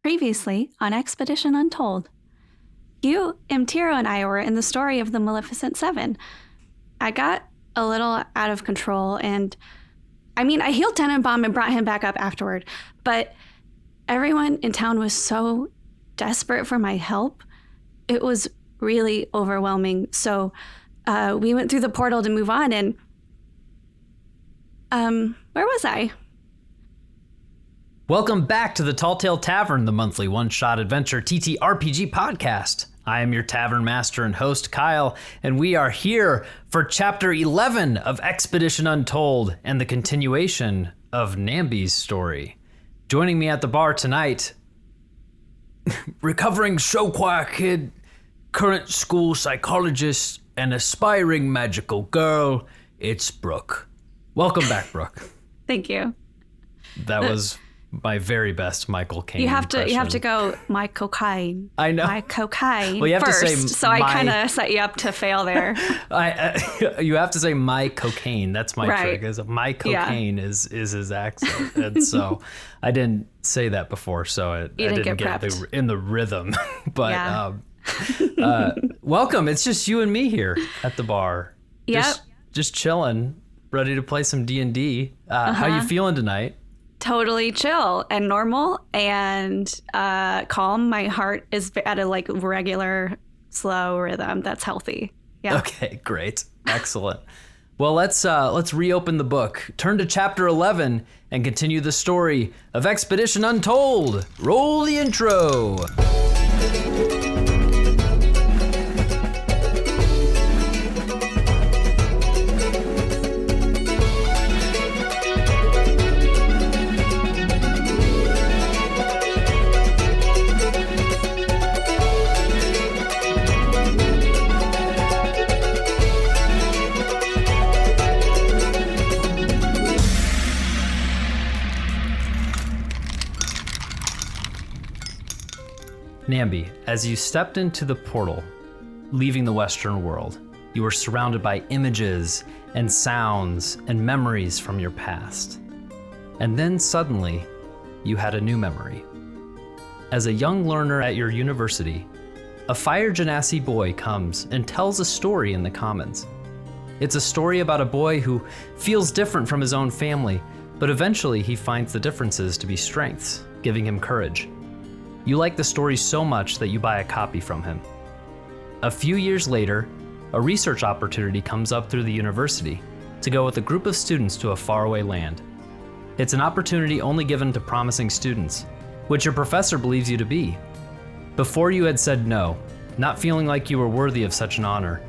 Previously on Expedition Untold. You, Imtiro, and I were in the story of the Maleficent Seven. I got a little out of control, and I healed Tenenbaum and brought him back up afterward, but everyone in town was so desperate for my help. It was really overwhelming. So we went through the portal to move on, and where was I? Welcome back to the Talltale Tavern, the monthly one-shot adventure TTRPG podcast. I am your tavern master and host, Kyle, and we are here for Chapter 11 of Expedition Untold and the continuation of Namby's story. Joining me at the bar tonight, recovering show choir kid, current school psychologist, and aspiring magical girl, it's Brooke. Welcome back, Brooke. Thank you. That was my very best Michael Caine You have impression. to go my cocaine. I know. My cocaine. Well, you have first, to say so I kind of set you up to fail there. You have to say my cocaine. That's my Right. trick. Is my cocaine is his accent, and so I didn't say that before, so I didn't get prepped. in the rhythm. But Yeah. welcome. It's just you and me here at the bar. Yep. Just chilling, ready to play some D&D. How you feeling tonight? Totally chill and normal and calm. My heart is at a regular slow rhythm that's healthy. Yeah. Okay, great. Excellent. Well, let's reopen the book. Turn to chapter 11 and continue the story of Expedition Untold. Roll the intro. Namby, as you stepped into the portal, leaving the Western world, you were surrounded by images and sounds and memories from your past. And then suddenly, you had a new memory. As a young learner at your university, a Fire Genasi boy comes and tells a story in the Commons. It's a story about a boy who feels different from his own family, but eventually he finds the differences to be strengths, giving him courage. You like the story so much that you buy a copy from him. A few years later, a research opportunity comes up through the university to go with a group of students to a faraway land. It's an opportunity only given to promising students, which your professor believes you to be. Before you had said no, not feeling like you were worthy of such an honor,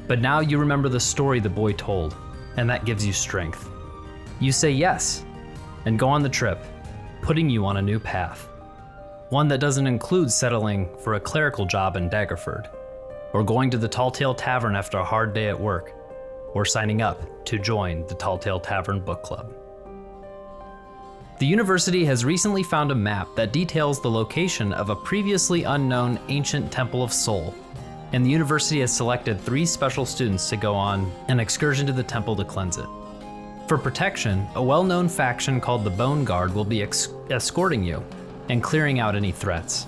but now you remember the story the boy told, and that gives you strength. You say yes, and go on the trip, putting you on a new path. One that doesn't include settling for a clerical job in Daggerford, or going to the Talltale Tavern after a hard day at work, or signing up to join the Talltale Tavern Book Club. The university has recently found a map that details the location of a previously unknown ancient Temple of Soul, and the university has selected 3 special students to go on an excursion to the temple to cleanse it. For protection, a well-known faction called the Bone Guard will be escorting you and clearing out any threats.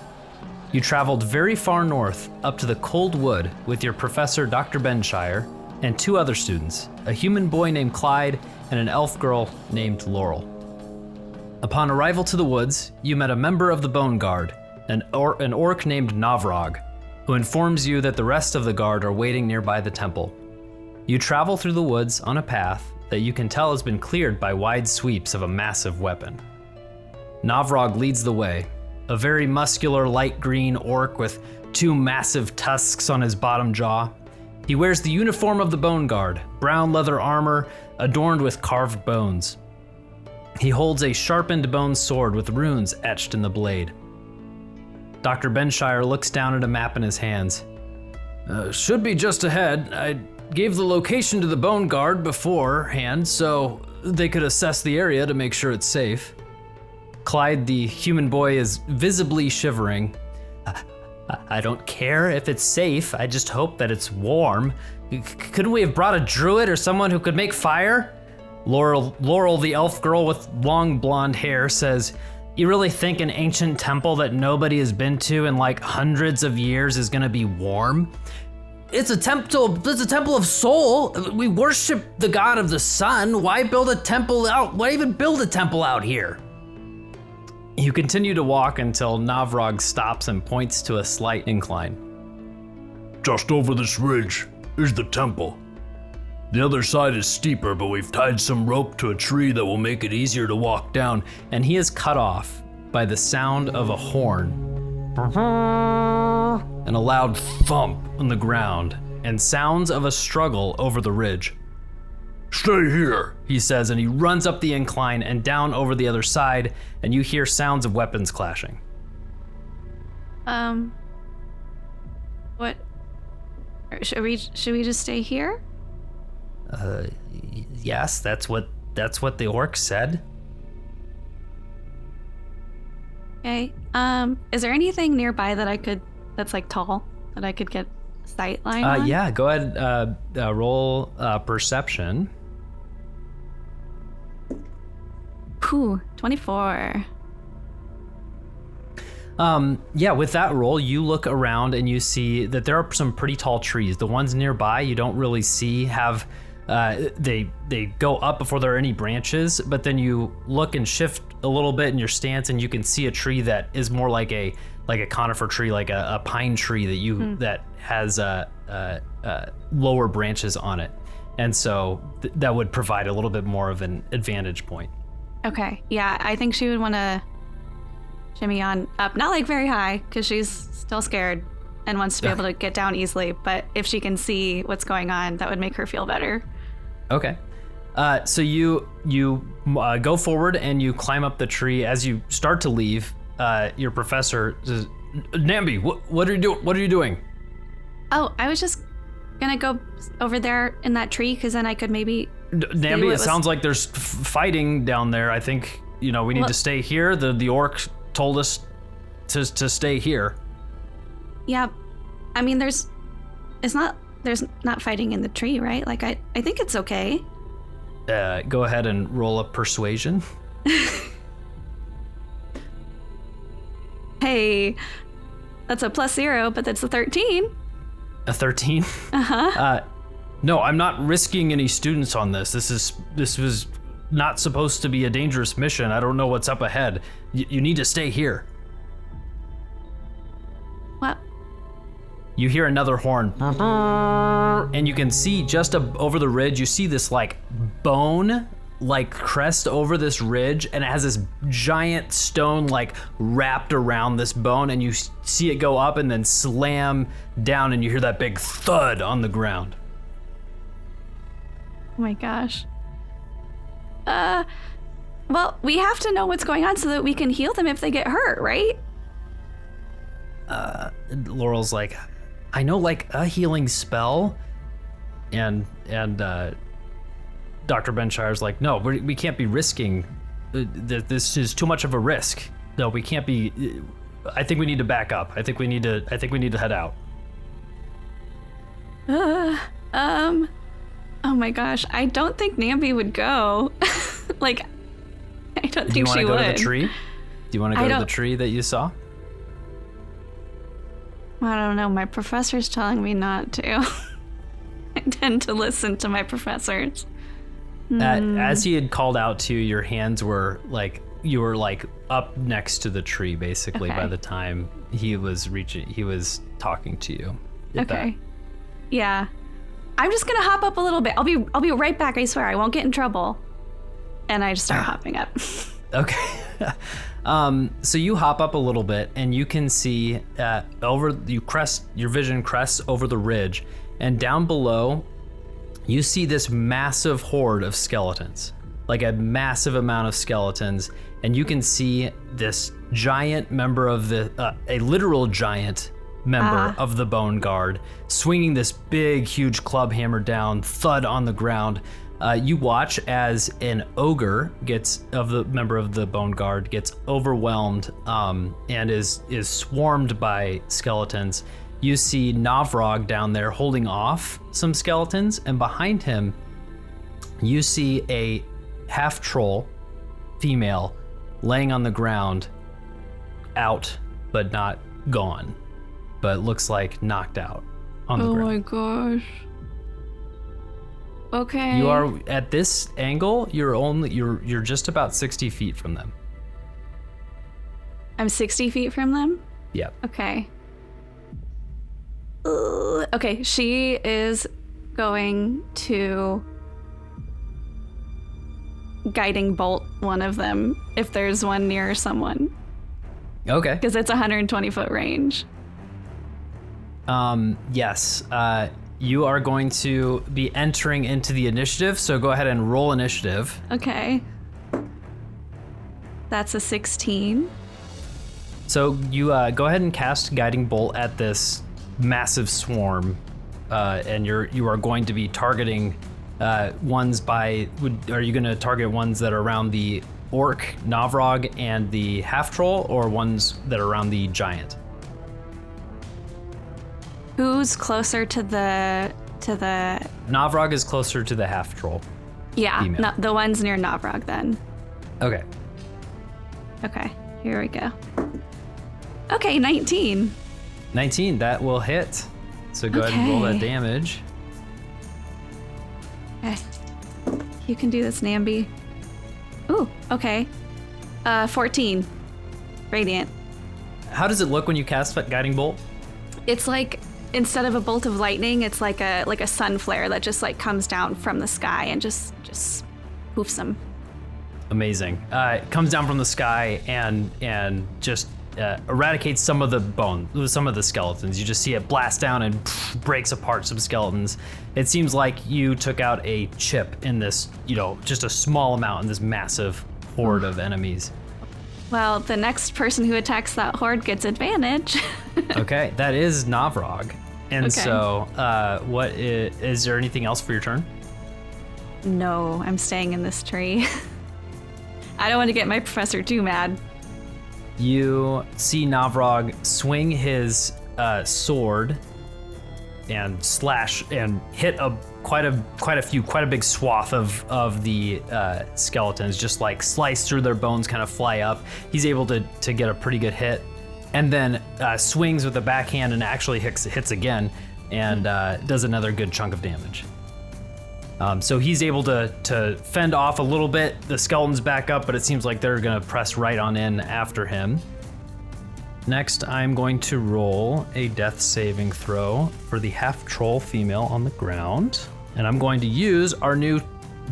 You traveled very far north up to the Cold Wood with your professor Dr. Benshire and 2 other students, a human boy named Clyde and an elf girl named Laurel. Upon arrival to the woods, you met a member of the Bone Guard, an orc named Navrog, who informs you that the rest of the guard are waiting nearby the temple. You travel through the woods on a path that you can tell has been cleared by wide sweeps of a massive weapon. Navrog leads the way, a very muscular light green orc with 2 massive tusks on his bottom jaw. He wears the uniform of the Bone Guard, brown leather armor adorned with carved bones. He holds a sharpened bone sword with runes etched in the blade. Dr. Benshire looks down at a map in his hands. Should be just ahead. I gave the location to the Bone Guard beforehand so they could assess the area to make sure it's safe. Clyde, the human boy, is visibly shivering. I don't care if it's safe, I just hope that it's warm. Couldn't we have brought a druid or someone who could make fire? Laurel, the elf girl with long blonde hair, says, You really think an ancient temple that nobody has been to in like hundreds of years is gonna be warm? It's a temple of soul. We worship the god of the sun. Why build a temple out? Why even build a temple out here? You continue to walk until Navrog stops and points to a slight incline. Just over this ridge is the temple. The other side is steeper, but we've tied some rope to a tree that will make it easier to walk down. And he is cut off by the sound of a horn and a loud thump on the ground and sounds of a struggle over the ridge. Stay here, He says, and he runs up the incline and down over the other side, and you hear sounds of weapons clashing. What? Should we just stay here? Yes, that's what the orc said. Okay. Is there anything nearby that's like tall, that I could get sight line on? Yeah, go ahead, roll perception. Whew, 24. Yeah, with that roll, you look around and you see that there are some pretty tall trees. The ones nearby you don't really see have, they go up before there are any branches, but then you look and shift a little bit in your stance and you can see a tree that is more like a conifer tree, like a pine tree that has lower branches on it. And so that would provide a little bit more of an advantage point. Okay, yeah, I think she would want to shimmy on up, not like very high, because she's still scared and wants to be able to get down easily, but if she can see what's going on, that would make her feel better. Okay. So you go forward and you climb up the tree. As you start to leave, your professor says, Namby, what are you doing? Oh, I was just gonna go over there in that tree, because then I could maybe... Namby, it sounds like there's fighting down there. I think, we need to stay here. The orc told us to stay here. Yeah, I mean, there's not fighting in the tree, right? Like, I think it's okay. Go ahead and roll a persuasion. Hey, that's a +0, but that's a 13. A 13? Uh-huh. No, I'm not risking any students on this. This was not supposed to be a dangerous mission. I don't know what's up ahead. You need to stay here. What? You hear another horn, and you can see just over the ridge, you see this like bone like crest over this ridge, and it has this giant stone like wrapped around this bone, and you see it go up and then slam down, and you hear that big thud on the ground. Oh my gosh. Well, we have to know what's going on so that we can heal them if they get hurt, right? Laurel's like, I know like a healing spell, and Dr. Benshire's like, no, we can't be risking. This is too much of a risk. No, we can't be. I think we need to back up. I think we need to head out. Oh my gosh, I don't think Namby would go. Like, I don't think she would. Do you want to go to the tree? Do you want to go to the tree that you saw? I don't know. My professor's telling me not to. I tend to listen to my professors. As he had called out to you, your hands were like, you were like up next to the tree basically by the time he was talking to you. Okay. Yeah. I'm just gonna hop up a little bit. I'll be right back, I swear. I won't get in trouble. And I just start hopping up. Okay. So you hop up a little bit and you can see your vision crests over the ridge, and down below you see this massive horde of skeletons, like a massive amount of skeletons, and you can see this giant member of a literal giant member of the Bone Guard swinging this big, huge club hammer down, thud on the ground. You watch as an ogre member of the Bone Guard gets overwhelmed and is swarmed by skeletons. You see Navrog down there holding off some skeletons, and behind him, you see a half-troll female laying on the ground, out, but not gone, but looks like knocked out on the Oh ground. my gosh. Okay. You are at this angle. You're just about 60 feet from them. I'm 60 feet from them? Yeah. Okay. Okay, she is going to guiding bolt one of them if there's one near someone, Okay. because it's 120 foot range. Yes. You are going to be entering into the initiative, so go ahead and roll initiative. Okay. That's a 16. So you go ahead and cast Guiding Bolt at this massive swarm, and you are going to be targeting ones by. Are you going to target ones that are around the orc, Navrog, and the half troll, or ones that are around the giant? Who's closer to the Navrog is closer to the half troll. yeah, Female. not the ones near Navrog then. Okay. Okay, here we go. Okay, 19. 19, that will hit. So go ahead and roll that Okay. damage. Okay. You can do this, Namby. Ooh, okay. 14. Radiant. How does it look when you cast Guiding Bolt? It's like instead of a bolt of lightning, it's like a sun flare that just like comes down from the sky and just poofs them. Amazing. It comes down from the sky and just eradicates some of the skeletons. You just see it blast down and breaks apart some skeletons. It seems like you took out a chip in this, just a small amount in this massive horde of enemies. Well, the next person who attacks that horde gets advantage. Okay, that is Navrog. And Okay. so, is there anything else for your turn? No, I'm staying in this tree. I don't want to get my professor too mad. You see Navrog swing his sword and slash and hit quite a big swath of the skeletons, just like slice through their bones, kind of fly up. He's able to get a pretty good hit, and then swings with the backhand and actually hits again, and does another good chunk of damage. So he's able to fend off a little bit. The skeletons back up, but it seems like they're gonna press right on in after him. Next, I'm going to roll a death saving throw for the half troll female on the ground. And I'm going to use our new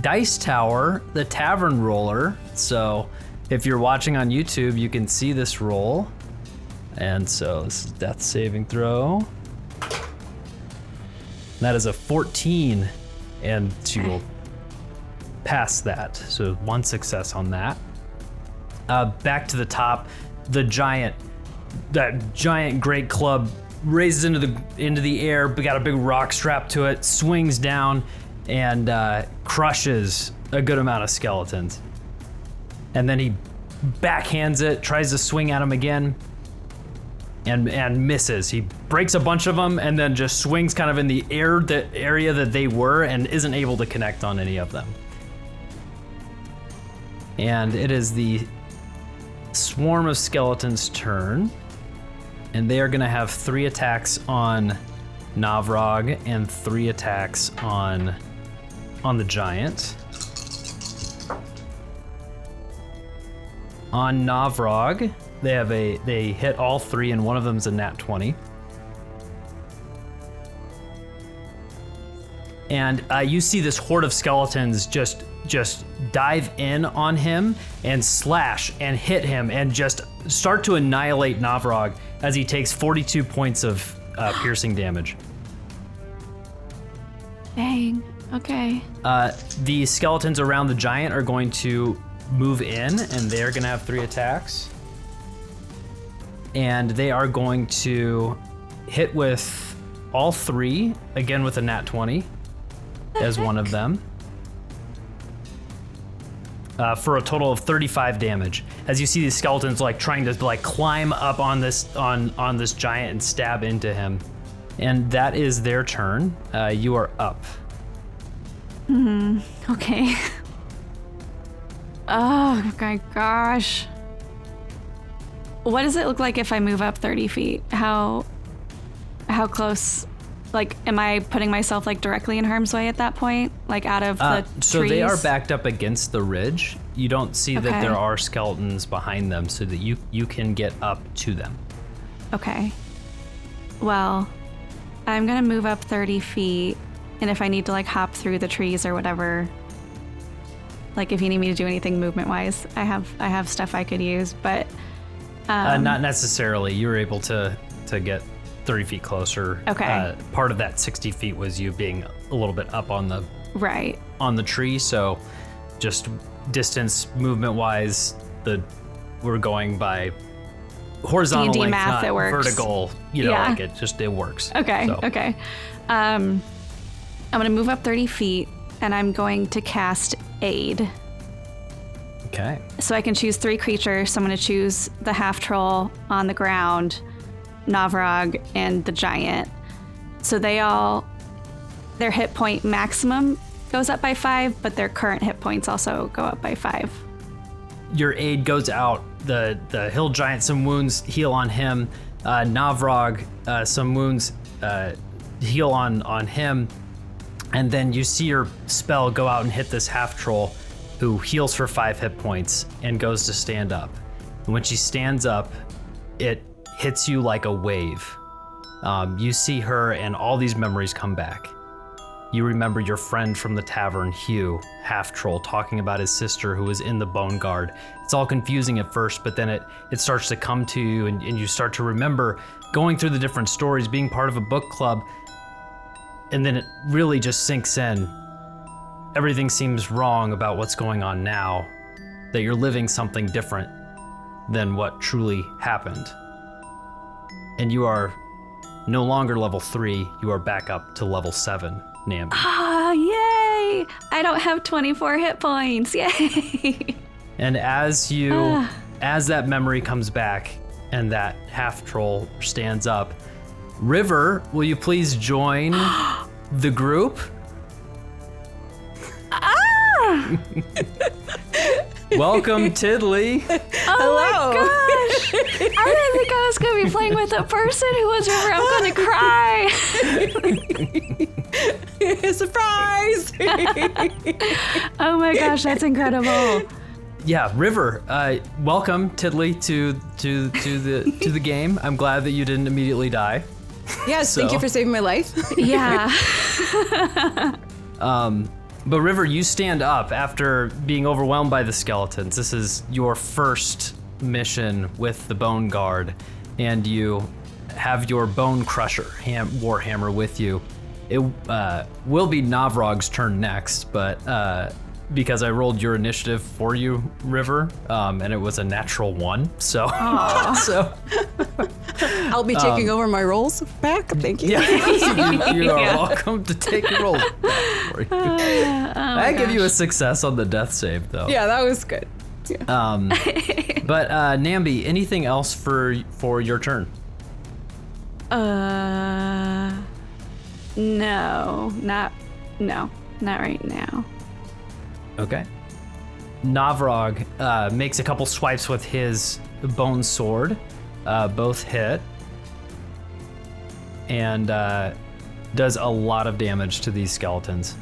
dice tower, the Tavern roller. So if you're watching on YouTube, you can see this roll. And so this is death saving throw. That is a 14. And she will pass that. So one success on that. Back to the top, that giant great club raises into the air, but got a big rock strapped to it, swings down, and crushes a good amount of skeletons. And then he backhands it, tries to swing at him again, and misses. He breaks a bunch of them and then just swings kind of in the area that they were and isn't able to connect on any of them. And it is the swarm of skeletons' turn, and they are going to have 3 attacks on Navrog and 3 attacks on the giant. On Navrog, they hit all 3, and one of them's a nat 20. And you see this horde of skeletons just dive in on him and slash and hit him and just start to annihilate Navrog as he takes 42 points of piercing damage. Dang. Okay. The skeletons around the giant are going to move in, and they're going to have 3 attacks. And they are going to hit with all 3, again with a nat 20 as one of them. For a total of 35 damage. As you see these skeletons trying to climb up on this giant and stab into him. And that is their turn. You are up. Okay. Oh my gosh. what does it look like if I move up 30 feet? How close? Like, am I putting myself like directly in harm's way at that point? Like out of the so trees? they are backed up against the ridge. You don't see that Okay. there are skeletons behind them, so that you can get up to them. Okay. Well, I'm gonna move up 30 feet, and if I need to like hop through the trees or whatever, like if you need me to do anything movement-wise, I have stuff I could use, but Not necessarily. You were able to get 30 feet closer. Okay. Part of that 60 feet was you being a little bit up on the right. tree, so just distance movement-wise, we're going by horizontal D&D length, math, not it works. vertical. Yeah. Like it works. Okay. So, Okay. I'm gonna move up 30 feet, and I'm going to cast Aid. Okay. So I can choose 3 creatures. So I'm going to choose the half troll on the ground, Navrog, and the giant. So their hit point maximum goes up by 5, but their current hit points also go up by 5. Your aid goes out. The hill giant, some wounds heal on him. Navrog, some wounds heal on him. And then you see your spell go out and hit this half troll, who heals for 5 hit points and goes to stand up. And when she stands up, it hits you like a wave. You see her, and all these memories come back. You remember your friend from the tavern, Hugh, half troll, talking about his sister who was in the bone guard. It's all confusing at first, but then it starts to come to you, and you start to remember going through the different stories, being part of a book club, and then it really just sinks in. Everything seems wrong about what's going on now, that you're living something different than what truly happened. And you are no longer level 3, you are back up to level 7, Namby. Ah, yay! I don't have 24 hit points. Yay! And as that memory comes back and that half troll stands up, River, will you please join the group? Welcome, Tiddly. Oh my gosh! I didn't think I was going to be playing with a person who was River. I'm going to cry. Surprise! Oh my gosh, that's incredible. Yeah, River. Welcome, Tiddly, to the game. I'm glad that you didn't immediately die. Yes, thank you for saving my life. Yeah. But River, you stand up after being overwhelmed by the skeletons. This is your first mission with the Bone Guard, and you have your Bone Crusher Warhammer with you. It will be Navrog's turn next, but because I rolled your initiative for you, River, and it was a natural 1, so so I'll be taking over my rolls back. Thank you. yeah, you are welcome to take a roll for you. I give you a success on the death save, though. Yeah, that was good. Yeah. But Namby, anything else for your turn? No, not right now. Okay. Navrog makes a couple swipes with his bone sword. Both hit. And does a lot of damage to these skeletons.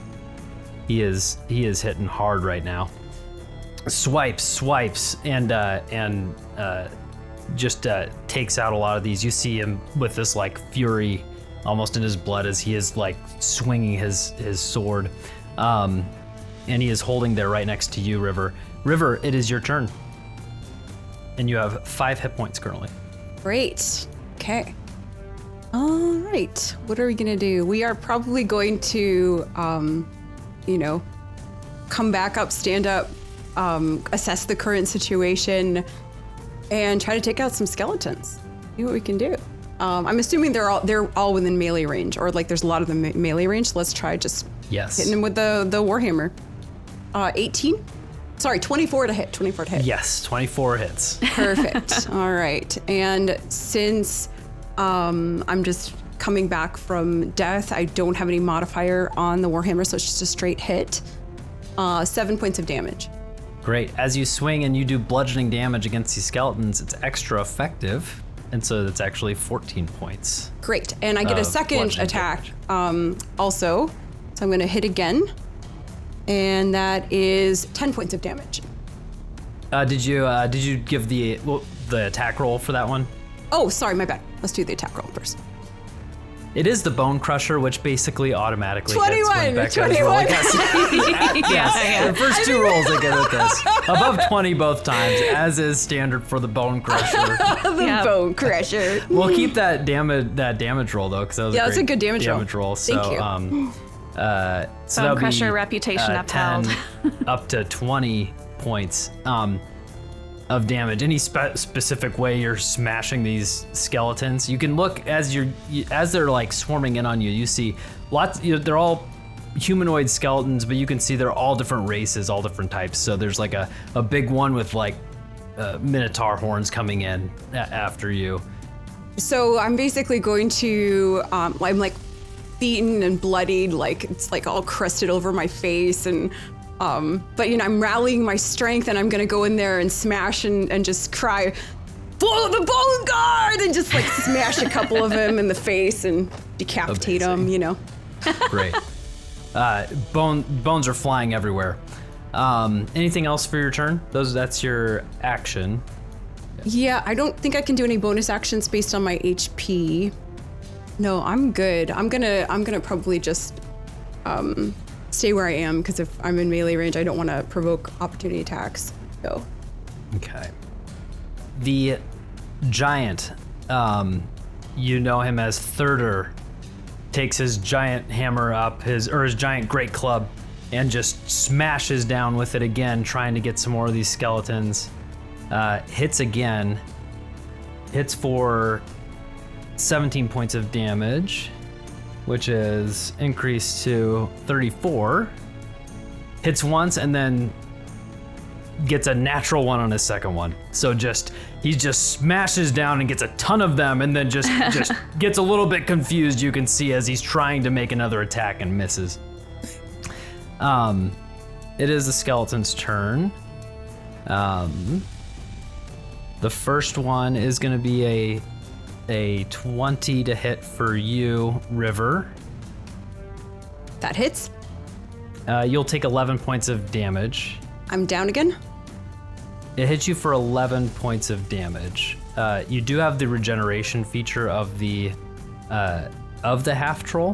He is hitting hard right now. Swipes, and just takes out a lot of these. You see him with this like fury almost in his blood as he is like swinging his sword. And he is holding there right next to you, River. River, it is your turn. And you have 5 hit points currently. Great. Okay. All right. What are we going to do? We are probably going to, come back up, stand up, assess the current situation, and try to take out some skeletons. See what we can do. I'm assuming they're all within melee range, or like there's a lot of them melee range. So let's try just hitting them with the Warhammer. 18? Sorry, 24 to hit. 24 to hit. Yes, 24 hits. Perfect. All right. And since I'm just coming back from death, I don't have any modifier on the Warhammer, so it's just a straight hit. 7 points of damage. Great. As you swing and you do bludgeoning damage against these skeletons, it's extra effective. And so that's actually 14 points. Great. And I get a second bludgeoning attack also. So I'm going to hit again. And that is 10 points of damage. Did you give the attack roll for that one? Oh, sorry, my bad. Let's do the attack roll first. It is the Bone Crusher, which basically automatically 21, hits when Becca's 21. roll. Yes. The first two rolls I get with this. Above 20 both times, as is standard for the Bone Crusher. Bone Crusher. We'll keep that damage roll though, because that was that's a good damage roll. So, Thank you. So Bone Crusher reputation upheld. 10 up to 20 points of damage. Any specific way you're smashing these skeletons? You can look as they're like swarming in on you. You see lots. They're all humanoid skeletons, but you can see they're all different races, all different types. So there's like a big one with like minotaur horns coming in after you. So I'm basically going to, I'm like beaten and bloodied, like it's like all crusted over my face, and but I'm rallying my strength, and I'm gonna go in there and smash and just cry, "Follow the Bone Guard!" and just like smash a couple of them in the face and decapitate them. Great. Bones are flying everywhere. Anything else for your turn? That's your action. Yeah, I don't think I can do any bonus actions based on my HP. No, I'm good. I'm gonna probably just stay where I am, because if I'm in melee range, I don't want to provoke opportunity attacks. So. Okay. The giant, you know him as Thirder, takes his giant hammer up, his giant great club, and just smashes down with it again, trying to get some more of these skeletons. Hits again. Hits for 17 points of damage, which is increased to 34. Hits once and then gets a natural one on his second one. So he just smashes down and gets a ton of them, and then just gets a little bit confused, you can see, as he's trying to make another attack and misses. It is the skeleton's turn. The first one is going to be a 20 to hit for you, River. That hits. You'll take 11 points of damage. I'm down again. It hits you for 11 points of damage. You do have the regeneration feature of the half troll,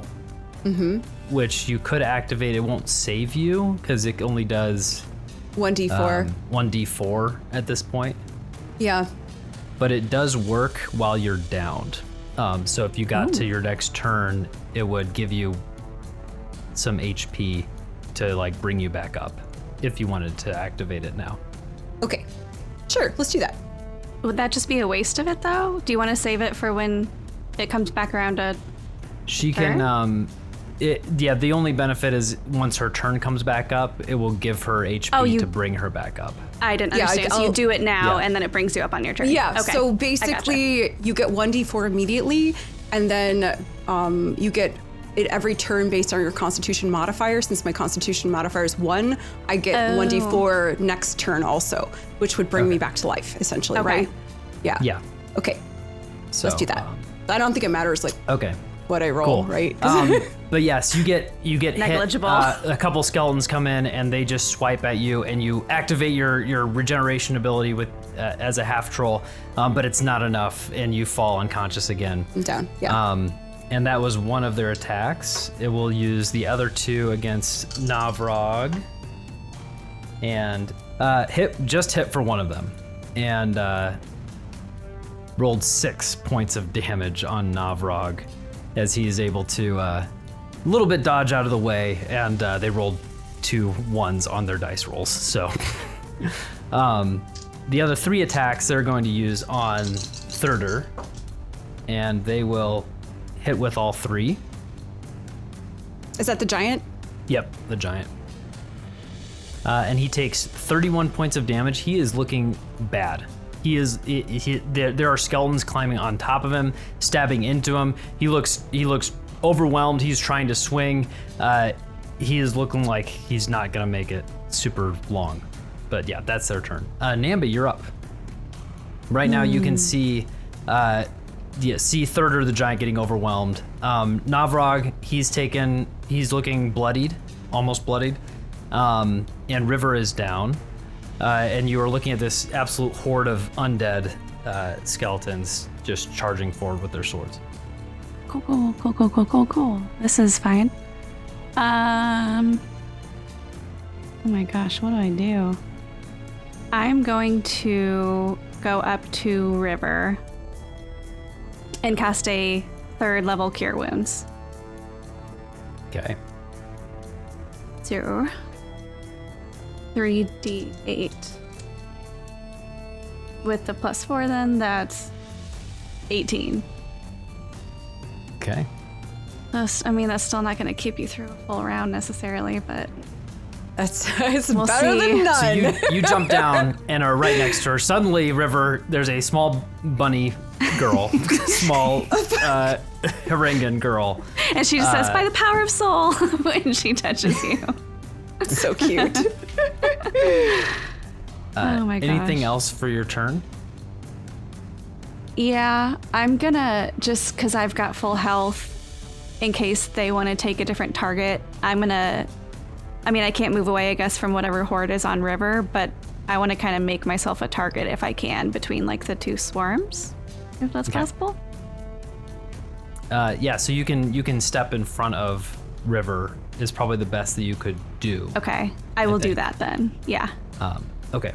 which you could activate. It won't save you because it only does 1d4. 1d4 at this point. Yeah. But it does work while you're downed. So if you got to your next turn, it would give you some HP to like bring you back up if you wanted to activate it now. Okay. Sure, let's do that. Would that just be a waste of it, though? Do you want to save it for when it comes back around to She her? can, the only benefit is once her turn comes back up, it will give her HP to bring her back up. I didn't Yeah, understand. So you do it now, Yeah. and then it brings you up on your turn. Yeah, Okay. so I basically you get 1d4 immediately, and then you get it every turn based on your constitution modifier. Since my constitution modifier is 1, I get 1d4 next turn also, which would bring me back to life, essentially, Okay. right? Yeah. Yeah. Okay, So, let's do that. I don't think it matters like Okay. what I roll, Cool. right? But yes, you get Negligible. hit. A couple skeletons come in and they just swipe at you, and you activate your regeneration ability with as a half troll, but it's not enough, and you fall unconscious again. I'm down, yeah. And that was one of their attacks. It will use the other two against Navrog, and hit for one of them, and rolled 6 points of damage on Navrog, as he is able to a little bit dodge out of the way, and they rolled 2 1s on their dice rolls. So the other 3 attacks they're going to use on Thirder, and they will hit with all 3. Is that the giant? Yep, the giant. And he takes 31 points of damage. He is looking bad. There are skeletons climbing on top of him, stabbing into him. He looks overwhelmed. He's trying to swing. He is looking like he's not gonna make it super long. but yeah, that's their turn. Namby, you're up. Right now you can see Thirder the Giant getting overwhelmed. Navrog, he's looking bloodied, almost bloodied. And River is down. And you are looking at this absolute horde of undead skeletons just charging forward with their swords. Cool. This is fine. Oh my gosh, what do I do? I'm going to go up to River and cast a 3rd level Cure Wounds. Okay. 0. 3d8. With the +4 then, that's 18. Okay. That's still not going to keep you through a full round necessarily, but... It's We'll better see. than none. So you jump down and are right next to her. Suddenly, River, there's a small bunny girl, small Harengon girl. And she just says, by the power of soul, when she touches you. So cute. Oh my gosh. Anything else for your turn? Yeah, I'm gonna, just because I've got full health, in case they want to take a different target, I can't move away, I guess, from whatever horde is on River, but I want to kind of make myself a target if I can between like the 2 swarms, if that's possible. Yeah, so you can step in front of River is probably the best that you could do. Okay, I will do that then. Yeah. Okay.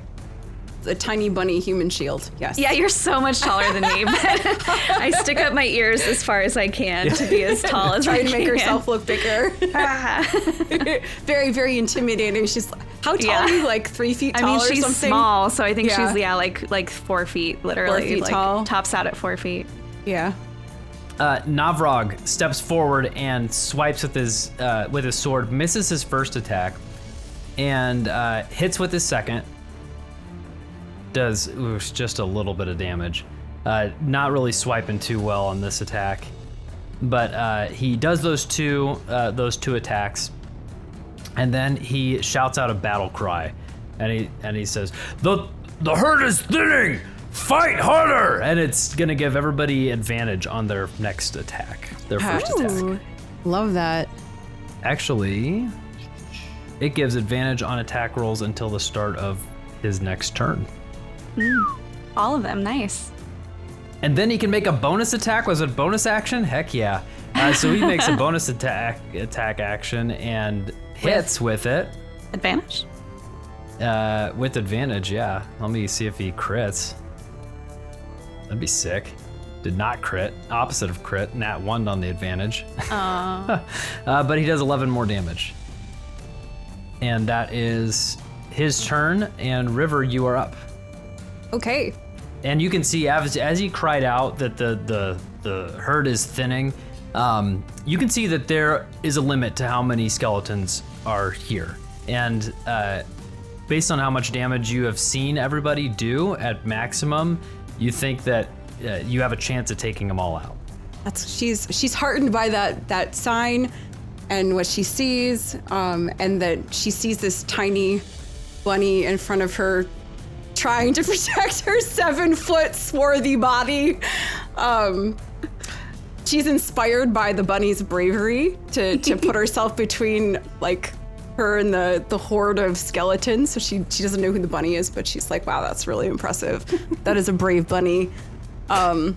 A tiny bunny human shield. Yes. Yeah, you're so much taller than me, but I stick up my ears as far as I can to be as tall as I Trying can. to make herself look bigger. Very, very intimidating. She's how tall are you? Like 3 feet tall or she's something? small, so I think Yeah. she's like 4 feet, literally. 4 feet like, tall. Tops out at 4 feet. Yeah. Navrog steps forward and swipes with his sword, misses his first attack, and hits with his second. Does just a little bit of damage. Not really swiping too well on this attack, but he does those two attacks, and then he shouts out a battle cry, and he says, "The herd is thinning! Fight harder!" And it's gonna give everybody advantage on their next attack, their first attack. Ooh, love that. Actually, it gives advantage on attack rolls until the start of his next turn. All of them, nice. And then he can make a bonus attack. Was it a bonus action? Heck yeah. So he makes a bonus attack action and hits with it. Advantage? With advantage, yeah. Let me see if he crits. That'd be sick. Did not crit. Opposite of crit. Nat 1 on the advantage. But he does 11 more damage. And that is his turn. And River, you are up. Okay. And you can see as he cried out that the herd is thinning, you can see that there is a limit to how many skeletons are here. And based on how much damage you have seen everybody do at maximum, you think that you have a chance of taking them all out. She's heartened by that sign and what she sees, and that she sees this tiny bunny in front of her trying to protect her 7-foot swarthy body. She's inspired by the bunny's bravery to put herself between like her and the horde of skeletons. So she doesn't know who the bunny is, but she's like, wow, that's really impressive. That is a brave bunny. And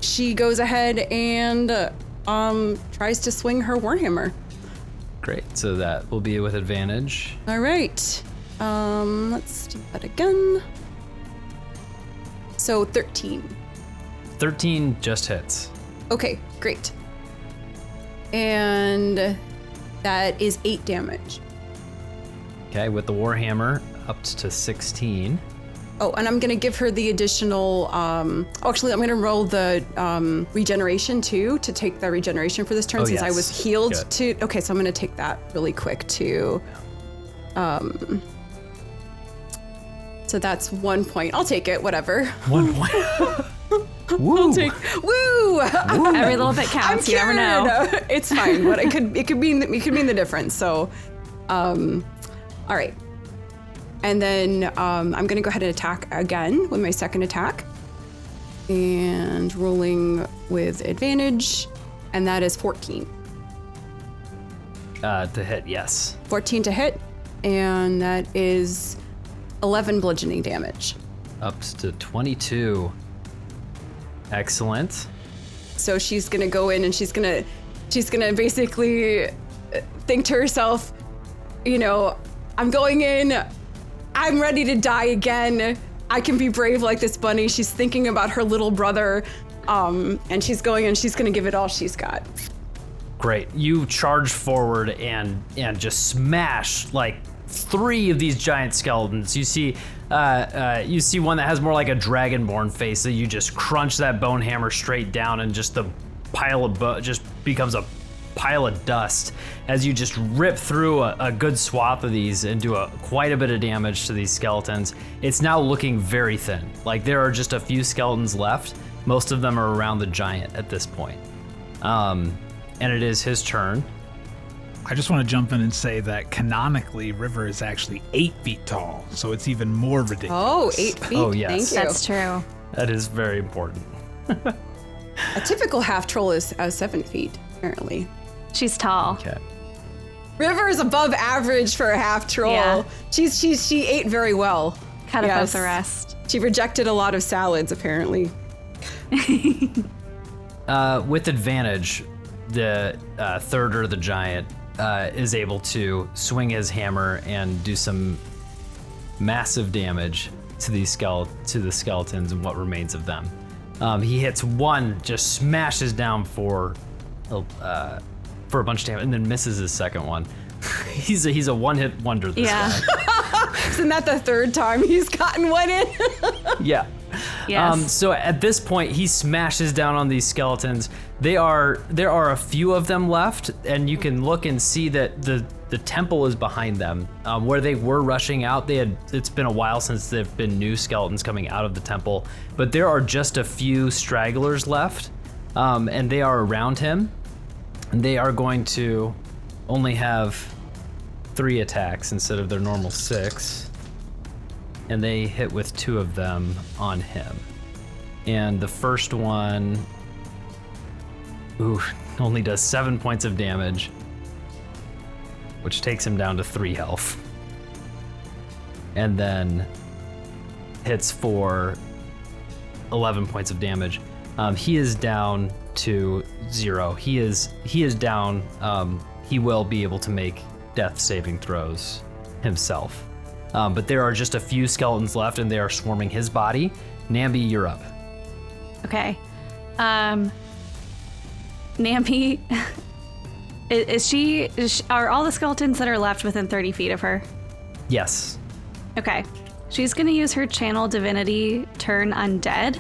she goes ahead and tries to swing her warhammer. Great, so that will be with advantage. All right. Let's do that again. So 13. 13 just hits. Okay, great. And that is 8 damage. Okay, with the Warhammer up to 16. Oh, and I'm gonna give her the additional, actually I'm gonna roll the regeneration too, to take the regeneration for this turn, since I was healed Good. okay, so I'm gonna take that really quick too. So that's 1 point. I'll take it, whatever. 1 point. Woo! Woo! Every little bit counts. You never know. It's fine, but it could mean the difference. So, all right. And then I'm going to go ahead and attack again with my second attack. And rolling with advantage. And that is 14. To hit, yes. 14 to hit. And that is 11 bludgeoning damage. Ups to 22. Excellent. So she's going to go in and she's going to basically think to herself, you know, I'm going in. I'm ready to die again. I can be brave like this bunny. She's thinking about her little brother. And she's going and she's going to give it all she's got. Great. You charge forward and just smash like 3 of these giant skeletons. You see one that has more like a dragonborn face, so you just crunch that bone hammer straight down, and just the pile of just becomes a pile of dust as you just rip through a good swath of these and do quite a bit of damage to these skeletons. It's now looking very thin. Like there are just a few skeletons left. Most of them are around the giant at this point. And it is his turn. I just want to jump in and say that canonically, River is actually 8 feet tall, so it's even more ridiculous. Oh, 8 feet. Oh, yes. Thank you. That's true. That is very important. A typical half troll is 7 feet, apparently. She's tall. Okay. River is above average for a half troll. Yeah. She ate very well. Cut above Yes. the rest. She rejected a lot of salads, apparently. With advantage, the thirder, the giant, is able to swing his hammer and do some massive damage to the skeletons and what remains of them. He hits one, just smashes down for a bunch of damage, and then misses his second one. He's a one-hit wonder. This guy. Isn't that the third time he's gotten one in? Yeah. Yes. So at this point, he smashes down on these skeletons. There are a few of them left, and you can look and see that the temple is behind them. Where they were rushing out, it's been a while since there've been new skeletons coming out of the temple, but there are just a few stragglers left, and they are around him. And they are going to only have 3 attacks instead of their normal 6. And they hit with 2 of them on him. And the first one, only does 7 points of damage, which takes him down to 3 health. And then hits for 11 points of damage. He is down to 0. He is down. He will be able to make death saving throws himself. But there are just a few skeletons left, and they are swarming his body. Namby, you're up. Okay. Namby, are all the skeletons that are left within 30 feet of her? Yes. Okay. She's going to use her channel divinity turn undead.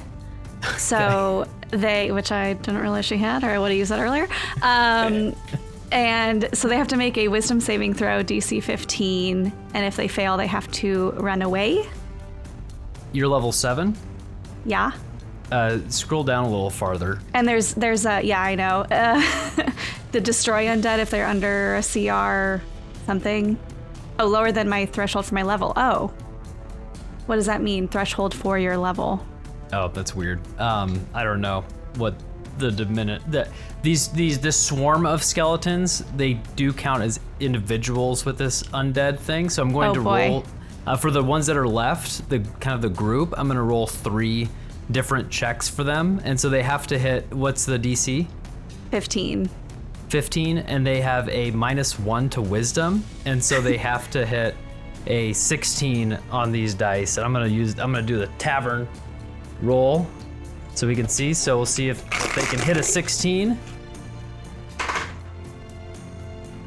So which I didn't realize she had, or I would have used that earlier. And so they have to make a wisdom saving throw, DC 15. And if they fail, they have to run away. You're level 7. Yeah. Scroll down a little farther. And there's yeah, I know. The destroy undead if they're under a CR something. Oh, lower than my threshold for my level. Oh. What does that mean? Threshold for your level. Oh, that's weird. I don't know what this swarm of skeletons, they do count as individuals with this undead thing. So I'm going to roll for the ones that are left, the group. I'm going to roll 3 different checks for them, and so they have to hit. What's the DC? 15. 15, and they have a -1 to wisdom, and so they have to hit a 16 on these dice. And I'm gonna do the Tavern roll so we can see. So we'll see if they can hit a 16.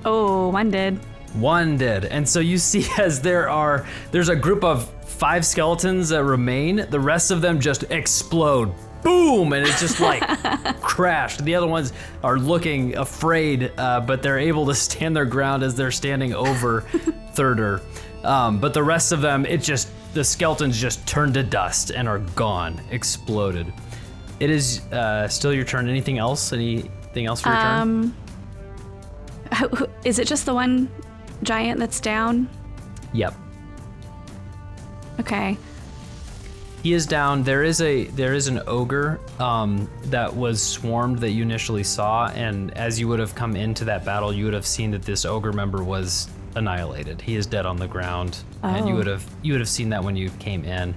Oh, one did. One did. And so you see as there's a group of 5 skeletons that remain. The rest of them just explode. Boom! And it's just like crashed. The other ones are looking afraid, but they're able to stand their ground as they're standing over Thirder. But the rest of them, the skeletons just turned to dust and are gone, exploded. It is still your turn. Anything else? Anything else for your turn? Is it just the one giant that's down? Yep. Okay. He is down. There is an ogre that was swarmed that you initially saw, and as you would have come into that battle, you would have seen that this ogre member was annihilated. He is dead on the ground, and you would have seen that when you came in,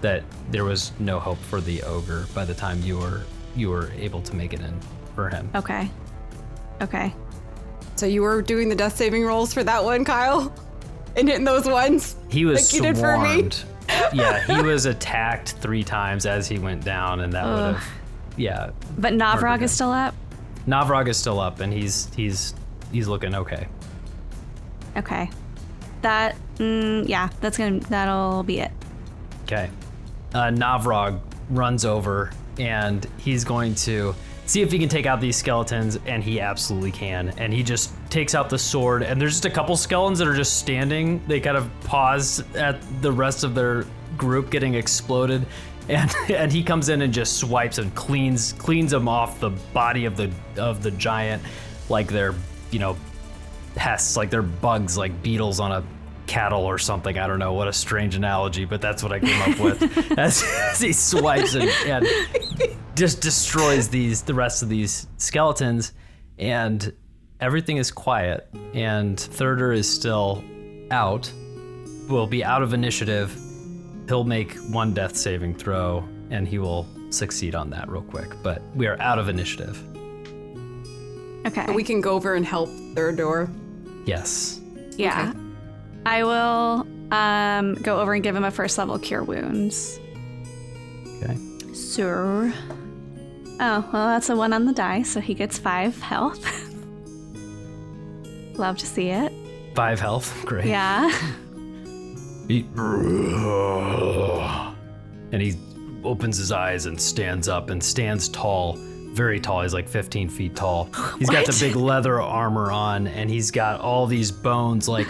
that there was no hope for the ogre by the time you were able to make it in for him. Okay. So you were doing the death saving rolls for that one, Kyle? And hitting those ones? He was like you did for me? swarmed. Yeah, he was attacked 3 times as he went down, and that would have, yeah. But Navrog is still up? Navrog is still up, and he's looking okay. Okay. That, that'll be it. Okay. Navrog runs over, and he's going to see if he can take out these skeletons, and he absolutely can. And he just takes out the sword, and there's just a couple skeletons that are just standing. They kind of pause at the rest of their group getting exploded, and he comes in and just swipes and cleans them off the body of the giant, like they're, pests, like they're bugs, like beetles on a cattle or something. I don't know, what a strange analogy, but that's what I came up with. as he swipes and just destroys the rest of these skeletons, and everything is quiet, and Thurder is still out. Will be out of initiative. He'll make 1 death saving throw, and he will succeed on that real quick, but we are out of initiative. Okay. We can go over and help Thurder. Yes. Yeah. Okay. I will go over and give him a first level cure wounds. Okay. Sure. Oh, well, that's a 1 on the die, so he gets 5 health. Love to see it. 5 health. Great. Yeah. And he opens his eyes and stands up and stands tall, very tall. He's like 15 feet tall. He's got the big leather armor on, and he's got all these bones, like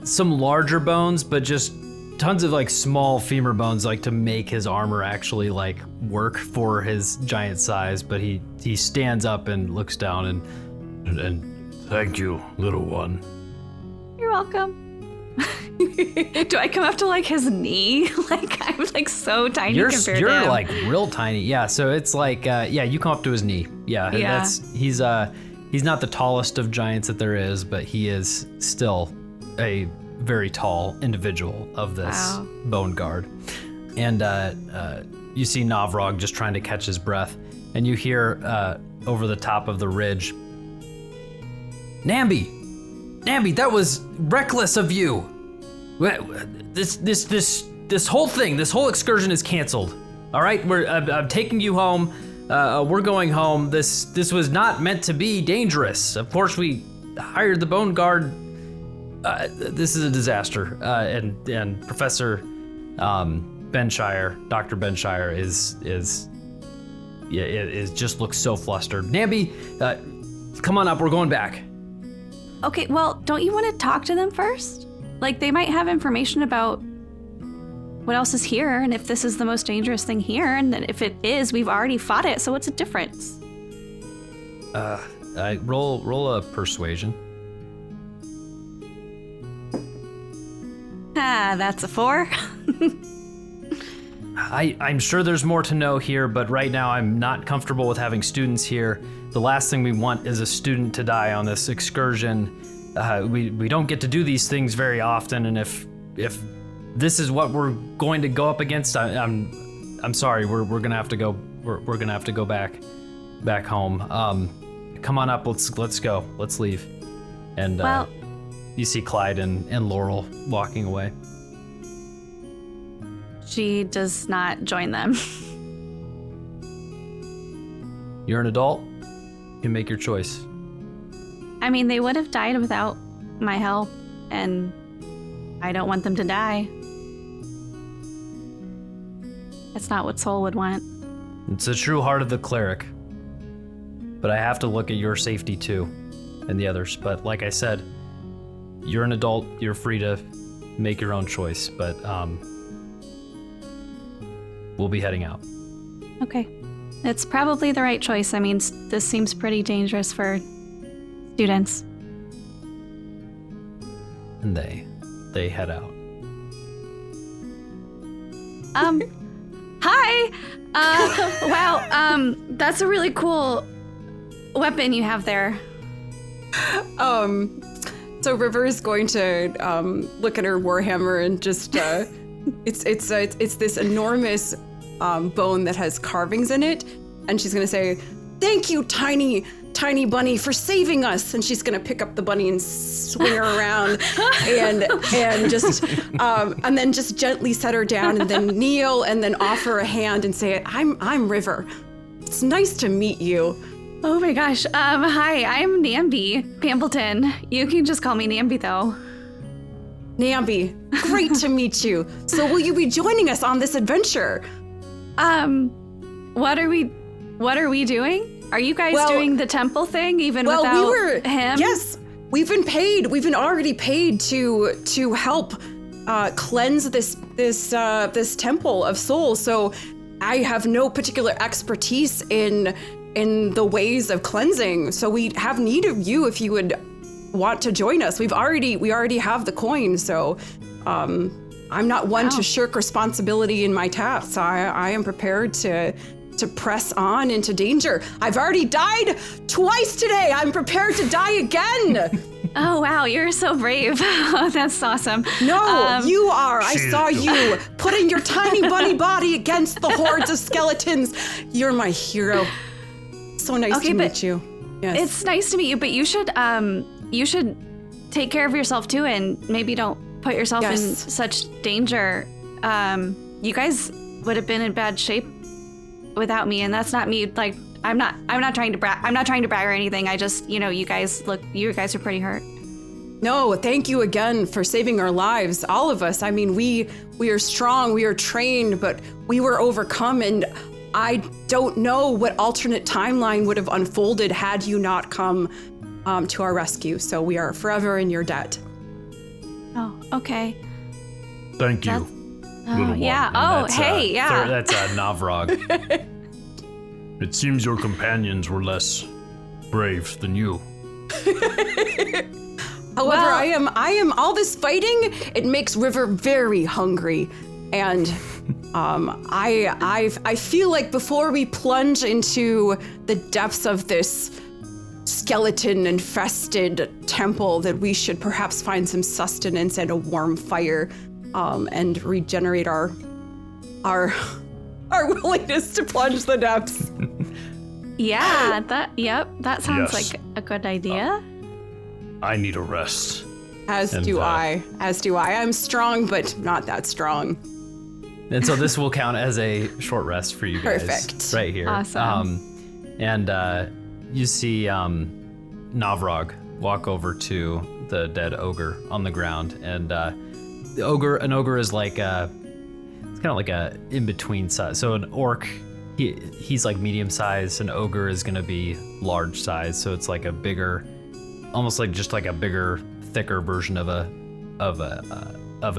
some larger bones, but just tons of like small femur bones, like to make his armor actually like work for his giant size. But he stands up and looks down and Thank you, little one. You're welcome. Do I come up to like his knee? Like I'm like so tiny compared to him. You're like real tiny. Yeah, so it's like you come up to his knee. Yeah. He's not the tallest of giants that there is, but he is still a very tall individual of this bone guard. And you see Navrog just trying to catch his breath, and you hear over the top of the ridge, Namby, that was reckless of you. This whole thing, this whole excursion is canceled. All right, I'm taking you home. We're going home. This was not meant to be dangerous. Of course, we hired the bone guard. This is a disaster. And Professor Benshire, Dr. Benshire is just looks so flustered. Namby, come on up. We're going back. Okay, well, don't you want to talk to them first? Like, they might have information about what else is here, and if this is the most dangerous thing here, and then if it is, we've already fought it, so what's the difference? I roll a persuasion. That's a 4. I'm sure there's more to know here, but right now I'm not comfortable with having students here. The last thing we want is a student to die on this excursion. We don't get to do these things very often, and if this is what we're going to go up against, I'm sorry. We're gonna have to go. We're gonna have to go back home. Come on up. Let's go. Let's leave. And you see Clyde and Laurel walking away. She does not join them. You're an adult. You can make your choice. I mean, they would have died without my help, and I don't want them to die. That's not what Soul would want. It's the true heart of the cleric. But I have to look at your safety too, and the others. But like I said, you're an adult. You're free to make your own choice. But we'll be heading out. Okay. It's probably the right choice. I mean, this seems pretty dangerous for students. And they head out. Hi. Wow. That's a really cool weapon you have there. So River is going to look at her warhammer and just it's this enormous bone that has carvings in it, and she's gonna say, "Thank you, tiny bunny, for saving us." And she's gonna pick up the bunny and swing her around, and just and then just gently set her down, and then kneel, and then offer a hand and say, "I'm River. It's nice to meet you." Oh my gosh. Hi, I'm Namby Pambleton. You can just call me Namby though. Namby, great to meet you. So will you be joining us on this adventure? What are we doing? Are you guys doing the temple thing even without him? Yes, we've been already paid to help cleanse this temple of souls. So I have no particular expertise in the ways of cleansing. So we have need of you if you would want to join us. We already have the coin. So I'm not one to shirk responsibility in my tasks. I am prepared to press on into danger. I've already died twice today. I'm prepared to die again. Oh, wow. You're so brave. That's awesome. No, you are. I saw you putting your tiny bunny body against the hordes of skeletons. You're my hero. So nice to meet you. Yes. It's nice to meet you, but you should take care of yourself too, and maybe don't put yourself in such danger. You guys would have been in bad shape without me, and that's not me. Like, I'm not trying to brag. I'm not trying to brag or anything. I just, you guys are pretty hurt. No, thank you again for saving our lives, all of us. I mean, we are strong, we are trained, but we were overcome, and I don't know what alternate timeline would have unfolded had you not come to our rescue. So we are forever in your debt. Oh, okay. Thank you. little one. Yeah. And That's Navrog. It seems your companions were less brave than you. However, I am all this fighting, it makes River very hungry. And I feel like before we plunge into the depths of this skeleton-infested temple, that we should perhaps find some sustenance and a warm fire, and regenerate our willingness to plunge the depths. Yeah, that sounds like a good idea. I need a rest. As do I. I'm strong, but not that strong. And so this will count as a short rest for you guys. Perfect. Right here. Awesome. You see Navrog walk over to the dead ogre on the ground, and an ogre is like it's kind of like a in-between size. So an orc, he's like medium size. An ogre is gonna be large size. So it's like a bigger, almost like just like a bigger, thicker version of an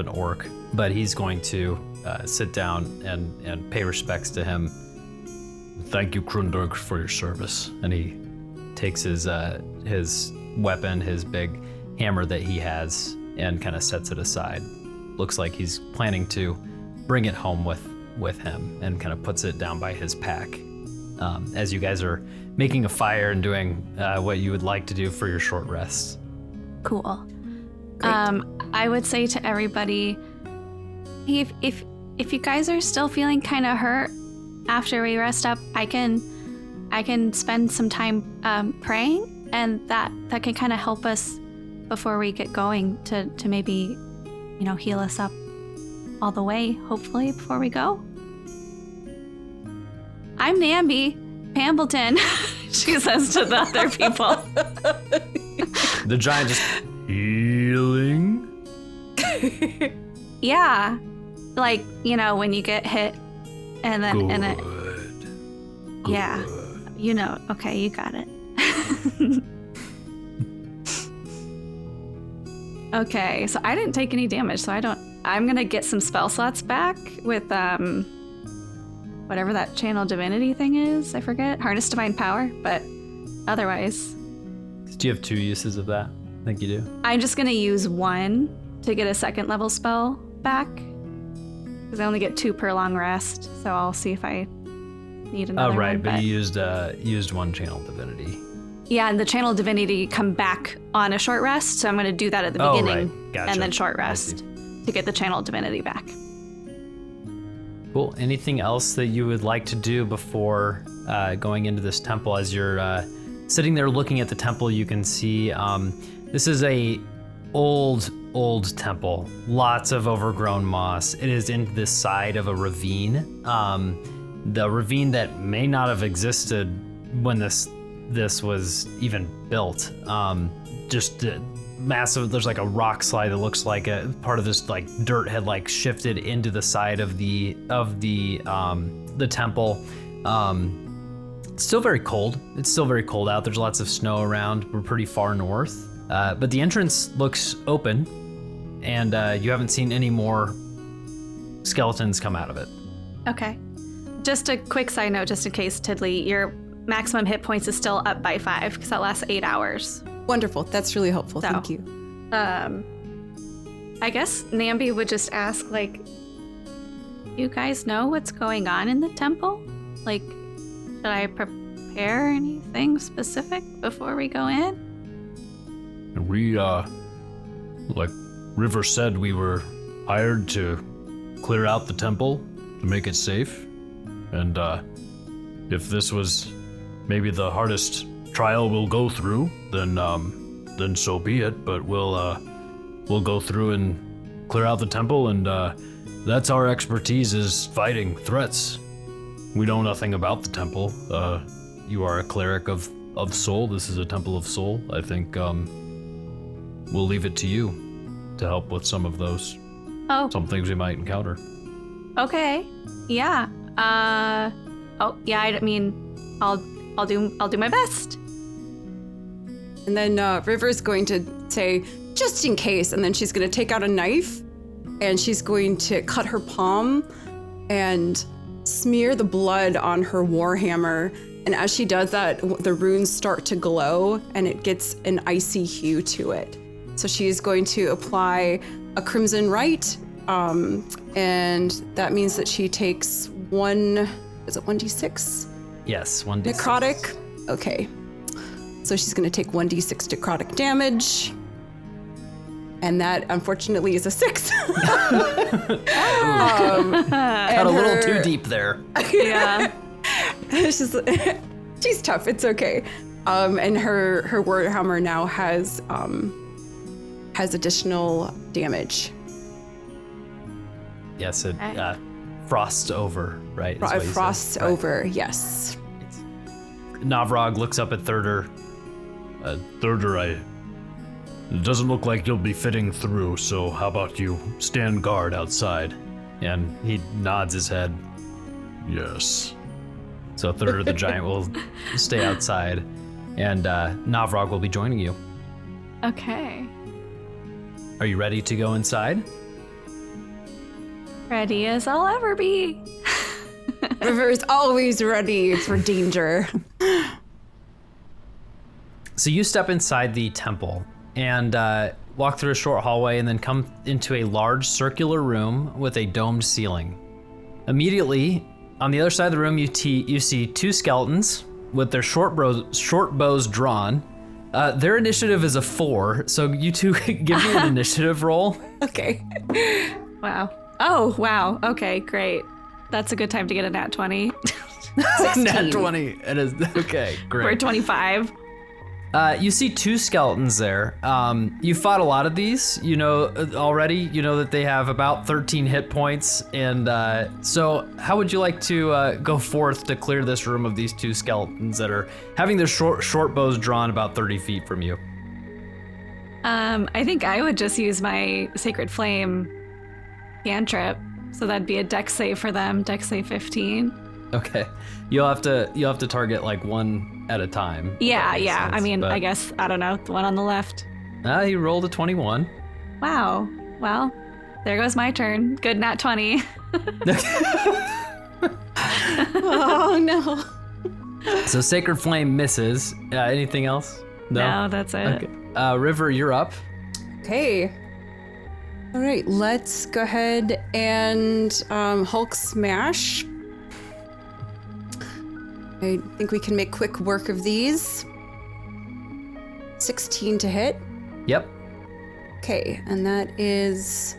orc. But he's going to sit down and pay respects to him. Thank you, Krundurg, for your service. And he takes his weapon, his big hammer that he has, and kind of sets it aside. Looks like he's planning to bring it home with him, and kind of puts it down by his pack. As you guys are making a fire and doing what you would like to do for your short rest. Cool. I would say to everybody, if you guys are still feeling kind of hurt after we rest up, I can spend some time praying, and that can kind of help us before we get going to maybe, heal us up all the way, hopefully, before we go. I'm Namby Pambleton, she says to the other people. The giant just Healing? Yeah. Like, when you get hit and then Good. yeah. Okay, you got it. Okay, so I didn't take any damage, so I'm gonna get some spell slots back with whatever that channel divinity thing is, I forget. Harness divine power, but otherwise. Do you have 2 uses of that? I think you do. I'm just gonna use one to get a 2nd level spell back. because I only get 2 per long rest. So I'll see if I need another Oh, right, one. but you used one channel divinity. Yeah, and the channel divinity come back on a short rest, so I'm going to do that at the Oh, beginning right. Gotcha. and then short I rest see. to get the channel divinity back. Cool. Anything else that you would like to do before going into this temple? As you're sitting there looking at the temple, you can see this is a old temple. Lots of overgrown moss. It is in the side of a ravine. The ravine that may not have existed when this was even built. Just massive. There's like a rock slide that looks like a part of this like dirt had like shifted into the side of the temple. It's still very cold. It's still very cold out. There's lots of snow around. We're pretty far north, but the entrance looks open, and you haven't seen any more skeletons come out of it. Okay. Just a quick side note, just in case, Tiddly, your maximum hit points is still up by 5 because that lasts 8 hours. Wonderful. That's really helpful. So, Thank you. I guess Namby would just ask, like, you guys know what's going on in the temple? Like, should I prepare anything specific before we go in? And we, like River said, we were hired to clear out the temple to make it safe. And if this was maybe the hardest trial we'll go through, then so be it. But we'll go through and clear out the temple, and that's our expertise, is fighting threats. We know nothing about the temple. You are a cleric of soul. This is a temple of soul. I think we'll leave it to you to help with some of those. Oh, Some things we might encounter. okay. Yeah. Oh, yeah. I mean, I'll do my best. And then River's going to say, just in case, and then she's going to take out a knife and she's going to cut her palm and smear the blood on her warhammer. And as she does that, the runes start to glow and it gets an icy hue to it. So she is going to apply a crimson rite, and that means that she takes 1d6? Yes, 1d6. Necrotic? Okay. So she's going to take 1d6 necrotic damage. And that, unfortunately, is a 6. Got a little too deep there. Yeah. She's tough. It's okay. And her warhammer now has additional damage. Yes, it frosts over, right? is what you said. Frosts Right. over, yes. Navrog looks up at Thirder. Thirder, it doesn't look like you'll be fitting through, so how about you stand guard outside? And he nods his head. Yes. So Thirder the giant will stay outside, and Navrog will be joining you. Okay. Are you ready to go inside? Ready as I'll ever be. River is always ready for danger. So you step inside the temple and walk through a short hallway and then come into a large circular room with a domed ceiling. Immediately, on the other side of the room, you see 2 skeletons with their short bows drawn. Their initiative is a 4, so you two give me an initiative roll. Okay. Wow. Oh, wow. Okay, great. That's a good time to get a nat 20. Nat 20. It is okay. Great. We're 25. You see 2 skeletons there. You fought a lot of these, you know, already. You know that they have about 13 hit points. And so how would you like to go forth to clear this room of these 2 skeletons that are having their short bows drawn about 30 feet from you? I think I would just use my Sacred Flame cantrip. So that'd be a dex save for them, dex save 15. Okay. You'll have to target like one at a time. Yeah, That makes yeah. sense, I mean, but- I guess, I don't know, the one on the left. He rolled a 21. Wow. Well, there goes my turn. Good nat 20. Oh, no. So Sacred Flame misses. Anything else? No, that's it. Okay. River, you're up. Okay. All right, let's go ahead and Hulk smash. I think we can make quick work of these. 16 to hit. Yep. Okay, and that is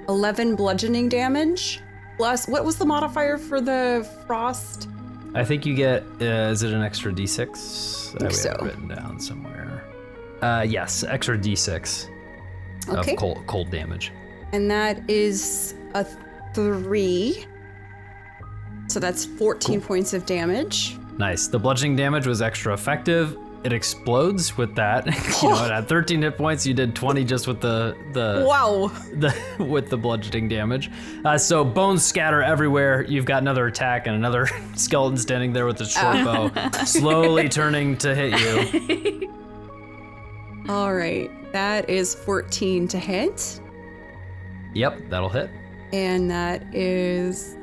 11 bludgeoning damage. Plus, what was the modifier for the frost? I think you get, is it an extra d6? think We so. have it written down somewhere. Yes, extra d6 Okay. of cold damage. And that is a 3. So that's 14 points of damage. Nice. The bludgeoning damage was extra effective. It explodes with that. You know, it had 13 hit points. You did 20 just with the Wow. with the bludgeoning damage. So bones scatter everywhere. You've got another attack and another skeleton standing there with a short bow, slowly turning to hit you. All right. That is 14 to hit. Yep, that'll hit. And that is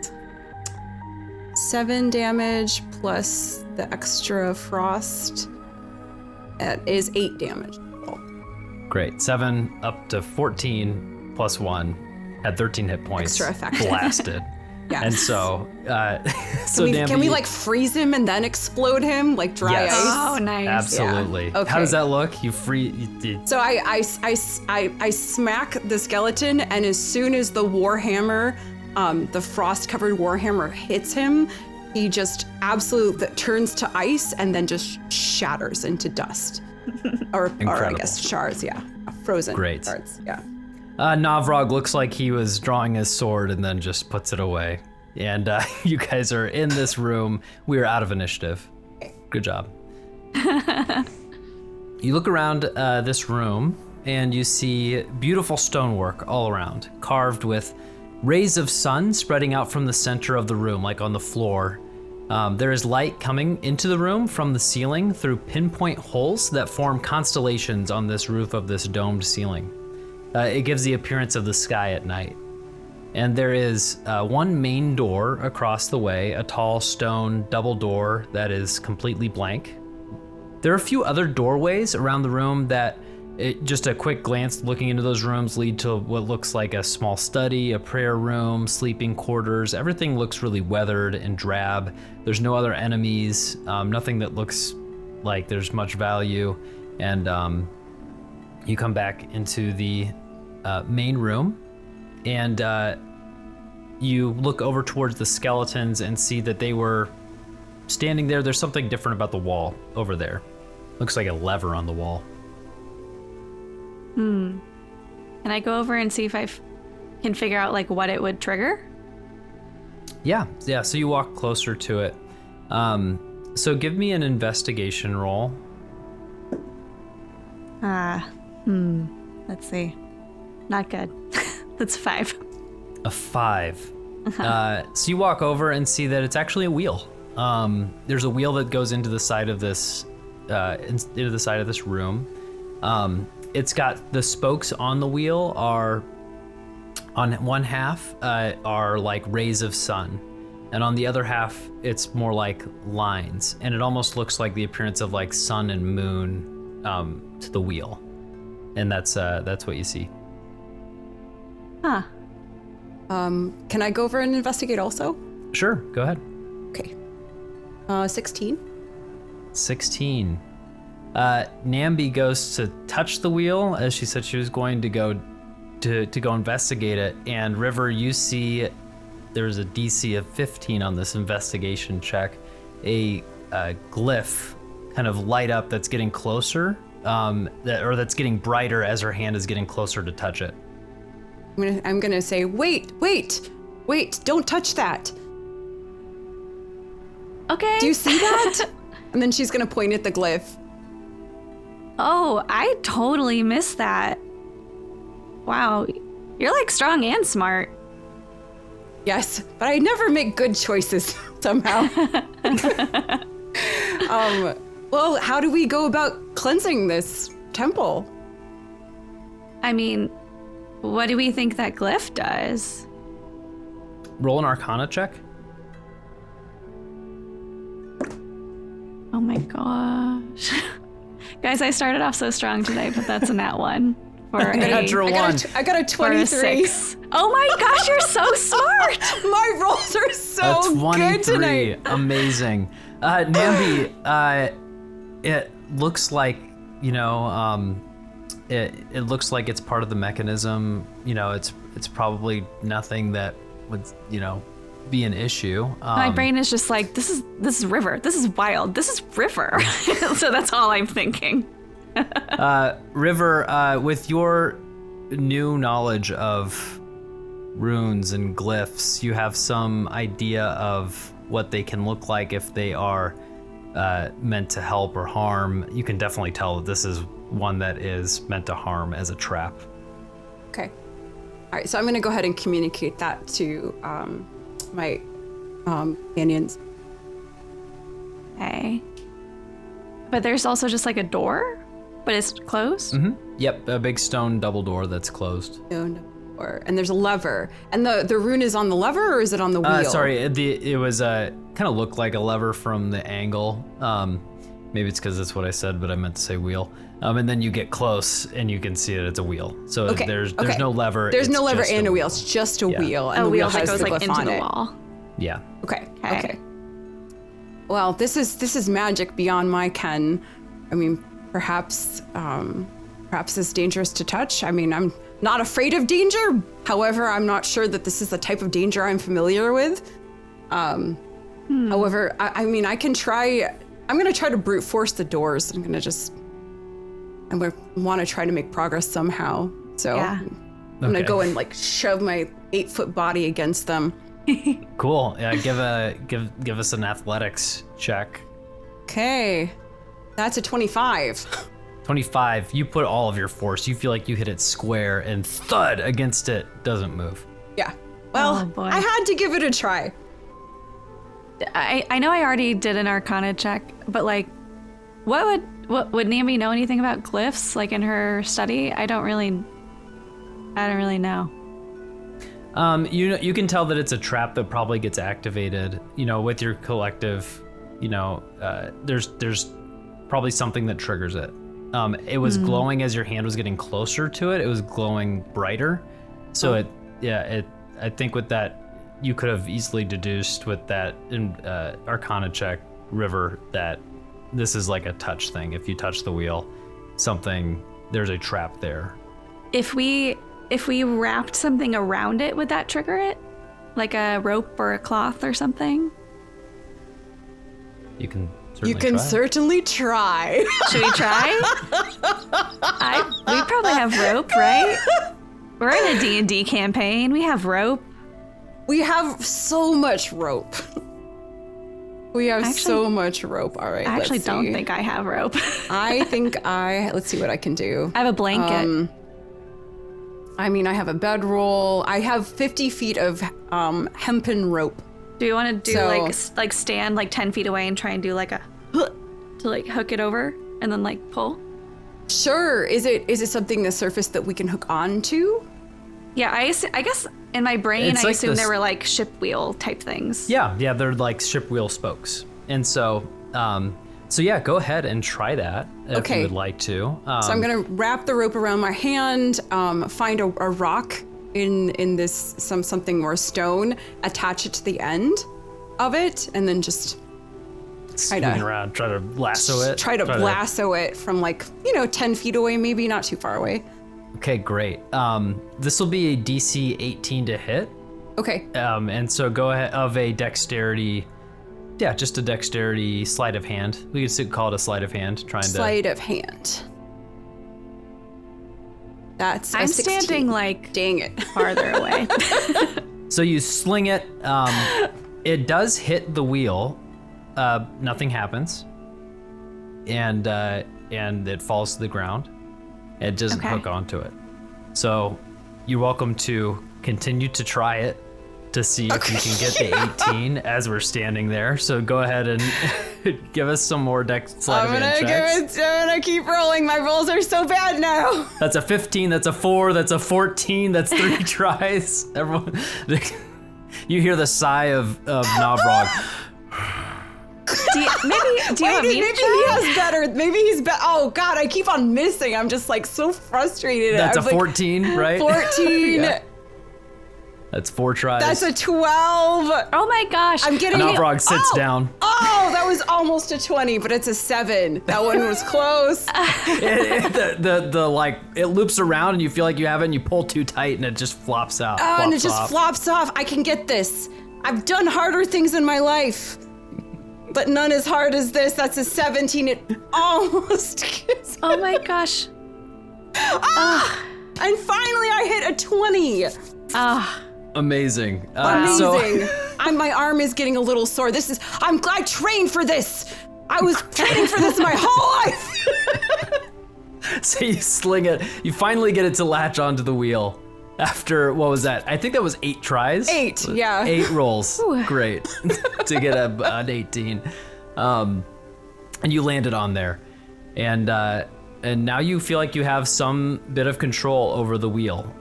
7 damage plus the extra frost. That is 8 damage. Great. 7 up to 14 plus 1 had 13 hit points. Extra effective. Blasted. Yes. And so, so Can we Namby- like freeze him and then explode him like dry Yes. ice? Oh, nice. Absolutely. Yeah. Okay. How does that look? You So I smack the skeleton, and as soon as the warhammer, the frost-covered warhammer hits him, he just absolutely turns to ice and then just shatters into dust, or I Incredible. guess shards. Yeah, frozen Great. shards. Yeah. Navrog looks like he was drawing his sword and then just puts it away. And you guys are in this room. We are out of initiative. Good job. You look around this room and you see beautiful stonework all around, carved with rays of sun spreading out from the center of the room, like on the floor. There is light coming into the room from the ceiling through pinpoint holes that form constellations on this roof of this domed ceiling. It gives the appearance of the sky at night. And there is one main door across the way, a tall stone double door that is completely blank. There are a few other doorways around the room that, just a quick glance looking into those rooms, lead to what looks like a small study, a prayer room, sleeping quarters. Everything looks really weathered and drab. There's no other enemies, nothing that looks like there's much value. And you come back into the main room, and you look over towards the skeletons and see that they were standing there. There's something different about the wall over there. Looks like a lever on the wall. Can I go over and see if can figure out like what it would trigger? Yeah. So you walk closer to it. So give me an investigation roll. Let's see. Not good. That's 5. A 5. So you walk over and see that it's actually a wheel. There's a wheel that goes into the side of this, into the side of this room. It's got the spokes on the wheel are, on one half, are like rays of sun, and on the other half, it's more like lines, and it almost looks like the appearance of like sun and moon to the wheel, and that's what you see. Huh. Can I go over and investigate also? Sure, go ahead. Okay. 16. 16. Namby goes to touch the wheel, as she said she was going to go to go investigate it. And River, you see there's a DC of 15 on this investigation check. A glyph kind of light up that's getting closer, that's getting brighter as her hand is getting closer to touch it. I'm gonna say, wait, don't touch that. Okay. Do you see that? And then she's gonna point at the glyph. Oh, I totally missed that. Wow. You're like strong and smart. Yes, but I never make good choices somehow. Well, how do we go about cleansing this temple? I mean, what do we think that glyph does? Roll an Arcana check. Oh my gosh. Guys, I started off so strong today, but that's a nat 1. For a Natural one. I got a for a 23. 6. Oh my gosh, you're so smart. My rolls are so good 23. tonight. Amazing. Namby, it looks like, it looks like it's part of the mechanism. It's probably nothing that would, be an issue. My brain is just like, this is river. This is wild. This is river. So that's all I'm thinking. River, with your new knowledge of runes and glyphs, you have some idea of what they can look like if they are meant to help or harm. You can definitely tell that this is one that is meant to harm as a trap. Okay. All right, so I'm going to go ahead and communicate that to my companions. Okay. But there's also just like a door, but it's closed? Yep, a big stone double door that's closed. And there's a lever. And the rune is on the lever, or is it on the wheel? Sorry, it was kind of looked like a lever from the angle. Maybe it's because that's what I said, but I meant to say wheel. And then you get close and you can see that it's a wheel. So there's no lever. There's no lever just and a wheel. It's just a wheel. And A the wheel wheel that has goes the like glyph into on the it. wall. Yeah. Okay. Well, this is magic beyond my ken. I mean, perhaps it's dangerous to touch. I mean, I'm not afraid of danger. However, I'm not sure that this is the type of danger I'm familiar with. However, I mean, I can try. I'm gonna try to brute force the doors. I'm gonna want to try to make progress somehow. So Yeah. I'm gonna go and like shove my 8-foot body against them. Cool. Yeah. Give us an athletics check. Okay, that's a 25. 25. You put all of your force. You feel like you hit it square and thud against it. Doesn't move. Yeah. Well, Oh, boy. I had to give it a try. I know I already did an Arcana check, but like, would Namby know anything about glyphs? Like in her study, I don't really know. You can tell that it's a trap that probably gets activated. With your collective. There's probably something that triggers it. It was glowing as your hand was getting closer to it. It was glowing brighter. So I think with that, you could have easily deduced with that Arcana check, River, that this is like a touch thing. If you touch the wheel, there's a trap there. If we wrapped something around it, would that trigger it? Like a rope or a cloth or something? You can Certainly try. Should we try? We probably have rope, right? We're in a D&D campaign. We have rope. We have so much rope. So much rope. All right. I actually let's don't see. think I have rope. Let's see what I can do. I have a blanket. I mean, I have a bedroll. I have 50 feet of hempen rope. Do you want to do So- like stand like 10 feet away and try and do like a to like hook it over and then like pull? Sure. Is it something the surface that we can hook on-to? Yeah, I guess in my brain It's I like assume this- there were like ship wheel type things. Yeah, they're like ship wheel spokes. And so go ahead and try that if you would like to. So I'm gonna wrap the rope around my hand, find a rock in this something or a stone, attach it to the end of it, and then just swing around, try to lasso it. Try to lasso it from 10 feet away, maybe not too far away. Okay, great. This will be a DC 18 to hit. Okay. And so go ahead of a dexterity. Yeah, just a dexterity sleight of hand. We could call it a sleight of hand. Sleight of hand. That's I'm a 16. standing like Dang it. farther away. So you sling it. It does hit the wheel. Nothing happens. And it falls to the ground. It doesn't hook onto it. So you're welcome to continue to try it to see if you can get the 18 as we're standing there. So go ahead and give us some more sleight of hand checks. I'm gonna keep rolling. My rolls are so bad now. That's a 15, that's a 4, that's a 14, that's 3 tries. Everyone, you hear the sigh of Novrog. Do you want me Maybe to he try? has better. Maybe he's better. Oh God, I keep on missing. I'm just like so frustrated. That's I'm a 14, right? 14. Yeah. That's 4 tries. That's a 12. Oh my gosh. I'm getting Knobrock sits down. Oh, that was almost a 20, but it's a 7. That one was close. It loops around and you feel like you have it and you pull too tight and it just flops out. Oh, and it just off. flops off. I can get this. I've done harder things in my life, but none as hard as this. That's a 17. It almost gets. Oh my gosh. And finally, I hit a 20. Amazing. Amazing. My arm is getting a little sore. I trained for this. I was training for this my whole life. So you sling it. You finally get it to latch onto the wheel. After, what was that? I think that was 8 tries. 8, yeah. 8 rolls. Great. To get an 18. And you landed on there. And now you feel like you have some bit of control over the wheel.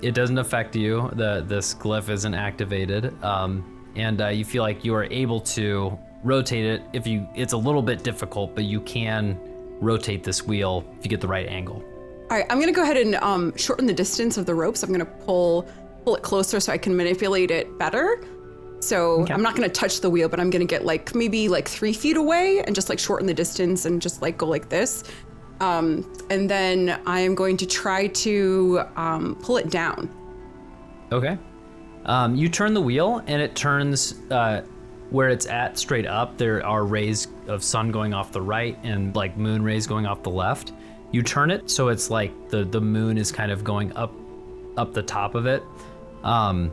It doesn't affect you. This glyph isn't activated. And you feel like you are able to rotate it. It's a little bit difficult, but you can rotate this wheel if you get the right angle. All right, I'm gonna go ahead and shorten the distance of the ropes. I'm gonna pull it closer so I can manipulate it better. So Okay. I'm not gonna touch the wheel, but I'm gonna get maybe 3 feet away and just shorten the distance and just go like this. And then I am going to try to pull it down. Okay. You turn the wheel and it turns where it's at straight up. There are rays of sun going off the right and moon rays going off the left. You turn it so it's the moon is kind of going up the top of it. And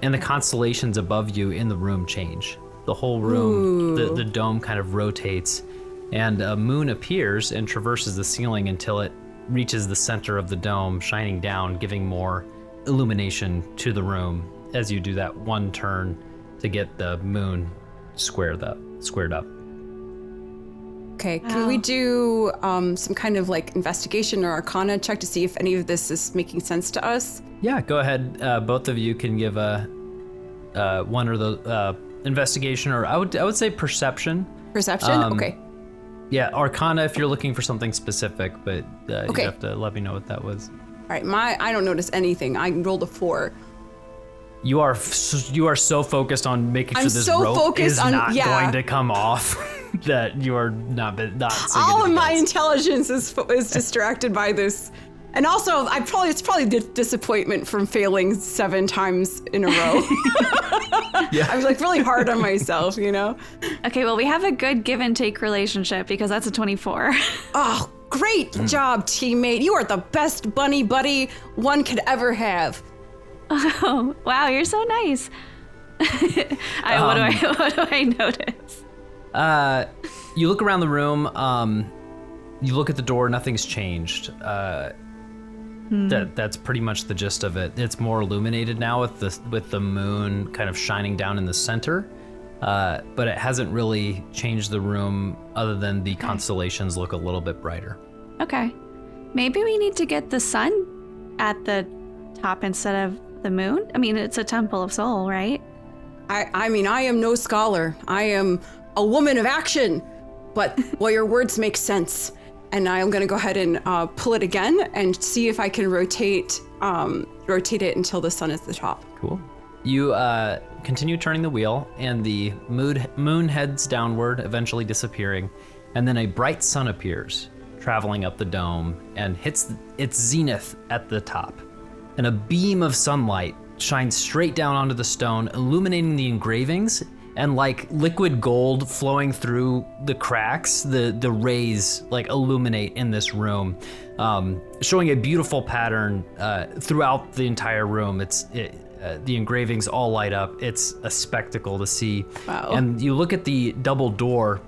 the constellations above you in the room change. The whole room, the dome kind of rotates. And a moon appears and traverses the ceiling until it reaches the center of the dome, shining down, giving more illumination to the room as you do that one turn to get the moon squared up. Okay, can we do some kind of investigation or arcana check to see if any of this is making sense to us? Yeah, go ahead. Both of you can give a one or the investigation, or I would say perception. Perception? Okay. Yeah, arcana if you're looking for something specific, but Okay. you have to let me know what that was. All right, I don't notice anything. I rolled a 4. You are so focused on making sure I'm this so rope focused is on- not yeah. going to come off that you are not singing All of the my bells. intelligence is distracted by this. And also, it's probably disappointment from failing 7 times in a row. Yeah. I was really hard on myself, you know? Okay, well, we have a good give and take relationship because that's a 24. Oh, great job, teammate. You are the best bunny buddy one could ever have. Oh, wow, you're so nice. What do I notice? You look around the room. You look at the door. Nothing's changed. That's pretty much the gist of it. It's more illuminated now with the moon kind of shining down in the center, but it hasn't really changed the room other than the constellations look a little bit brighter. Okay. Maybe we need to get the sun at the top instead of the moon? I mean, it's a temple of soul, right? I mean, I am no scholar. I am a woman of action. But, well, your words make sense. And I am going to go ahead and pull it again and see if I can rotate it until the sun is at the top. Cool. You continue turning the wheel, and the moon heads downward, eventually disappearing, and then a bright sun appears, traveling up the dome, and hits its zenith at the top. And a beam of sunlight shines straight down onto the stone, illuminating the engravings, and liquid gold flowing through the cracks, the rays illuminate in this room, showing a beautiful pattern throughout the entire room. The engravings all light up. It's a spectacle to see. Wow. And you look at the double door,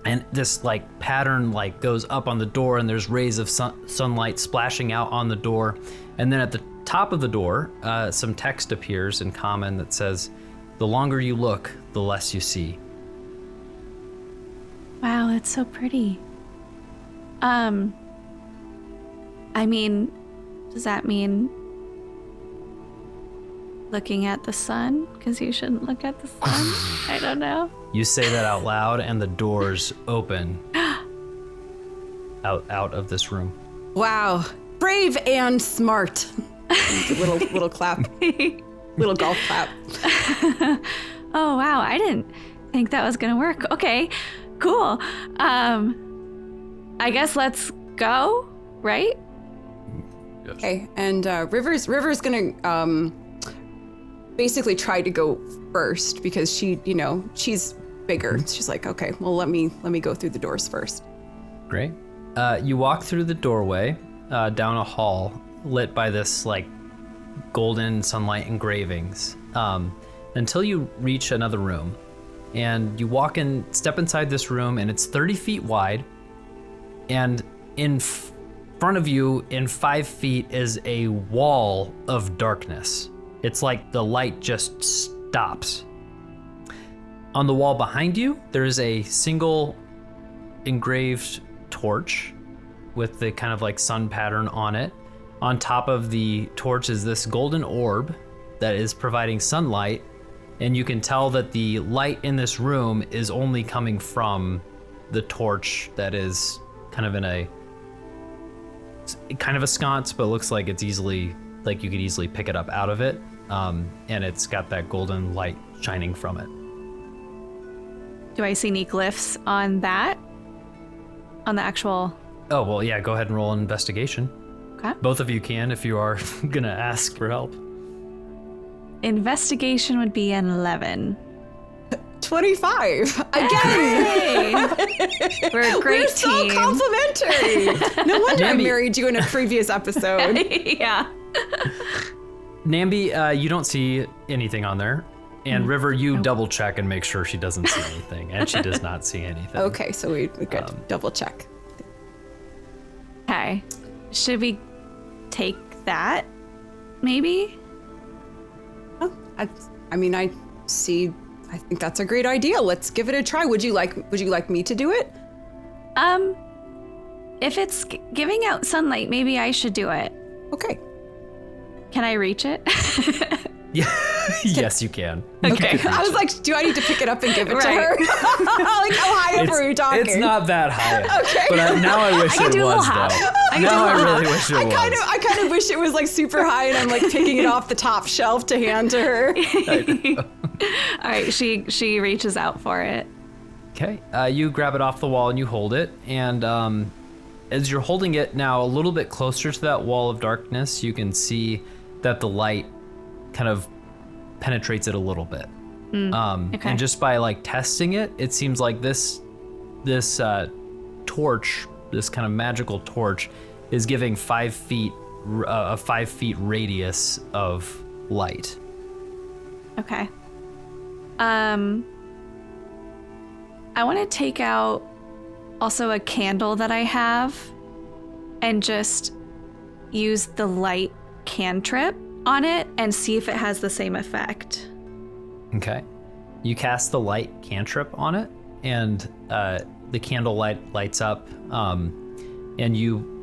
and this pattern goes up on the door, and there's rays of sunlight splashing out on the door. And then at the top of the door, some text appears in common that says, "The longer you look, the less you see." Wow, that's so pretty. I mean, does that mean looking at the sun, because you shouldn't look at the sun. I don't know. You say that out loud, and the doors open out of this room. Wow. Brave and smart. little clap. Little golf clap. Oh, wow. I didn't think that was going to work. Okay, cool. I guess let's go, right? Okay, and River's gonna basically try to go first because she's bigger. She's like, okay, well let me go through the doors first. Great. You walk through the doorway down a hall lit by this like golden sunlight engravings until you reach another room, and you step inside this room, and it's 30 feet wide, and in front of you in 5 feet is a wall of darkness. It's like the light just stops. On the wall behind you, there is a single engraved torch with the kind of like sun pattern on it. On top of the torch is this golden orb that is providing sunlight, and you can tell that the light in this room is only coming from the torch that is kind of in a sconce, but looks like it's easily, like you could easily pick it up out of it, and it's got that golden light shining from it. Do I see any glyphs on that? On the actual... Oh, well, yeah, go ahead and roll an investigation. Okay. Both of you can if you are gonna ask for help. Investigation would be an 11. 25 again. Hey! We're a great We're team. so complimentary. No wonder I Namby. married you in a previous episode. Yeah. Namby, you don't see anything on there. And River, you double check and make sure she doesn't see anything. And she does not see anything. Okay, so we could double check. Okay. Should we take that? Maybe? Oh, I think that's a great idea. Let's give it a try. Would you like me to do it? If it's giving out sunlight, maybe I should do it. Okay. Can I reach it? Yeah. Yes, you can. Okay. I was like, do I need to pick it up and give it to Right. her? Like, how high up are you talking? It's not that high. Okay. But now I wish I can it do a was, little hop. though. I can Now do a I little really wish it was. I kind of wish it was like super high and I'm like picking it off the top shelf to hand to her. All right, she reaches out for it. Okay. You grab it off the wall and you hold it. And as you're holding it now a little bit closer to that wall of darkness, you can see that the light kind of penetrates it a little bit. Okay. And just by like testing it, it seems like this torch, this kind of magical torch, is giving 5 feet a 5 feet radius of light. Okay. I want to take out also a candle that I have and just use the light cantrip on it and see if it has the same effect. Okay. You cast the light cantrip on it, and the candle lights up, and you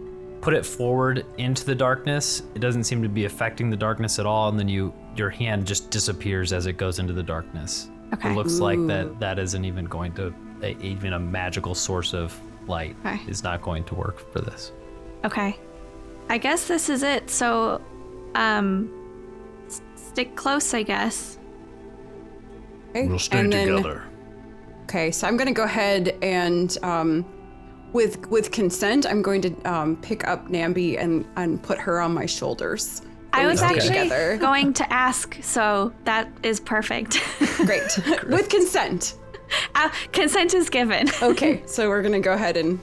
put it forward into the darkness. It doesn't seem to be affecting the darkness at all, and then your hand just disappears as it goes into the darkness. Okay. It looks like that isn't even going to, even a magical source of light Okay. is not going to work for this. Okay. I guess this is it. So, stick close, I guess. Okay. We'll stay and then- together. Okay, so I'm gonna go ahead and with consent, I'm going to pick up Namby and put her on my shoulders. I And we was stay actually together. going to ask, so that is perfect. Great. With consent. Consent is given. Okay, so we're gonna go ahead and,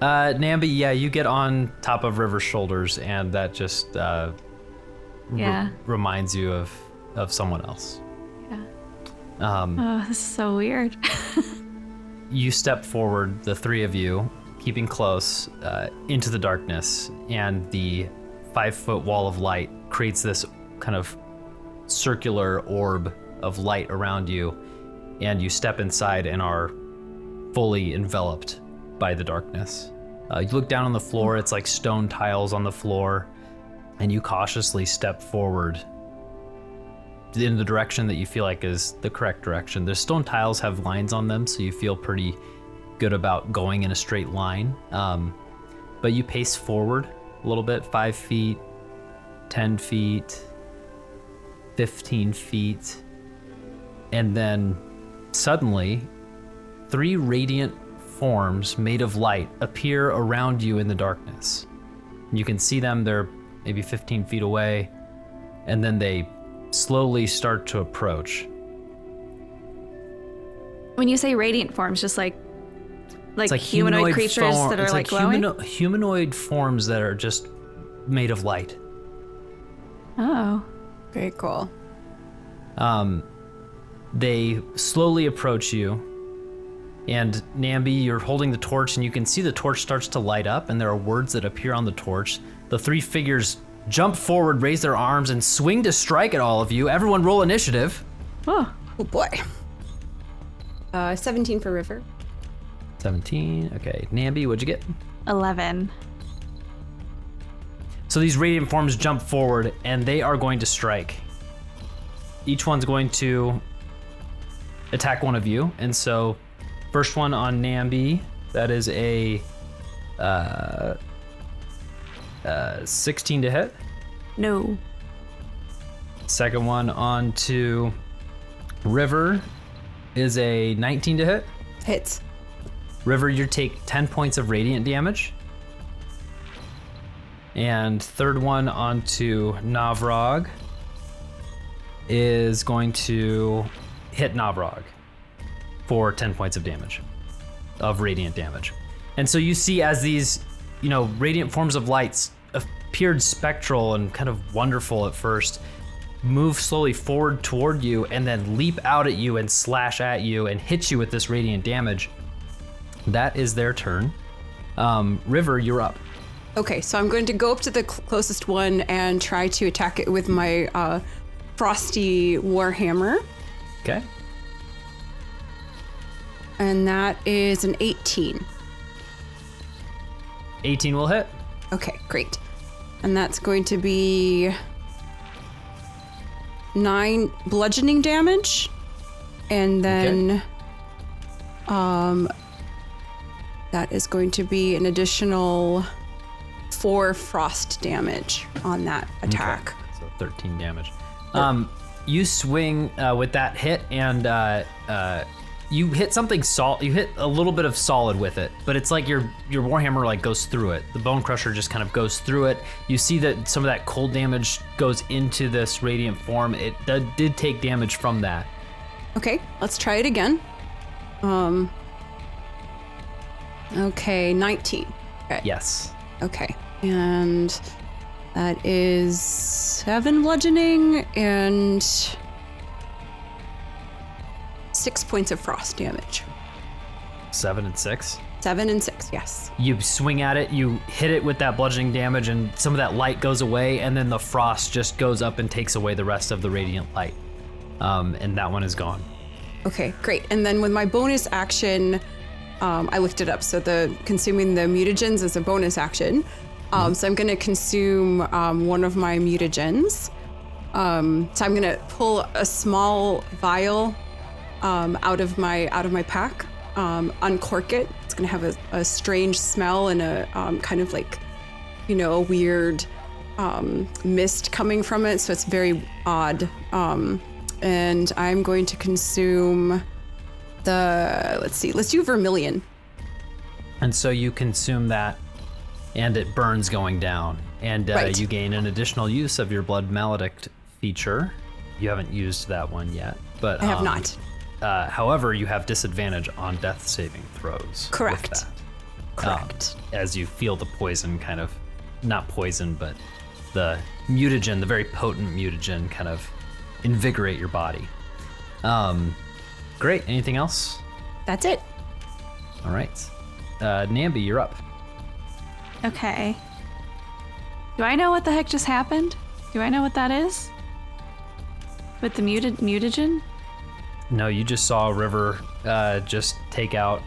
Namby, yeah, you get on top of River's shoulders, and that just Yeah. reminds you of someone else. Oh, this is so weird. You step forward, the three of you, keeping close into the darkness, and the 5-foot wall of light creates this kind of circular orb of light around you, and you step inside and are fully enveloped by the darkness. You look down on the floor, it's like stone tiles on the floor, and you cautiously step forward in the direction that you feel like is the correct direction. The stone tiles have lines on them, so you feel pretty good about going in a straight line. But you pace forward a little bit, 5 feet, 10 feet, 15 feet, and then suddenly 3 radiant forms made of light appear around you in the darkness. You can see them, they're maybe 15 feet away, and then they slowly start to approach. When you say radiant forms, just like It's like humanoid creatures that are like glowing? humanoid forms that are just made of light. Oh. Very cool. They slowly approach you, and Namby, you're holding the torch, and you can see the torch starts to light up, and there are words that appear on the torch. The 3 figures jump forward, raise their arms, and swing to strike at all of you. Everyone roll initiative. Oh. Oh boy. 17 for River. 17. Okay, Namby, what'd you get? 11. So these radiant forms jump forward, and they are going to strike. Each one's going to attack one of you, and so first one on Namby, that is a 16 to hit. No. Second one on to River is a 19 to hit. Hits. River, you take 10 points of radiant damage. And third one onto Navrog is going to hit Navrog for 10 points of damage, of radiant damage. And so you see as these, radiant forms of lights appeared spectral and kind of wonderful at first, move slowly forward toward you and then leap out at you and slash at you and hit you with this radiant damage. That is their turn. River, you're up. Okay, so I'm going to go up to the closest one and try to attack it with my frosty warhammer. Okay. And that is an 18. 18 will hit. Okay, great. And that's going to be 9 bludgeoning damage. And then that is going to be an additional 4 frost damage on that attack. Okay. So 13 damage. You swing with that hit, and you hit something solid. You hit a little bit of solid with it, but it's like your warhammer like goes through it. The bone crusher just kind of goes through it. You see that some of that cold damage goes into this radiant form. It did take damage from that. Okay, let's try it again. Okay, 19. Okay. Yes. Okay, and that is 7 bludgeoning and 6 points of frost damage. 7 and 6. 7 and 6, yes. You swing at it, you hit it with that bludgeoning damage, and some of that light goes away, and then the frost just goes up and takes away the rest of the radiant light. And that one is gone. Okay, great. And then with my bonus action, I looked it up. So consuming the mutagens is a bonus action. So I'm going to consume one of my mutagens. So I'm going to pull a small vial out of my pack, uncork it. It's going to have a strange smell and a kind of like, a weird mist coming from it. So it's very odd. And I'm going to consume let's do vermilion. And so you consume that, and it burns going down. And Right. you gain an additional use of your Blood Maledict feature. You haven't used that one yet, but I have not. However, you have disadvantage on death saving throws. Correct. With that. Correct. As you feel the poison kind of, not poison, but the mutagen, the very potent mutagen kind of invigorate your body. Great. Anything else? That's it. All right. Namby, you're up. Okay. Do I know what the heck just happened? Do I know what that is? With the mutagen? No, you just saw River just take out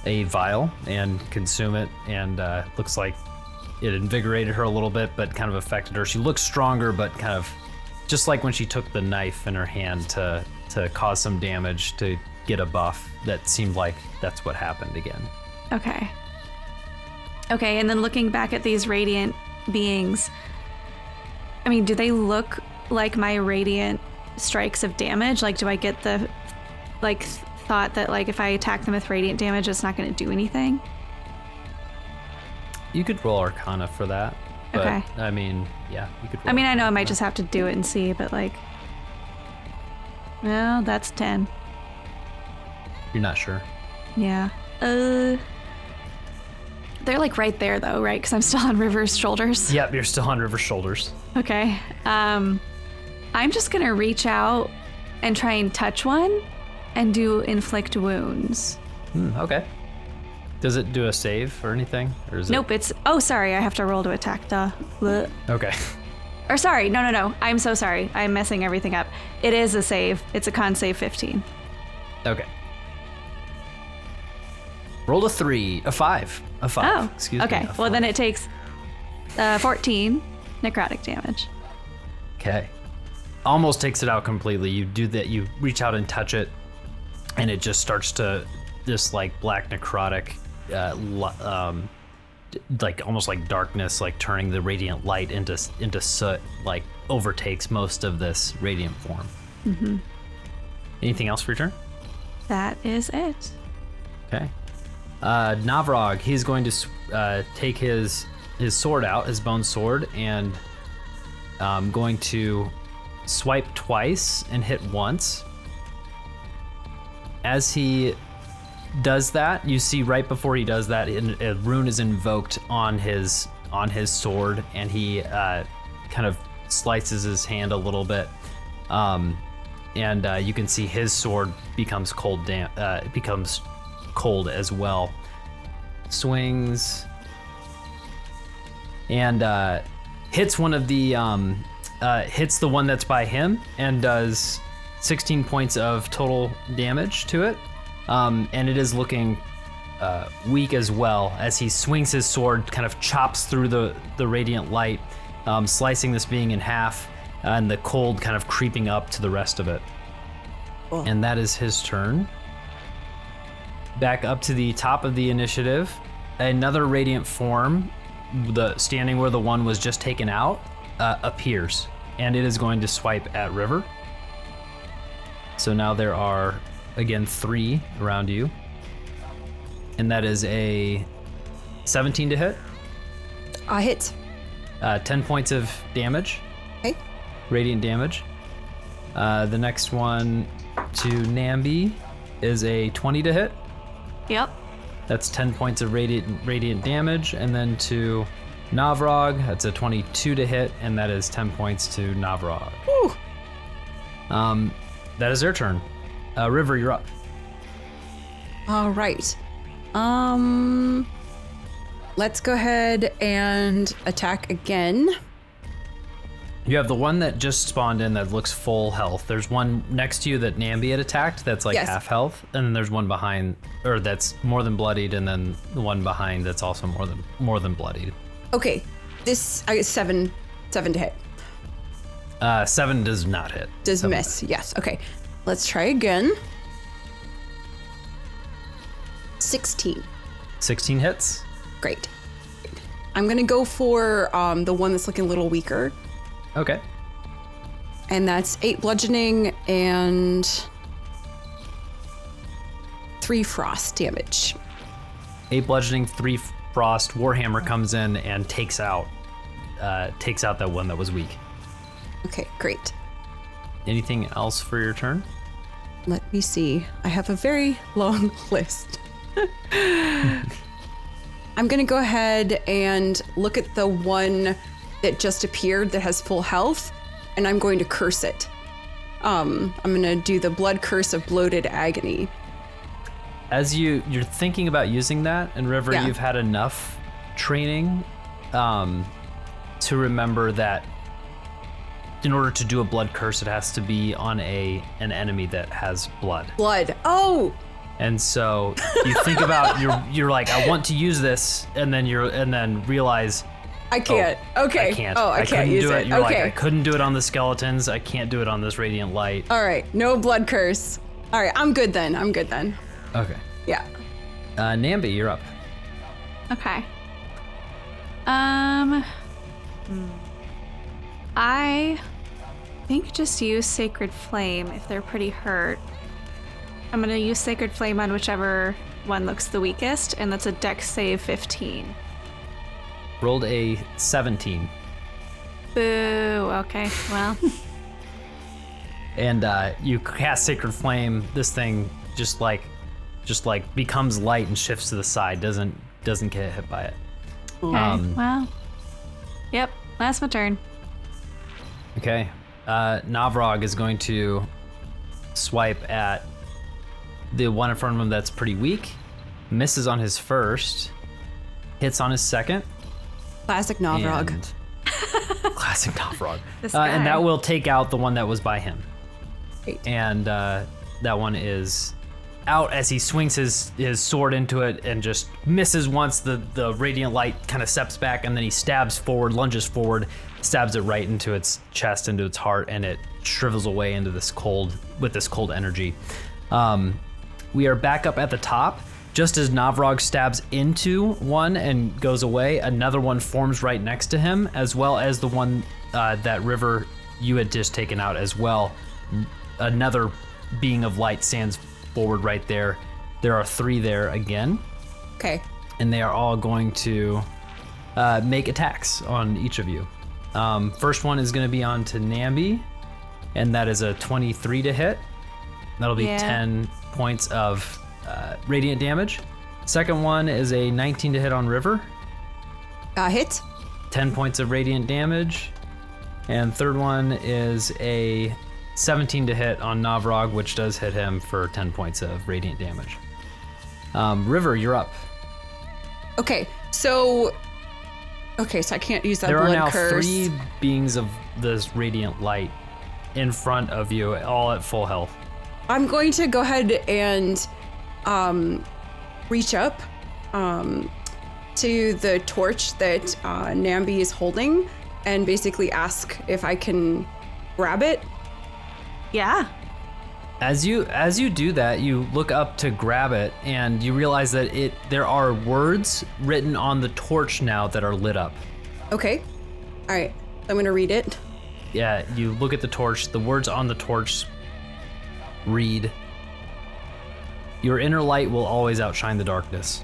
a vial and consume it, and looks like it invigorated her a little bit, but kind of affected her. She looks stronger, but kind of just like when she took the knife in her hand to cause some damage to get a buff, that seemed like that's what happened again. Okay. Okay, and then looking back at these radiant beings, I mean, do they look like my radiant strikes of damage? Like, do I get the, like, thought that, like, if I attack them with radiant damage, it's not going to do anything? You could roll Arcana for that. But, Okay. I mean, yeah, you could roll I mean, I know I Arcana might for just have to do it and see, but, like, well, that's 10. that. You're not sure. Yeah. They're, like, right there, though, right? Because I'm still on River's shoulders. Yep, you're still on River's shoulders. Okay. I'm just going to reach out and try and touch one and do inflict wounds. Okay. Does it do a save or anything? Or is Nope, it's... Oh, sorry, I have to roll to attack, duh. Blech. Okay. Or sorry, no. I'm so sorry. I'm messing everything up. It is a save. It's a con save 15. Okay. Rolled a 5. A 5. Oh, Excuse me. okay. a Well, then 5. it takes 14 necrotic damage. Okay. Almost takes it out completely. You do that, you reach out and touch it, and it just starts to, this like black necrotic, like almost like darkness, like turning the radiant light into soot, like overtakes most of this radiant form. Mm-hmm. Anything else for your turn? That is it. Okay. Navrog, he's going to take his sword out, his bone sword, and going to swipe twice and hit once. As he does that, you see right before he does that, a rune is invoked on his sword, and he kind of slices his hand a little bit, and you can see his sword becomes cold as well. Swings and hits one of the hits the one that's by him and does 16 points of total damage to it. And it is looking weak as well as he swings his sword, kind of chops through the radiant light, slicing this being in half, and the cold kind of creeping up to the rest of it. Cool. And that is his turn. Back up to the top of the initiative, another radiant form, standing where the one was just taken out, appears, and it is going to swipe at River. So now there are, again, 3 around you, and that is a 17 to hit, Hit. 10 points of damage, Okay. radiant damage. The next one to Namby is a 20 to hit. Yep. That's 10 points of radiant damage. And then to Navrog, that's a 22 to hit, and that is 10 points to Navrog. Woo. That is their turn. River, you're up. All right. Let's go ahead and attack again. You have the one that just spawned in that looks full health. There's one next to you that Namby had attacked that's like Yes. half health, and then there's one behind, or that's more than bloodied, and then the one behind that's also more than bloodied. Okay. This I get 7 to hit. 7 does not hit. Does 7 miss. Yes. Okay. Let's try again. 16. 16 hits. Great. I'm gonna go for the one that's looking a little weaker, Okay. and that's 8 bludgeoning and 3 frost damage. 8 bludgeoning, 3 frost. Warhammer comes in and takes out that one that was weak. Okay, great. Anything else for your turn? Let me see. I have a very long list. I'm gonna go ahead and look at the one that just appeared that has full health, and I'm going to curse it. I'm gonna do the blood curse of bloated agony. As you're thinking about using that, and River, Yeah. you've had enough training to remember that in order to do a blood curse, it has to be on an enemy that has blood. Blood. Oh, And so you think about you're like, I want to use this, and then realize I can't. Okay. I can't. Oh, I can't couldn't use do it. You're like, Okay. I couldn't do it on the skeletons. I can't do it on this radiant light. All right. No blood curse. All right. I'm good then. Okay. Yeah. Namby, you're up. Okay. I think just use Sacred Flame if they're pretty hurt. I'm gonna use Sacred Flame on whichever one looks the weakest, and that's a Dex save 15. Rolled a 17. Boo. Okay. Well. And you cast Sacred Flame. This thing just like becomes light and shifts to the side. Doesn't get hit by it. Okay. Well. Yep. That's my turn. Okay. Navrog is going to swipe at the one in front of him that's pretty weak. Misses on his first. Hits on his second. Classic Navrog. and- Classic Navrog. This guy. And that will take out the one that was by him. Great. And that one is out as he swings his sword into it and just misses once the radiant light kind of steps back, and then he stabs forward, lunges forward, stabs it right into its chest, into its heart, and it shrivels away into this cold energy. We are back up at the top. Just as Navrog stabs into one and goes away, another one forms right next to him, as well as the one that River you had just taken out as well. Another being of light stands forward right there. There are 3 there again, Okay. and they are all going to make attacks on each of you. First one is going to be on to Namby, and that is a 23 to hit. That'll be Yeah. 10 points of radiant damage. Second one is a 19 to hit on River, Hit. 10 points of radiant damage. And third one is a 17 to hit on Navrog, which does hit him for 10 points of radiant damage. River, you're up. Okay. So I can't use that There are blood now curse. 3 beings of this radiant light in front of you, all at full health. I'm going to go ahead and reach up to the torch that Namby is holding and basically ask if I can grab it. Yeah. As you do that, you look up to grab it, and you realize that there are words written on the torch now that are lit up. Okay. All right. I'm going to read it. Yeah, you look at the torch. The words on the torch read, "Your inner light will always outshine the darkness."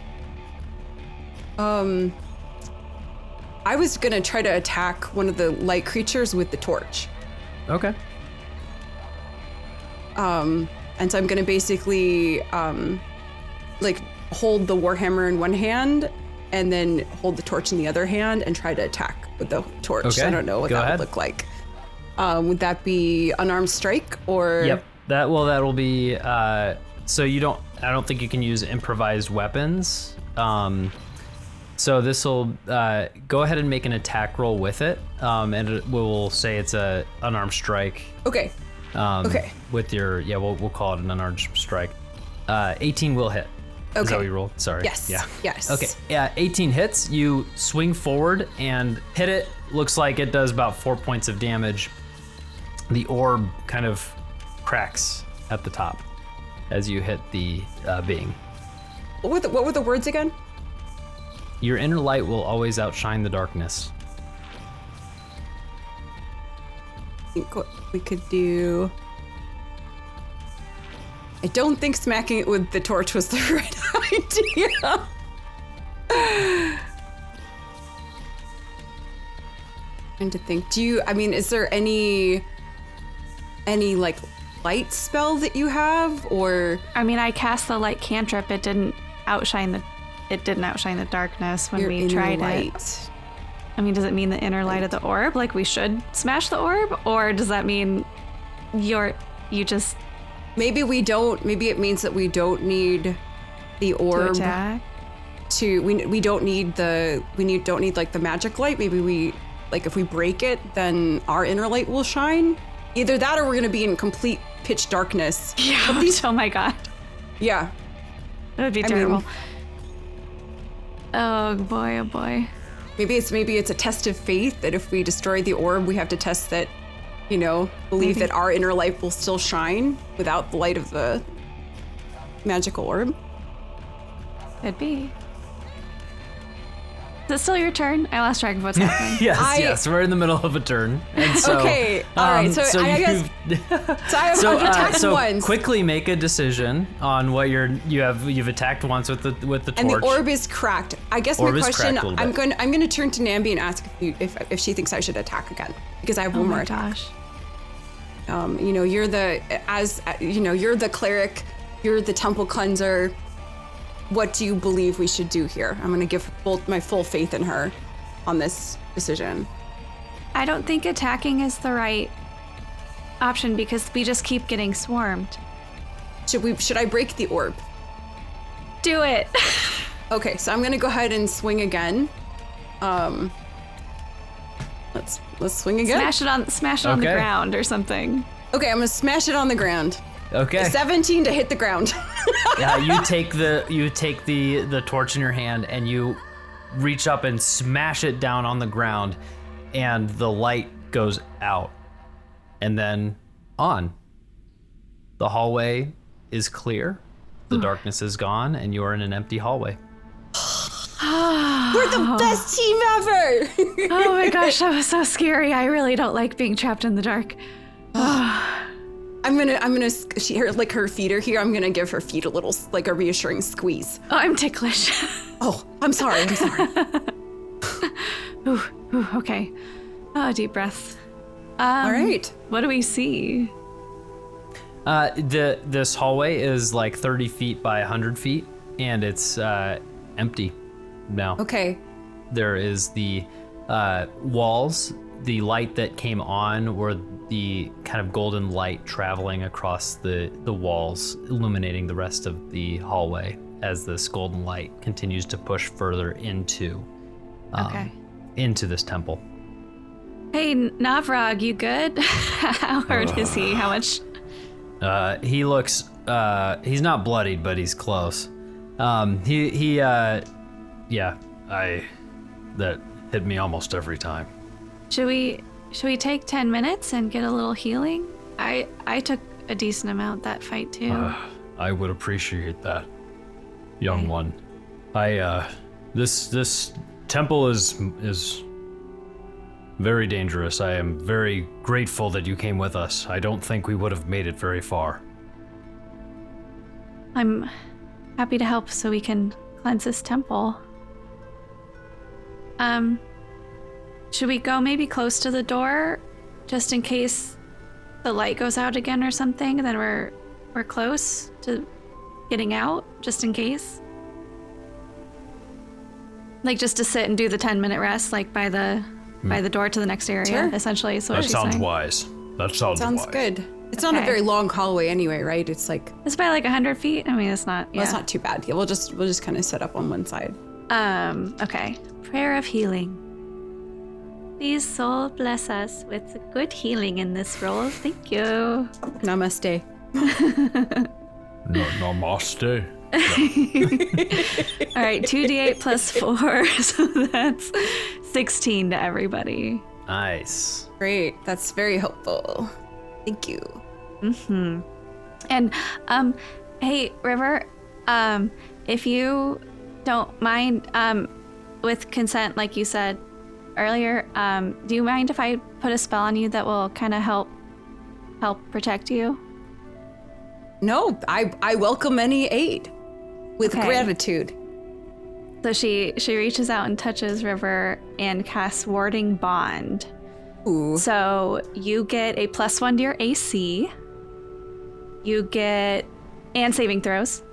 I was going to try to attack one of the light creatures with the torch. Okay. And so I'm going to basically like hold the warhammer in one hand and then hold the torch in the other hand and try to attack with the torch. Okay, I don't know what go that ahead. would look like. Would that be unarmed strike or? Yep. That'll be. So I don't think you can use improvised weapons. So this will go ahead and make an attack roll with it, and we'll say it's a unarmed strike. Okay. Okay. With your we'll call it an unarmed strike. 18 will hit. Is that Okay. what you rolled? Sorry. Yes. Yeah. Yes. Okay. Yeah. 18 hits. You swing forward and hit it. Looks like it does about 4 points of damage. The orb kind of cracks at the top as you hit the being. What were the words again? Your inner light will always outshine the darkness. I think what we could do. I don't think smacking it with the torch was the right idea. Trying to think. Is there any like light spell that you have, or I mean, I cast the light cantrip. It didn't outshine the darkness when your we inner tried it. light? I mean, does it mean the inner light of the orb? Like we should smash the orb? Or does that mean you just Maybe we don't. Maybe it means that we don't need the to orb attack? we don't need like the magic light. Maybe we, like, if we break it, then our inner light will shine. Either that or we're gonna be in complete pitch darkness. Yeah. Oh my god. Yeah. That would be I terrible. mean- Oh boy, oh boy. Maybe it's a test of faith that if we destroy the orb, we have to test that, believe that our inner light will still shine without the light of the magical orb. Could be. Is it still your turn? I lost track of what's happening. Yes, we're in the middle of a turn. And so, okay, all right. So I guess. I've attacked once. Quickly make a decision on what you've attacked once with the torch. And the orb is cracked. I guess my question. I'm going to turn to Namby and ask if she thinks I should attack again because I have one more attack. Gosh. You're the cleric. You're the temple cleanser. What do you believe we should do here? I'm going to give my full faith in her on this decision. I don't think attacking is the right option because we just keep getting swarmed. Should I break the orb? Do it. Okay, so I'm going to go ahead and swing again. Let's swing again. Smash it on the ground or something. Okay, I'm going to smash it on the ground. Okay. 17 to hit the ground. Yeah, you take the torch in your hand and you reach up and smash it down on the ground, and the light goes out and then on. The hallway is clear, the darkness is gone, and you're in an empty hallway. We're the best team ever. Oh my gosh, that was so scary. I really don't like being trapped in the dark. I'm gonna her feet are here. I'm gonna give her feet a reassuring squeeze. Oh, I'm ticklish. Oh, I'm sorry. Ooh, okay. Oh, deep breath. All right. What do we see? This hallway is like 30 feet by 100 feet, and it's empty now. Okay. There is the walls. The light that came on were the kind of golden light traveling across the walls, illuminating the rest of the hallway as this golden light continues to push further into this temple. Hey, Navrog, you good? How hurt is he? How much? He looks, he's not bloodied, but he's close. That hit me almost every time. Should we take 10 minutes and get a little healing? I took a decent amount that fight too. I would appreciate that, young one. This temple is very dangerous. I am very grateful that you came with us. I don't think we would have made it very far. I'm happy to help so we can cleanse this temple. Should we go maybe close to the door, just in case the light goes out again or something, and then we're close to getting out, just in case? Like just to sit and do the 10-minute rest, like by the door to the next area, Sure. essentially. Is what That she's sounds saying. wise. That sounds wise. Good. It's not a very long hallway anyway, right? It's like It's by like 100 feet. I mean, it's not. Yeah. well, it's not too bad. Yeah, we'll just kind of set up on one side. Okay. Prayer of healing. Please, soul, bless us with good healing in this roll. Thank you. Namaste. Namaste. All right, 2d8 plus 4, so that's 16 to everybody. Nice. Great. That's very helpful. Thank you. And hey, River, if you don't mind, with consent, like you said earlier, do you mind if I put a spell on you that will kind of help protect you? No, I welcome any aid with gratitude. So she reaches out and touches River and casts Warding Bond. Ooh. So you get a +1 to your AC. You get and saving throws,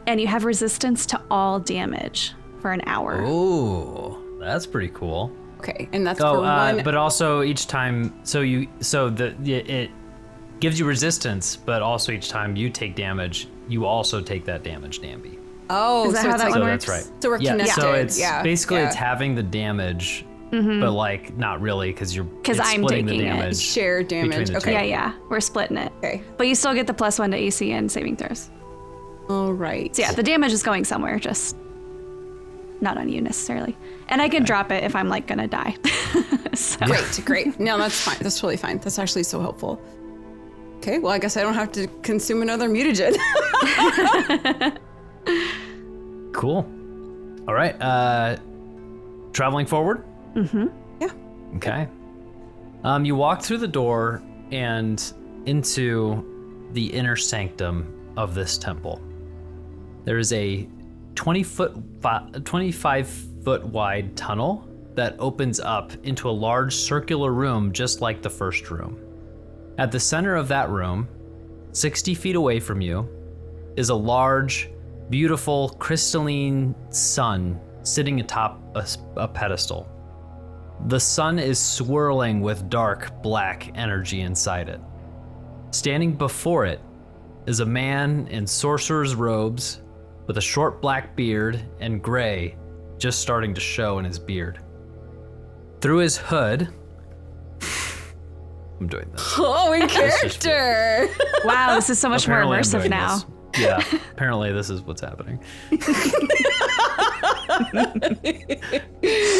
and you have resistance to all damage for an hour. Ooh, that's pretty cool. Okay, and that's for one. But also each time, it gives you resistance, but also each time you take damage, you also take that damage, Namby. Oh, Is that so how it's that like, one That's works? right. So we're connected. So it's basically yeah. it's having the damage, but like not really because Because I'm splitting the taking it. damage. Share damage. between the Okay. Yeah, we're splitting it. Okay. But you still get the +1 to AC and saving throws. All right. So yeah, the damage is going somewhere. Just not on you necessarily. And I can drop it if I'm like gonna die. So. Great. No, that's fine. That's totally fine. That's actually so helpful. Okay, well, I guess I don't have to consume another mutagen. Cool. All right. Traveling forward? Mm-hmm. Yeah. Okay. You walk through the door and into the inner sanctum of this temple. There is a 25-foot wide tunnel that opens up into a large circular room just like the first room. At the center of that room, 60 feet away from you, is a large, beautiful, crystalline sun sitting atop a pedestal. The sun is swirling with dark, black energy inside it. Standing before it is a man in sorcerer's robes with a short black beard and gray just starting to show in his beard. Through his hood, I'm doing this. Oh, in character. Wow, this is so much Apparently more I'm immersive doing now. this. Yeah, apparently this is what's happening.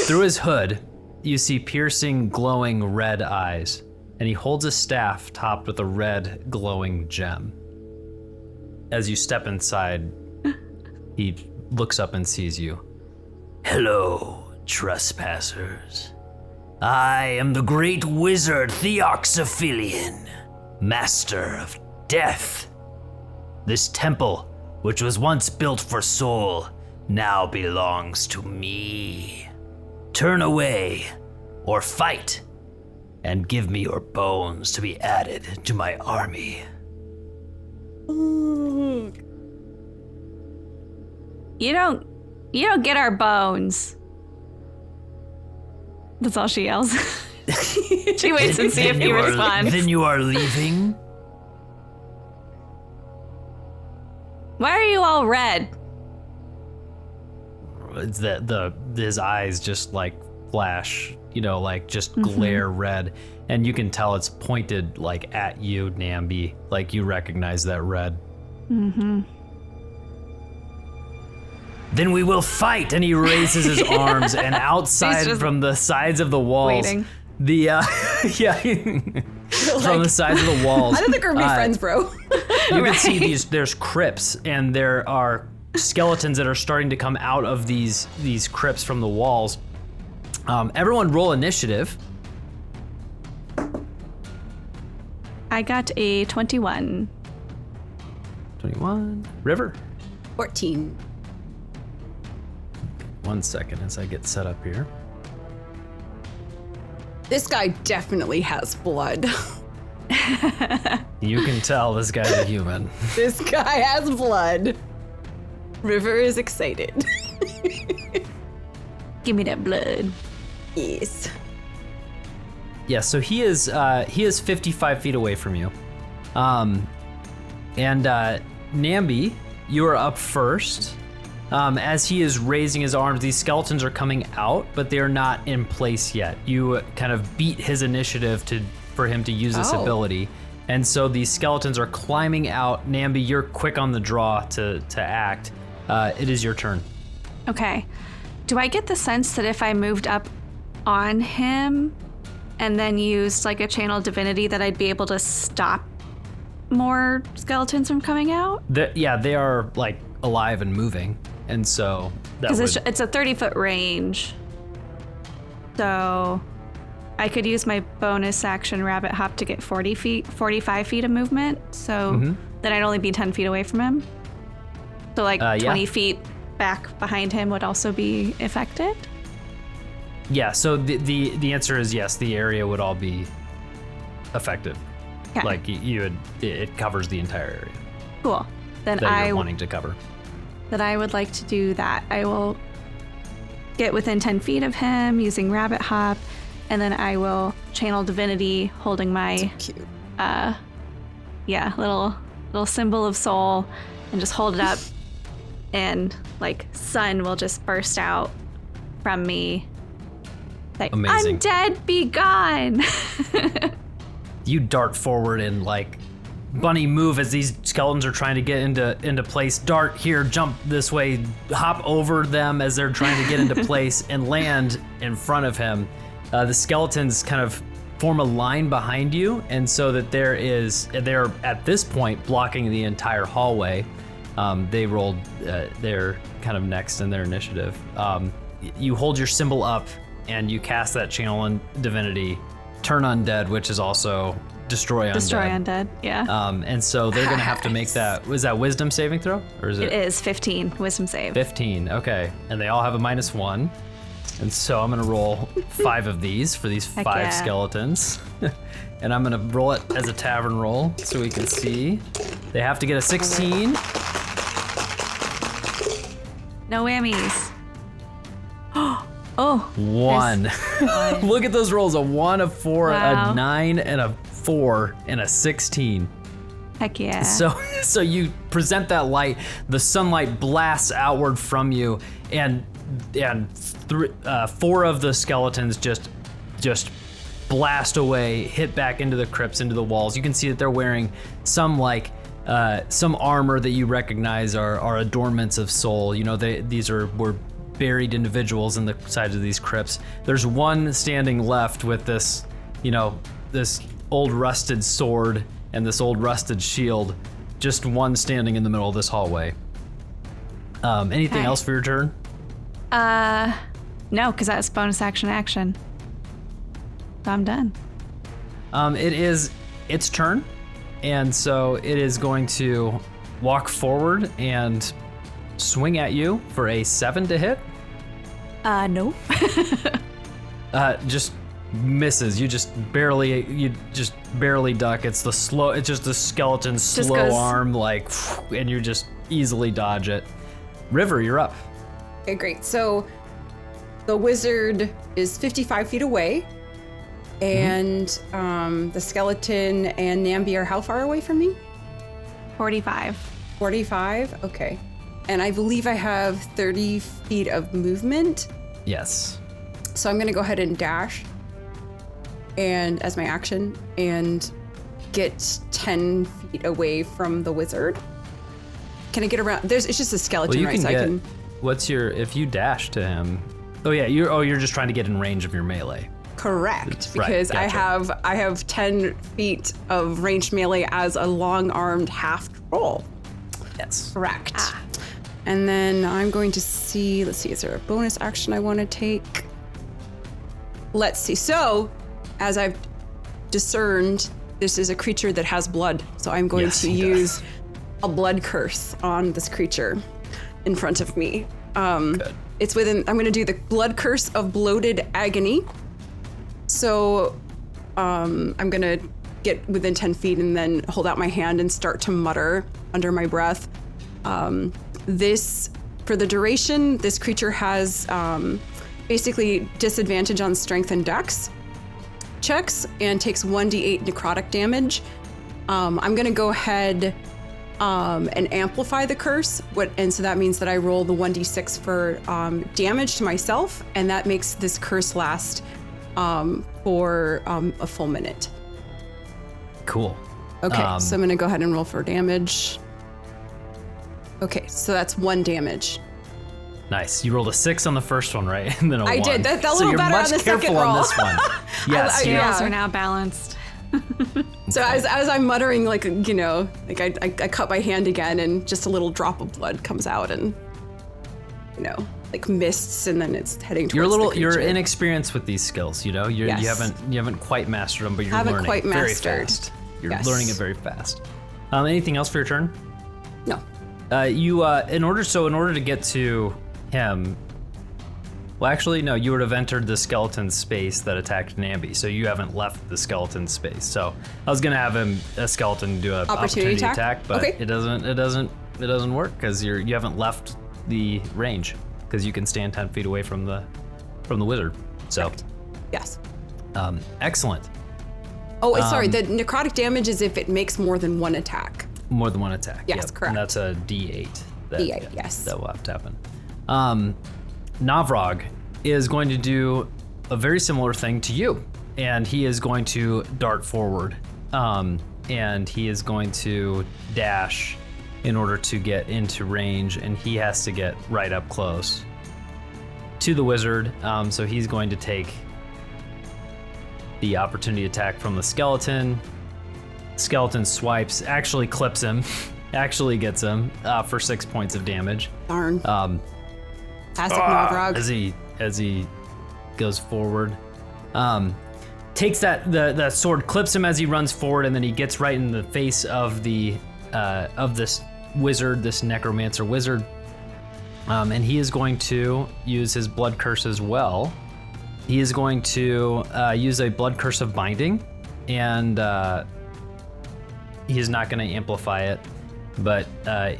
Through his hood, you see piercing, glowing red eyes, and he holds a staff topped with a red, glowing gem. As you step inside, he looks up and sees you. Hello, trespassers. I am the great wizard Theoxophilian, master of death. This temple, which was once built for Soul, now belongs to me. Turn away, or fight, and give me your bones to be added to my army. You don't get our bones. That's all she yells. She waits and see if he responds. Then you are leaving? Why are you all red? It's his eyes just like flash, like just glare red, and you can tell it's pointed like at you, Namby. Like you recognize that red. Mm-hmm. Then we will fight, and he raises his arms, and outside from the sides of the walls, waiting. From the sides of the walls. I don't think we're gonna be friends, bro. You can see there's crypts, and there are skeletons that are starting to come out of these crypts from the walls. Everyone roll initiative. I got a 21. 21. River. 14. 1 second as I get set up here. This guy definitely has blood. You can tell this guy's a human. This guy has blood. River is excited. Give me that blood. Yes. Yeah, so he is 55 feet away from you. Namby, you are up first. As he is raising his arms, these skeletons are coming out, but they're not in place yet. You kind of beat his initiative for him to use this ability. And so these skeletons are climbing out. Namby, you're quick on the draw to act. It is your turn. Okay. Do I get the sense that if I moved up on him and then used like a channel divinity that I'd be able to stop more skeletons from coming out? They are like alive and moving. And so that would... Because it's a 30-foot range. So I could use my bonus action rabbit hop to get 45 feet of movement. So then I'd only be 10 feet away from him. So like 20 feet back behind him would also be affected? Yeah, so the answer is yes, the area would all be effective. Okay. Like it covers the entire area Cool. Then that you're wanting to cover. That I would like to do that. I will get within 10 feet of him using rabbit hop, and then I will channel divinity holding my Cute. little symbol of soul and just hold it up, and like sun will just burst out from me. Like, Amazing. Undead, be gone. You dart forward and like bunny move as these skeletons are trying to get into place. Dart here, jump this way, hop over them as they're trying to get into place and land in front of him. The skeletons kind of form a line behind you, and so that they're at this point blocking the entire hallway. They rolled, they're kind of next in their initiative. You hold your symbol up and you cast that channel in divinity, turn undead, which is also destroy undead. Destroy undead, yeah. And so they're gonna have to make that, was that wisdom saving throw? Or is it? It is 15, wisdom save. 15, okay. And they all have a -1. And so I'm gonna roll 5 of these for these 5 yeah. skeletons. And I'm gonna roll it as a tavern roll so we can see. They have to get a 16. No whammies. Oh. 1. Look at those rolls, a 1, a 4, Wow. a 9, and a 4, and a 16. Heck yeah. So you present that light, the sunlight blasts outward from you, and 4 of the skeletons just blast away, hit back into the crypts, into the walls. You can see that they're wearing some armor that you recognize are adornments of soul. You know, these were buried individuals in the sides of these crypts. There's one standing left with this, this old rusted sword and this old rusted shield. Just one standing in the middle of this hallway. Anything Okay. else for your turn? No, because that was bonus action. So I'm done. It is its turn, and so it is going to walk forward and swing at you for a 7 to hit. No. Just misses. You just barely duck. It's just the skeleton's slow goes- arm, and you just easily dodge it. River, you're up. Okay, great. So the wizard is 55 feet away, and the skeleton and Namby are how far away from me? 45. 45? Okay. And I believe I have 30 feet of movement. Yes. So I'm going to go ahead and dash and as my action and get 10 feet away from the wizard. Can I get around? It's just a skeleton, Well, you right? can So get. I can. What's your? If you dash to him. Oh yeah. You're just trying to get in range of your melee. Correct, Right, because gotcha. I have 10 feet of ranged melee as a long-armed half troll. Yes. Correct. And then I'm going to see, let's see, is there a bonus action I want to take? Let's see. So, as I've discerned, this is a creature that has blood. So I'm going Yes, to he use a blood curse on this creature in front of me. Good. It's I'm going to do the blood curse of bloated agony. So I'm going to get within 10 feet and then hold out my hand and start to mutter under my breath. For the duration, this creature has basically disadvantage on strength and dex checks and takes 1d8 necrotic damage. I'm going to go ahead and amplify the curse. And so that means that I roll the 1d6 for damage to myself, and that makes this curse last for a full minute. Cool. Okay, so I'm going to go ahead and roll for damage. Okay, so that's 1 damage. Nice. You rolled a 6 on the first one, right? And then a 1. I did. That so little you're better much on the second careful on roll. this one. Yes. I- you- yeah. Rolls are now balanced. So as I'm muttering, I cut my hand again, and just a little drop of blood comes out, and mists, and then it's heading towards You're inexperienced with these skills. You Yes. you haven't quite mastered them, but you're Haven't learning quite very mastered. fast. You're Yes. learning it very fast. Anything else for your turn? No. In order to get to him, well, actually, no, you would have entered the skeleton space that attacked Namby, so you haven't left the skeleton space. So I was gonna have a skeleton do an opportunity attack, but Okay. it doesn't work because you haven't left the range because you can stand 10 feet away from the wizard. So, Yes. excellent. Oh, sorry. The necrotic damage is if it makes more than one attack. More than one attack. Yes, yep. correct. And that's a D8. D8, yes. That will have to happen. Navrog is going to do a very similar thing to you, and he is going to dart forward. and he is going to dash in order to get into range, and he has to get right up close to the wizard. So he's going to take the opportunity attack from the skeleton. Skeleton swipes, actually clips him, actually gets him for 6 points of damage. Darn. Classic Novrog. As he goes forward. Takes the sword, clips him as he runs forward, and then he gets right in the face of this wizard, this necromancer wizard. And he is going to use his blood curse as well. He is going to use a blood curse of binding, and he is not going to amplify it. But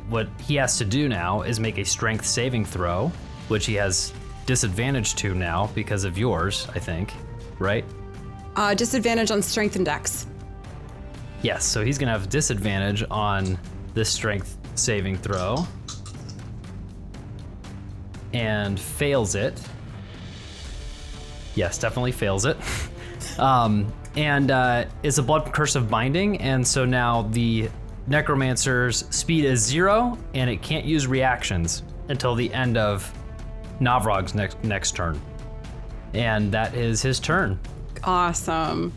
what he has to do now is make a strength saving throw, which he has disadvantage to now because of yours, I think, right? Disadvantage on strength and dex. Yes, so he's gonna have disadvantage on this strength saving throw. And fails it. Yes, definitely fails it. It's a blood curse of binding, and so now the necromancer's speed is 0, and it can't use reactions until the end of Novrog's next turn. And that is his turn. Awesome.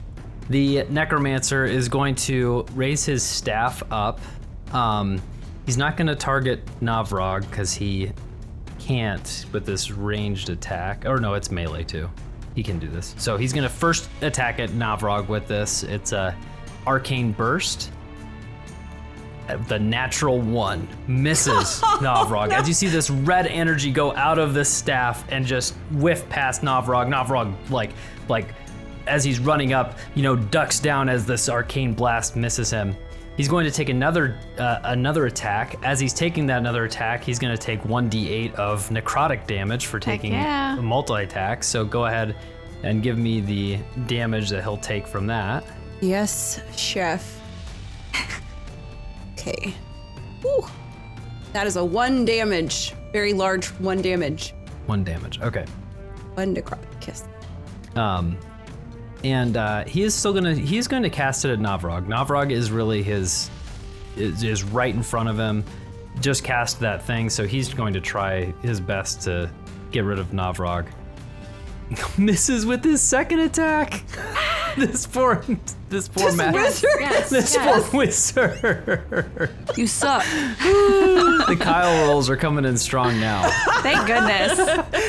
The necromancer is going to raise his staff up. He's not going to target Novrog because he can't with this ranged attack. Or no, it's melee too. He can do this. So he's going to first attack at Novrog with this. It's a arcane burst. The natural 1 misses Novrog. As you see this red energy go out of this staff and just whiff past Novrog. Novrog, like as he's running up, ducks down as this arcane blast misses him. He's going to take another attack. As he's taking that another attack, he's going to take 1d8 of necrotic damage for taking a multi-attack. So go ahead and give me the damage that he'll take from that. Yes, chef. Okay. Woo. That is a 1 damage. Very large 1 damage. 1 damage, okay. 1 necrotic kiss. He's going to cast it at Novrog. Novrog is really is right in front of him. Just cast that thing, so he's going to try his best to get rid of Novrog. Misses with his second attack. This poor man. Wizard. Yes, Poor wizard. You suck. The Kyle rolls are coming in strong now. Thank goodness.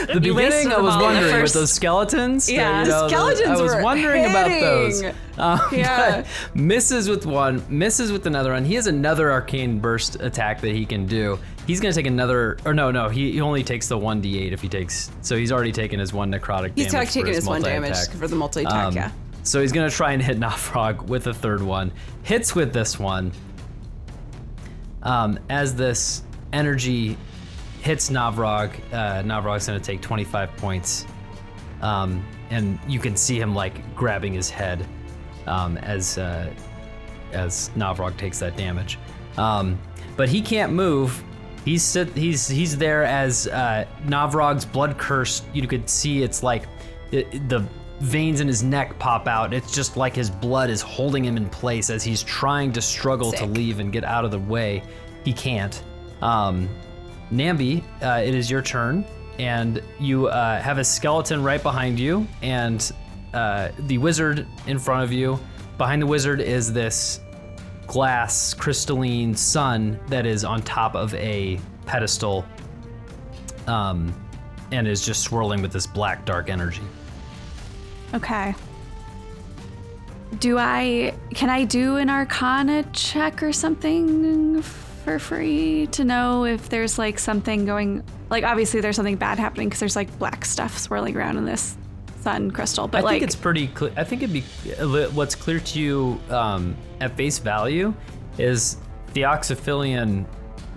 The beginning, I was wondering with those skeletons. Yeah, skeletons I was were wondering about those. hitting. Yeah. But misses with one, misses with another one. He has another arcane burst attack that he can do. He's gonna take another, or no, he only takes the 1d8 if he takes, so he's already taken his 1 necrotic He's damage taking his 1 damage multi-attack. for the multi-attack, yeah. So he's gonna try and hit Novrog with a third one. Hits with this one. As this energy hits Novrog, Novrog's gonna take 25 points. And you can see him grabbing his head as Novrog takes that damage. But he can't move. He's there as Novrog's blood curse. You could see it's like the veins in his neck pop out. It's just like his blood is holding him in place as he's trying to struggle to leave and get out of the way. He can't. Namby, it is your turn, and you have a skeleton right behind you, and the wizard in front of you. Behind the wizard is this glass crystalline sun that is on top of a pedestal, and is just swirling with this black dark energy. Okay. Can I do an Arcana check or something for free to know if there's something going, obviously there's something bad happening because there's black stuff swirling around in this sun crystal, but I think it's pretty clear. I think it'd be what's clear to you at face value is the Oxophilian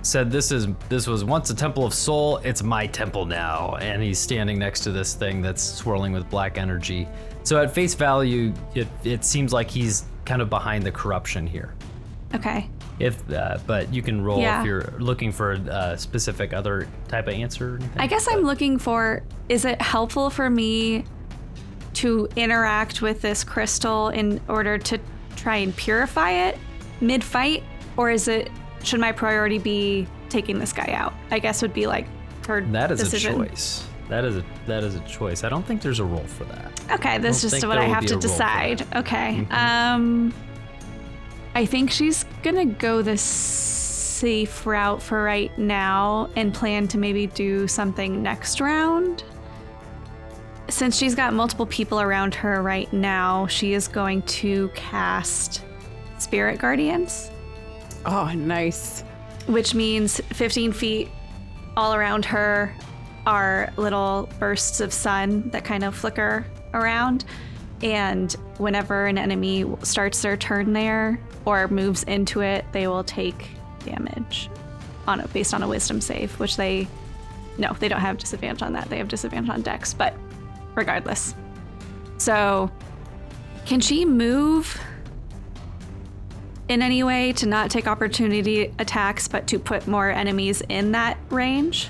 said this was once a temple of soul, it's my temple now, and he's standing next to this thing that's swirling with black energy. So at face value, it seems like he's kind of behind the corruption here. Okay. But you can roll Yeah. if you're looking for a specific other type of answer or anything. I guess I'm looking for, is it helpful for me to interact with this crystal in order to try and purify it? mid-fight, or should my priority be taking this guy out? I guess would be like her That is decision. a choice. That is a choice. I don't think there's a role for that. Okay, that's don't just think what there I will have be to a role for decide. that. Okay. I think she's gonna go the safe route for right now and plan to maybe do something next round. Since she's got multiple people around her right now, she is going to cast Spirit Guardians, Oh, nice. which means 15 feet all around her are little bursts of sun that kind of flicker around. And whenever an enemy starts their turn there or moves into it, they will take damage based on a wisdom save, which they don't have disadvantage on that. They have disadvantage on dex, but regardless. So can she move in any way to not take opportunity attacks, but to put more enemies in that range?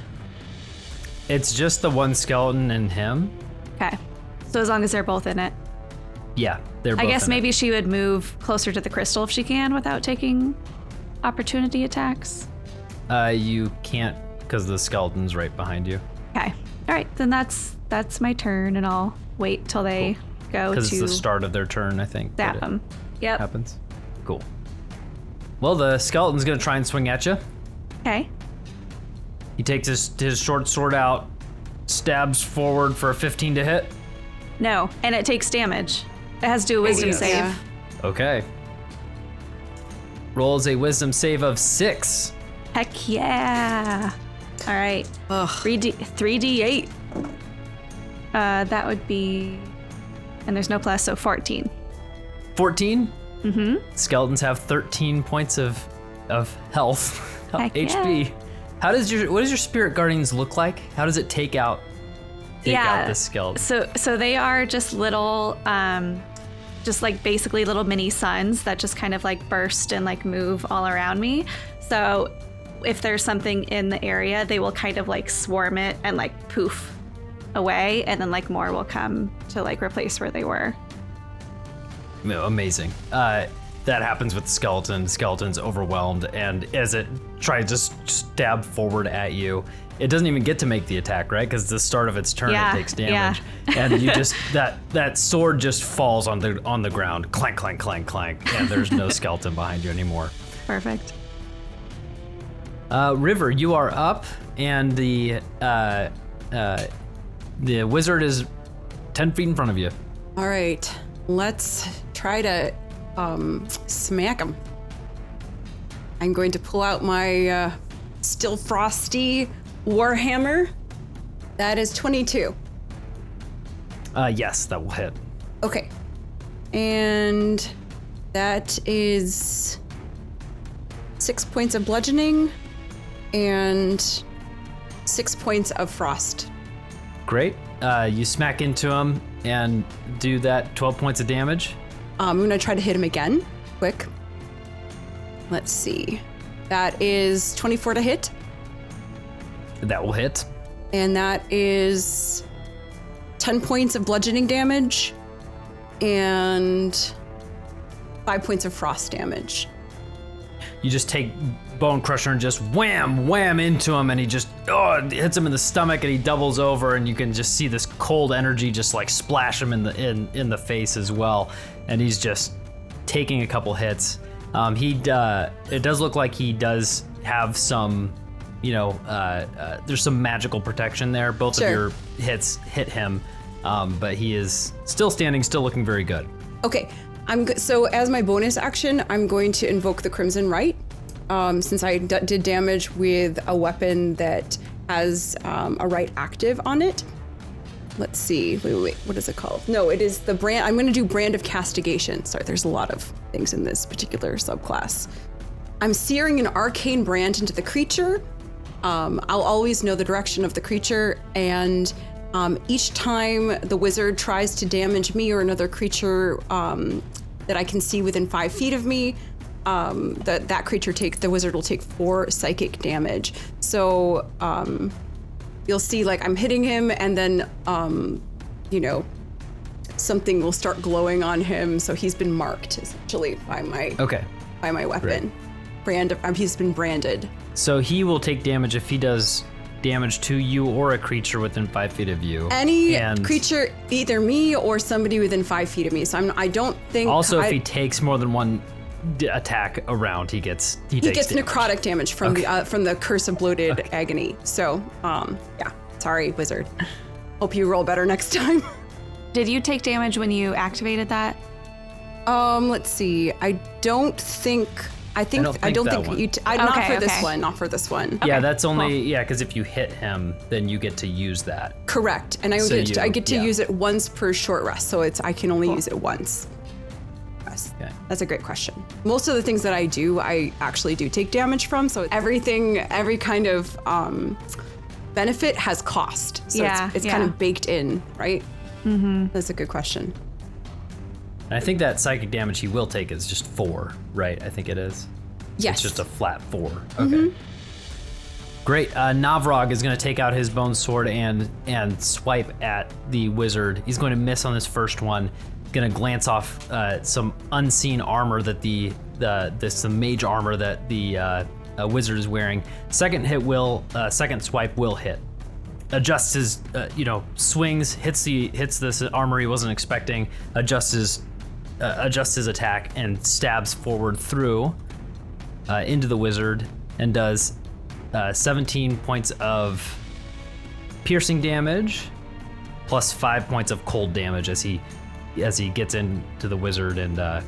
It's just the one skeleton and him. Okay. So as long as they're both in it. Yeah, they're both I guess in it. maybe she would move closer to the crystal if she can without taking opportunity attacks. You can't because the skeleton's right behind you. Okay. All right, then that's my turn, and I'll wait till they go Because it's to the start of their turn, I think. that zap it them. Yep. Happens. Cool. Well, the skeleton's gonna try and swing at you. Okay. He takes his short sword out, stabs forward for a 15 to hit. No, and it takes damage. It has to do a wisdom yes. save. Yeah. Okay. Rolls a wisdom save of 6. Heck yeah. All right. Ugh. 3d8. That would be, and there's no plus, so 14. 14? Mm-hmm. Skeletons have 13 points of health. Heck HP. yeah. What does your spirit guardians look like? How does it take out this skeleton? So they are just little, just like basically little mini suns that just kind of like burst and like move all around me. So if there's something in the area, they will kind of like swarm it and like poof away, and then like more will come to like replace where they were. Amazing. That happens with the skeleton. The skeleton's overwhelmed, and as it tries to stab forward at you, it doesn't even get to make the attack, right? Because the start of its turn, Yeah, it takes damage, and you just that sword just falls on the ground, clank, clank, clank, clank, and there's no skeleton behind you anymore. Perfect. River, you are up, and the wizard is 10 feet in front of you. All right, let's try to smack him. I'm going to pull out my still frosty warhammer. That is 22. Yes, that will hit. Okay, and that is 6 points of bludgeoning and 6 points of frost. Great. You smack into him and do that 12 points of damage. I'm gonna try to hit him again, quick. Let's see. That is 24 to hit, That will hit. and that is 10 points of bludgeoning damage and 5 points of frost damage. You just take Bone Crusher and just wham, wham into him, and he just hits him in the stomach, and he doubles over, and you can just see this cold energy just like splash him in the face as well, and he's just taking a couple hits. It does look like he does have some, there's some magical protection there. Both Sure. of your hits hit him, but he is still standing, still looking very good. Okay, so as my bonus action, I'm going to invoke the Crimson Rite. Since I did damage with a weapon that has a rite active on it. Let's see. Wait. What is it called? No, it is the brand. I'm going to do Brand of Castigation. Sorry, there's a lot of things in this particular subclass. I'm searing an arcane brand into the creature. I'll always know the direction of the creature, and each time the wizard tries to damage me or another creature that I can see within 5 feet of me, the wizard will take 4 psychic damage. So you'll see like I'm hitting him, and then something will start glowing on him. So he's been marked essentially by my Okay. by my weapon. He's been branded. So he will take damage if he does damage to you or a creature within 5 feet of you. Any creature, either me or somebody within 5 feet of me. So I don't think. Also, if he takes more than one attack around, he gets damage. Necrotic damage from the curse of bloated agony. So yeah, sorry, wizard. Hope you roll better next time. Did you take damage when you activated that? Let's see. I don't think you. Not for this one. Not for this one. Yeah, that's only because if you hit him, then you get to use that. Correct, and I get to use it once per short rest, so I can only use it once. Yes, that's a great question. Most of the things that I do, I actually do take damage from. So every kind of benefit has cost. So it's kind of baked in, right? Mm-hmm. That's a good question. And I think that psychic damage he will take is just 4, right? I think it is. Yes. It's just a flat 4. Okay. Great. Navrog is going to take out his bone sword and swipe at the wizard. He's going to miss on this first one. Going to glance off some unseen armor that the mage armor that the wizard is wearing. Second swipe will hit. Adjusts his, swings, hits this armor he wasn't expecting. Adjusts his attack and stabs forward through into the wizard and does 17 points of piercing damage plus 5 points of cold damage as he gets into the wizard, and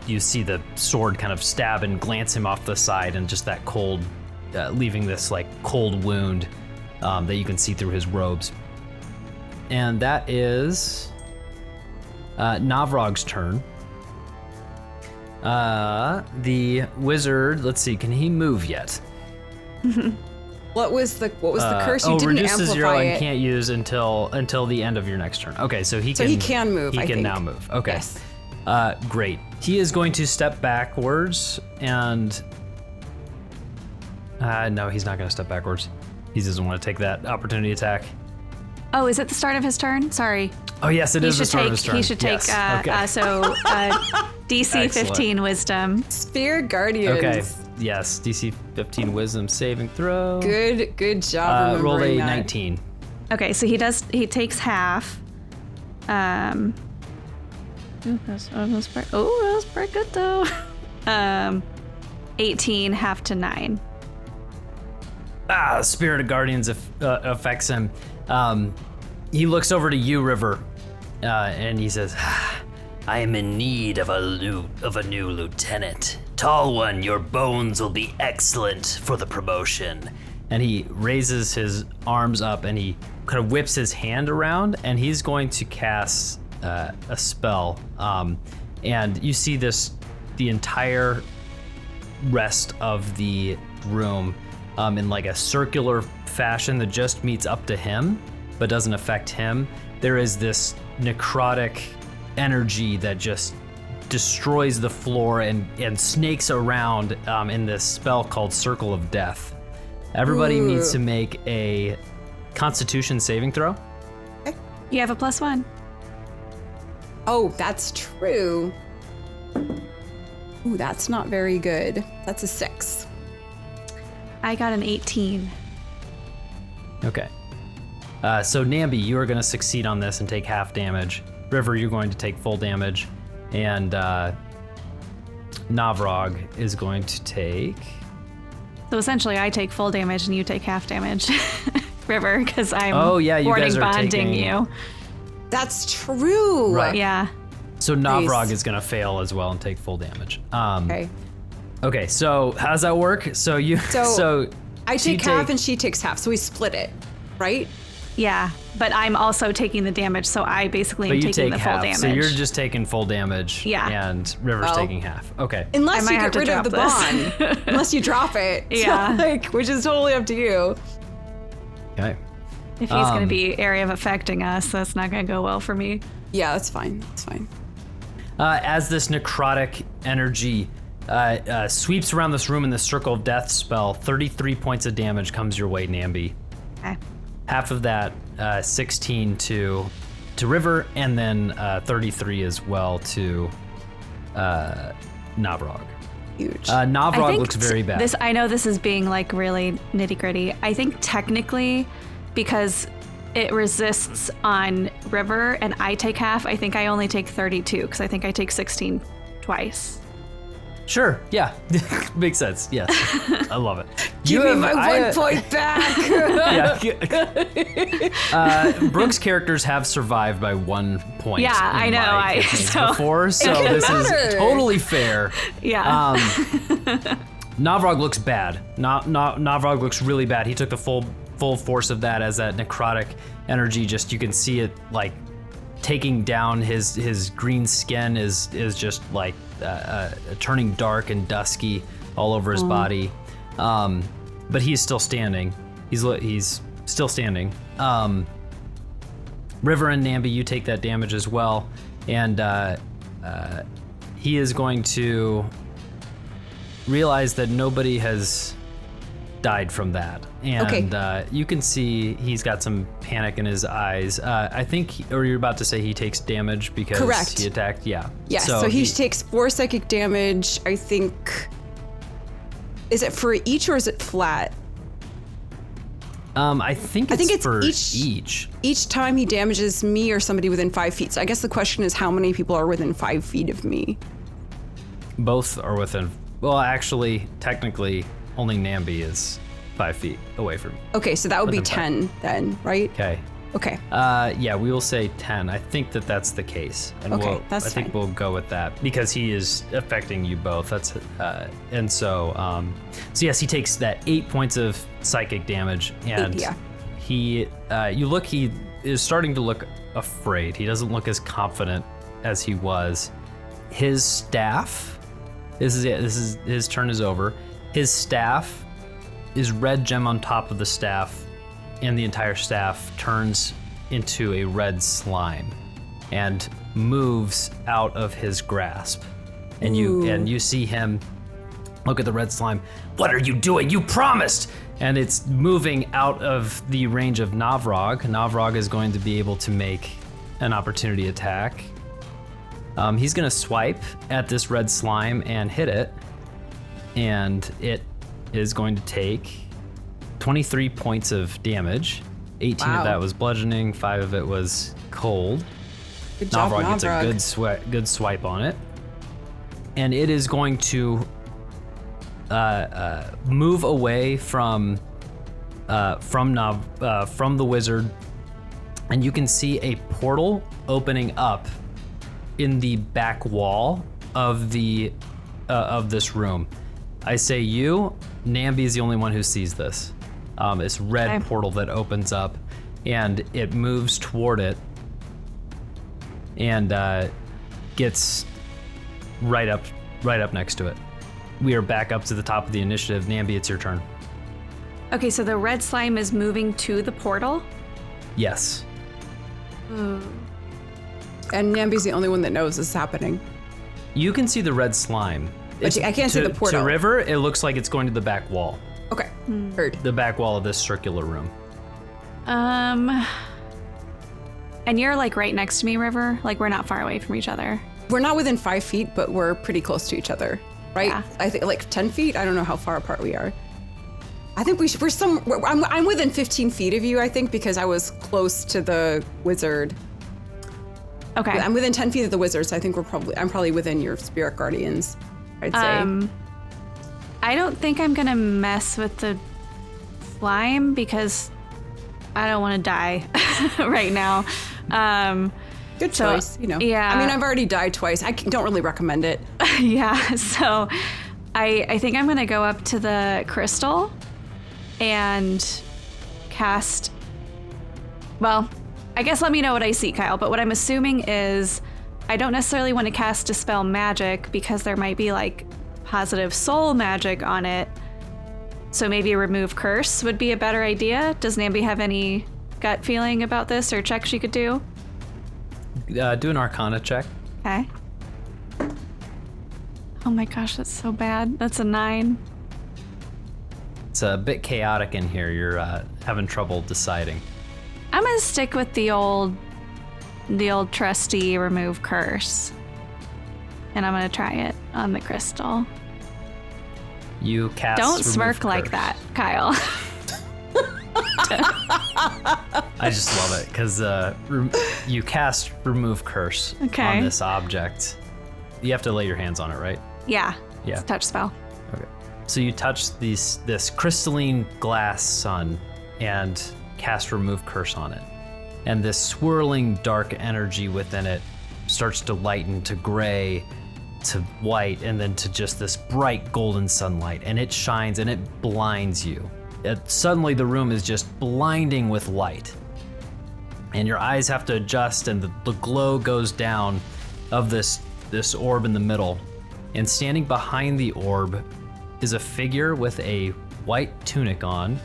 you see the sword kind of stab and glance him off the side, and just that cold, leaving this like cold wound that you can see through his robes. And that is Navrog's turn. The wizard, let's see, can he move yet? What was the curse? You didn't reduces amplify your it. and can't use until the end of your next turn. Okay, so he can move. He can now move. Okay. Yes. Great. He is going to step backwards and no, he's not going to step backwards. He doesn't want to take that opportunity attack. Oh, is it the start of his turn? Sorry. Oh yes, it is the start of his turn. He should take Yes. DC 15 wisdom. Spirit Guardians. Okay. Yes, DC 15 wisdom saving throw. Good job. Rolled a remembering that. 19. Okay, so he takes half. That's pretty good though. 18, half to 9. Spirit of Guardians affects him. He looks over to you, River, and he says, I am in need of a new lieutenant. Tall one, your bones will be excellent for the promotion. And he raises his arms up and he kind of whips his hand around, and he's going to cast a spell. And you see the entire rest of the room in like a circular fashion that just meets up to him, but doesn't affect him. There is this necrotic energy that just destroys the floor and snakes around in this spell called Circle of Death. Everybody needs to make a Constitution saving throw. You have a +1. Oh, that's true. Ooh, that's not very good. That's a 6. I got an 18. Okay. So Namby, you are going to succeed on this and take half damage. River, you're going to take full damage. And Navrog is going to take... So essentially I take full damage and you take half damage. River, because I'm you guys are bonding taking... you. That's true. Right. Yeah. So Navrog is going to fail as well and take full damage. Okay. Okay, so how does that work? So I take half and she takes half, so we split it, right? Yeah, but I'm also taking the damage, so I basically am taking the full damage. So you're just taking full damage. Yeah. And River's taking half. Okay. Unless you have get to rid of the drop bond. Unless you drop it. Yeah. So, which is totally up to you. Okay. If he's going to be area of affecting us, that's not going to go well for me. Yeah, that's fine. That's fine. As this necrotic energy sweeps around this room in the Circle of Death spell, 33 points of damage comes your way, Namby. Okay. Half of that, 16 to River, and then 33 as well to Navrog. huge. I Navrog think looks very bad. I know this is being like really nitty gritty. I think technically, because it resists on River and I take half, I think I only take 32 because I think I take 16 twice. Sure, yeah. Makes sense, yes. I love it. Give me my 1 point back. Brooke's characters have survived by 1 point. Yeah, I know. Before, so this is totally fair. Yeah. Navrog looks bad. Navrog looks really bad. He took the full force of that as that necrotic energy. Just you can see it like taking down his green skin is just like turning dark and dusky all over his body. But he's still standing. He's still standing. River and Namby, you take that damage as well, and he is going to realize that nobody has died from that, and you can see he's got some panic in his eyes. I think, or you're about to say he takes damage because Correct. he attacked. Yeah. Yes. So he takes 4 psychic damage. I think. Is it for each or is it flat? I think it's for each. Each time he damages me or somebody within 5 feet. So I guess the question is how many people are within 5 feet of me? Both are within. Well, actually, technically, only Namby is 5 feet away from me. Okay, so that would be 10 then, right? Okay. Okay. Yeah, we will say 10. I think that's the case. And Okay, that's I think fine. we'll go with that because he is affecting you both. That's and so yes, he takes that 8 points of psychic damage, and yeah. he he is starting to look afraid. He doesn't look as confident as he was. His staff, this is it. His turn is over. His staff is red gem on top of the staff, and the entire staff turns into a red slime and moves out of his grasp. And you see him look at the red slime. What are you doing? You promised! And it's moving out of the range of Navrog. Navrog is going to be able to make an opportunity attack. He's gonna swipe at this red slime and hit it. And it is going to take 23 points of damage. 18 of that was bludgeoning, 5 of it was cold. Good job, Navrog gets a good swipe on it. And it is going to move away from the wizard, and you can see a portal opening up in the back wall of this room. I say you, Namby is the only one who sees this. This red portal that opens up, and it moves toward it, and gets right up next to it. We are back up to the top of the initiative. Namby, it's your turn. Okay, so the red slime is moving to the portal. Yes. And Namby's the only one that knows this is happening. You can see the red slime. But I can't see the portal. To River, it looks like it's going to the back wall. Okay, heard. The back wall of this circular room. And you're like right next to me, River? Like we're not far away from each other. We're not within 5 feet, but we're pretty close to each other, right? Yeah. I think like 10 feet. I don't know how far apart we are. I think I'm within 15 feet of you, I think, because I was close to the wizard. Okay. I'm within 10 feet of the wizard, so I think I'm probably within your spirit guardians, I'd say. I don't think I'm gonna mess with the slime because I don't want to die right now. Good choice, you know. Yeah. I mean, I've already died twice. I don't really recommend it. Yeah, so I think I'm gonna go up to the crystal and cast, well, I guess let me know what I see, Kyle, but what I'm assuming is I don't necessarily want to cast Dispel Magic because there might be like positive soul magic on it. So maybe Remove Curse would be a better idea. Does Namby have any gut feeling about this or check she could do? Do an Arcana check. Okay. Oh my gosh, that's so bad. That's a 9. It's a bit chaotic in here. You're having trouble deciding. I'm gonna stick with the old trusty Remove Curse. And I'm gonna try it on the crystal. You cast. Don't Remove smirk like Curse. that, Kyle. I just love it because you cast Remove Curse Okay. on this object. You have to lay your hands on it, right? Yeah. Yeah. It's a touch spell. Okay. So you touch this crystalline glass sun and cast Remove Curse on it. And this swirling dark energy within it starts to lighten to gray, to white, and then to just this bright golden sunlight. And it shines and it blinds you. Suddenly the room is just blinding with light. And your eyes have to adjust, and the glow goes down of this orb in the middle. And standing behind the orb is a figure with a white tunic on,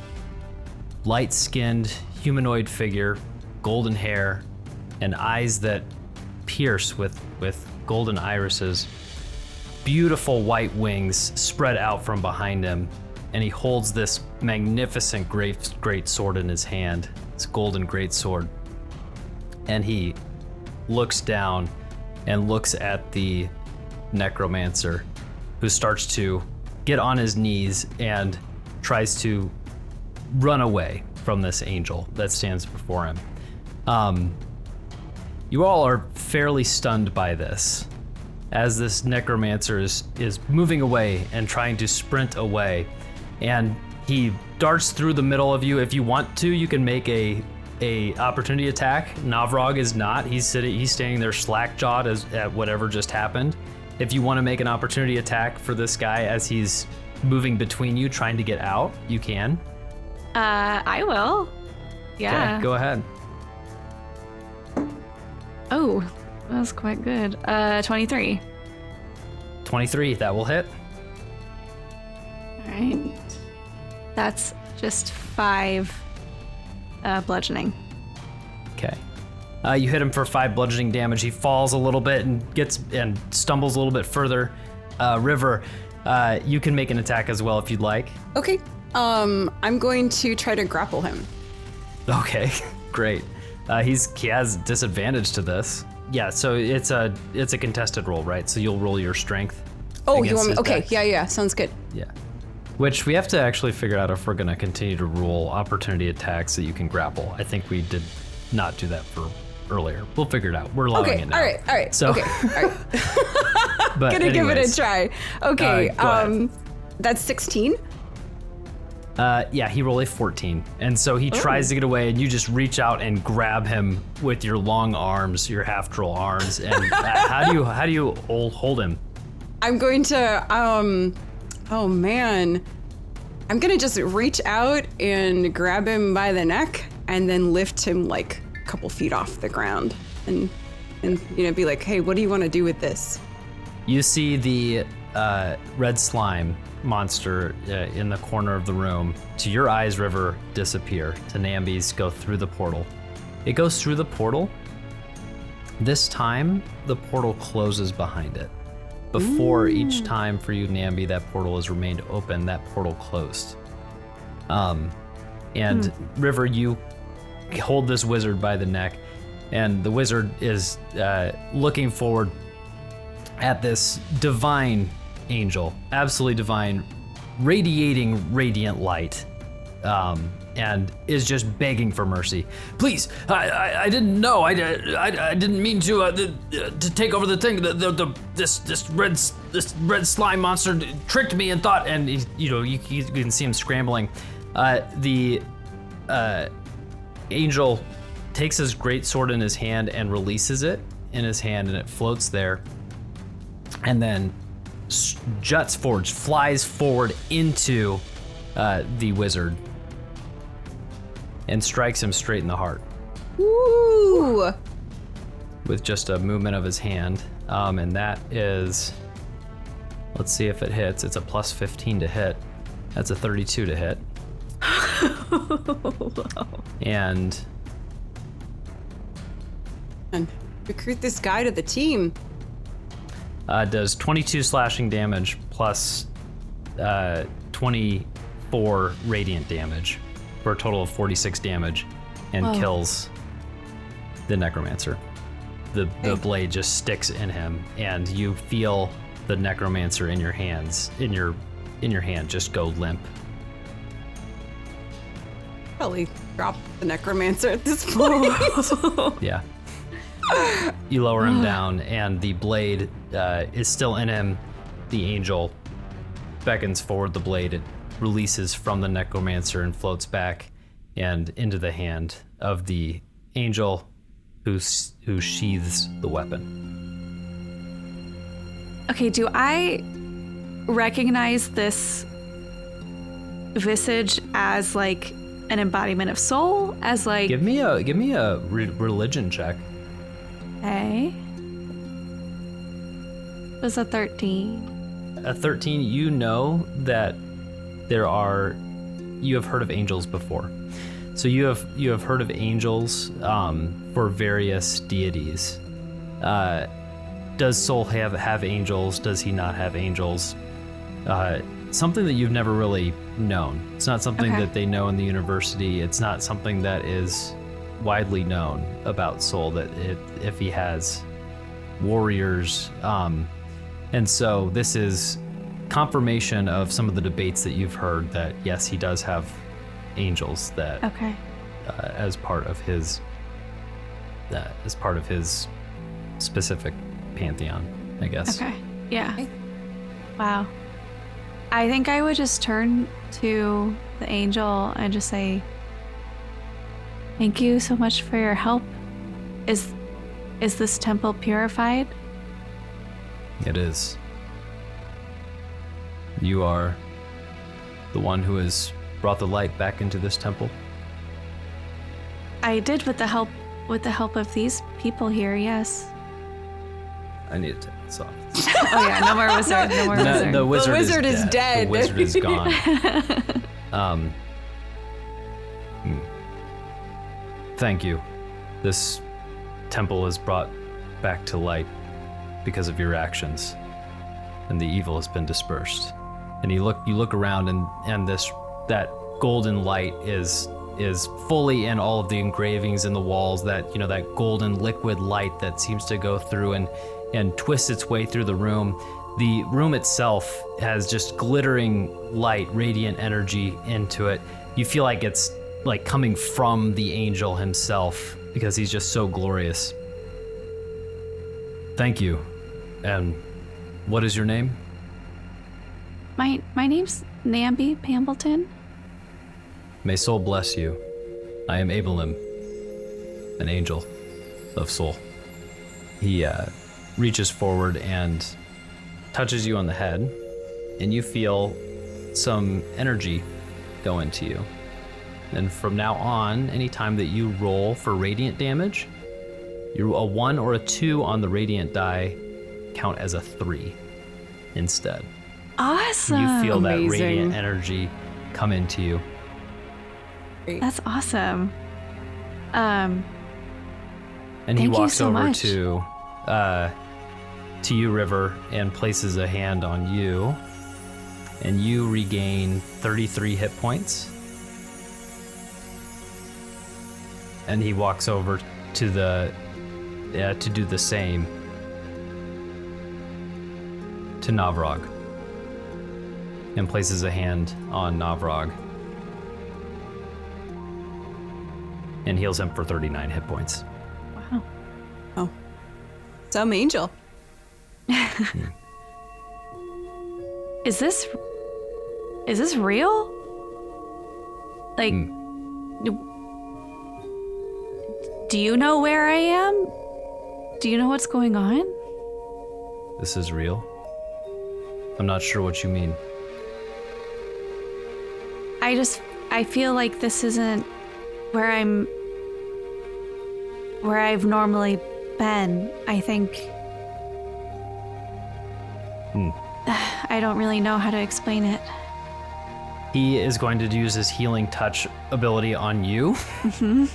light-skinned humanoid figure, golden hair, and eyes that pierce with golden irises. Beautiful white wings spread out from behind him, and he holds this magnificent great sword in his hand. It's a golden great sword. And he looks down and looks at the necromancer, who starts to get on his knees and tries to run away from this angel that stands before him. You all are fairly stunned by this, as this necromancer is moving away and trying to sprint away, and he darts through the middle of you. If you want to, you can make a opportunity attack. Navrog is not. He's standing there slack-jawed at whatever just happened. If you want to make an opportunity attack for this guy as he's moving between you, trying to get out, you can. I will. Yeah. Okay, go ahead. Oh, that was quite good. 23. 23, that will hit. All right. That's just 5 bludgeoning. Okay. You hit him for 5 bludgeoning damage. He falls a little bit and stumbles a little bit further. River, you can make an attack as well if you'd like. Okay. I'm going to try to grapple him. Okay, great. He has disadvantage to this. Yeah, so it's a contested roll, right? So you'll roll your strength. Oh, you against want me? his Okay, dex. yeah, sounds good. Yeah. Which we have to actually figure out if we're going to continue to roll opportunity attacks that you can grapple. I think we did not do that for earlier. We'll figure it out. We're allowing Okay, it now. all right. So, okay, all right. but Gonna give it a anyways, try. Okay, go ahead. that's 16. Yeah, he rolled a 14. And so he tries to get away, and you just reach out and grab him with your long arms, your half-troll arms. And how do you hold him? I'm going to, oh man. I'm gonna just reach out and grab him by the neck and then lift him like a couple feet off the ground and be like, hey, what do you want to do with this? You see the red slime monster in the corner of the room. To your eyes, River, disappear. To Namby's, go through the portal. It goes through the portal. This time, the portal closes behind it. Before each time for you, Namby, that portal has remained open, that portal closed. And River, you hold this wizard by the neck, and the wizard is looking forward at this divine angel, absolutely divine, radiating radiant light, and is just begging for mercy. Please, I didn't know. I didn't mean to take over the thing. This red slime monster tricked me and thought. And you can see him scrambling. The angel takes his great sword in his hand and releases it in his hand, and it floats there, and then juts forward, flies forward into the wizard, and strikes him straight in the heart. Ooh! With just a movement of his hand. And that is, let's see if it hits. It's a plus 15 to hit. That's a 32 to hit. And recruit this guy to the team. does 22 slashing damage plus 24 radiant damage for a total of 46 damage, and kills the necromancer. The blade just sticks in him, and you feel the necromancer in your hands, in your in your hand just go limp. Probably drop the necromancer at this point. Yeah. You lower him down, and the blade is still in him. The angel beckons forward the blade. It releases from the necromancer and floats back and into the hand of the angel who sheathes the weapon. Okay, do I recognize this visage as like an embodiment of soul? As like Give me a religion check. okay. It was a 13. A 13, you know that you have heard of angels before. So you have heard of angels for various deities. Does Soul have angels? Does he not have angels? Something that you've never really known. It's not something Okay. that they know in the university. It's not something that is widely known about Soul, that if he has warriors. And so this is confirmation of some of the debates that you've heard that yes, he does have angels that Okay. as part of his specific pantheon, I guess. Okay. Yeah. Wow. I think I would just turn to the angel and just say, "Thank you so much for your help. Is this temple purified?" It is. You are the one who has brought the light back into this temple. I did with the help of these people here. Yes. I need to take this off. Oh yeah. No more wizard. No more wizard. The wizard, wizard is dead. The wizard is gone. Thank you. This temple is brought back to light because of your actions, and the evil has been dispersed. And you look around, and that golden light is fully in all of the engravings in the walls. That that golden liquid light that seems to go through and twist its way through the room. The room itself has just glittering light, radiant energy into it. You feel like it's like coming from the angel himself because he's just so glorious. Thank you. And what is your name? My name's Namby Pambleton. May Soul bless you. I am Abelim, an angel of Soul. He reaches forward and touches you on the head, and you feel some energy go into you. And from now on, anytime that you roll for radiant damage, a 1 or a 2 on the radiant die count as a 3 instead. Awesome. You feel that Amazing. radiant energy come into you. That's awesome. And he Thank you walks so over much. to you, River, and places a hand on you, and you regain 33 hit points. And he walks over to to do the same to Navrog, and places a hand on Navrog and heals him for 39 hit points. Wow. Oh, some angel. Is this real? Like, do you know where I am? Do you know what's going on? This is real? I'm not sure what you mean. I feel like this isn't where I've normally been. I think I don't really know how to explain it. He is going to use his healing touch ability on you. You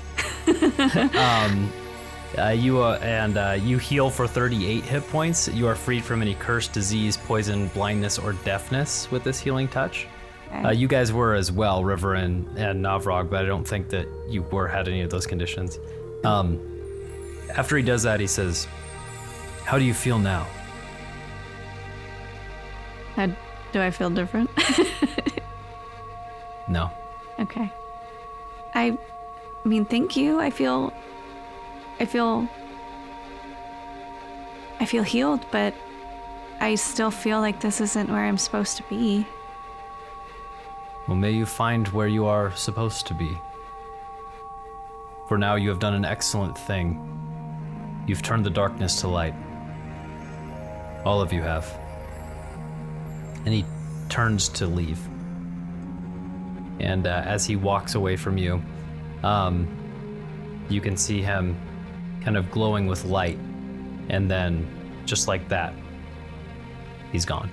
heal for 38 hit points. You are freed from any curse, disease, poison, blindness, or deafness with this healing touch. Okay. You guys were as well, River and Navrog, but I don't think that you had any of those conditions. After he does that, he says, "How do you feel now?" Do I feel different? No. Okay. I mean, thank you. I feel healed, but I still feel like this isn't where I'm supposed to be. Well, may you find where you are supposed to be. For now, you have done an excellent thing. You've turned the darkness to light. All of you have. And he turns to leave. And as he walks away from you, you can see him kind of glowing with light. And then, just like that, he's gone.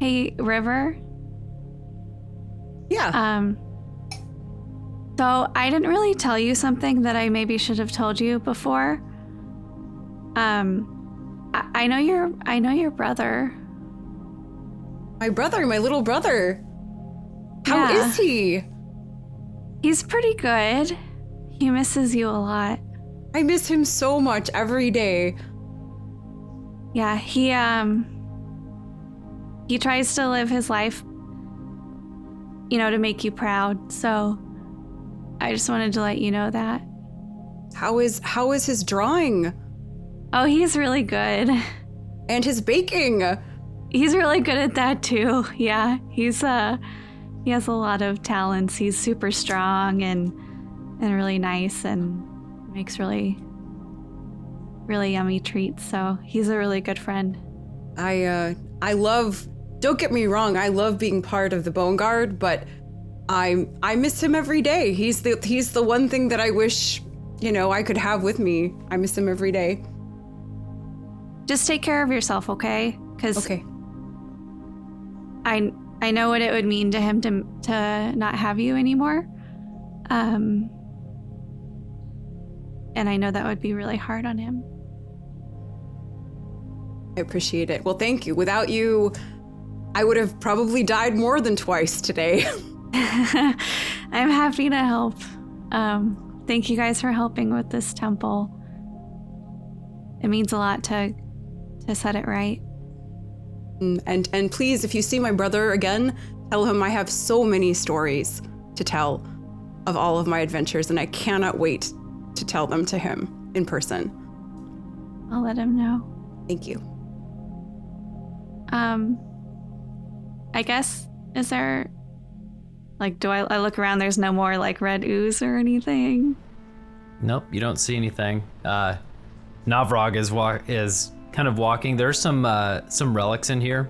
Hey, River. Yeah. So I didn't really tell you something that I maybe should have told you before. I know your brother. My brother, my little brother. How Yeah. is he? He's pretty good. He misses you a lot. I miss him so much every day. Yeah, he tries to live his life, to make you proud. So I just wanted to let you know that. How is his drawing? Oh, he's really good. And his baking? He's really good at that too. Yeah, he has a lot of talents. He's super strong and really nice and makes really yummy treats. So he's a really good friend. I love, don't get me wrong, I love being part of the Bone Guard, but I miss him every day. He's the one thing that I wish, I could have with me. I miss him every day. Just take care of yourself, okay? Because Okay. I know what it would mean to him to not have you anymore. And I know that would be really hard on him. I appreciate it. Well, thank you. Without you, I would have probably died more than twice today. I'm happy to help. Thank you guys for helping with this temple. It means a lot to set it right. And please, if you see my brother again, tell him I have so many stories to tell of all of my adventures, and I cannot wait to tell them to him in person. I'll let him know. Thank you. I guess, is there, do I look around, there's no more, red ooze or anything? Nope, you don't see anything. Navrog is kind of walking. There's some relics in here.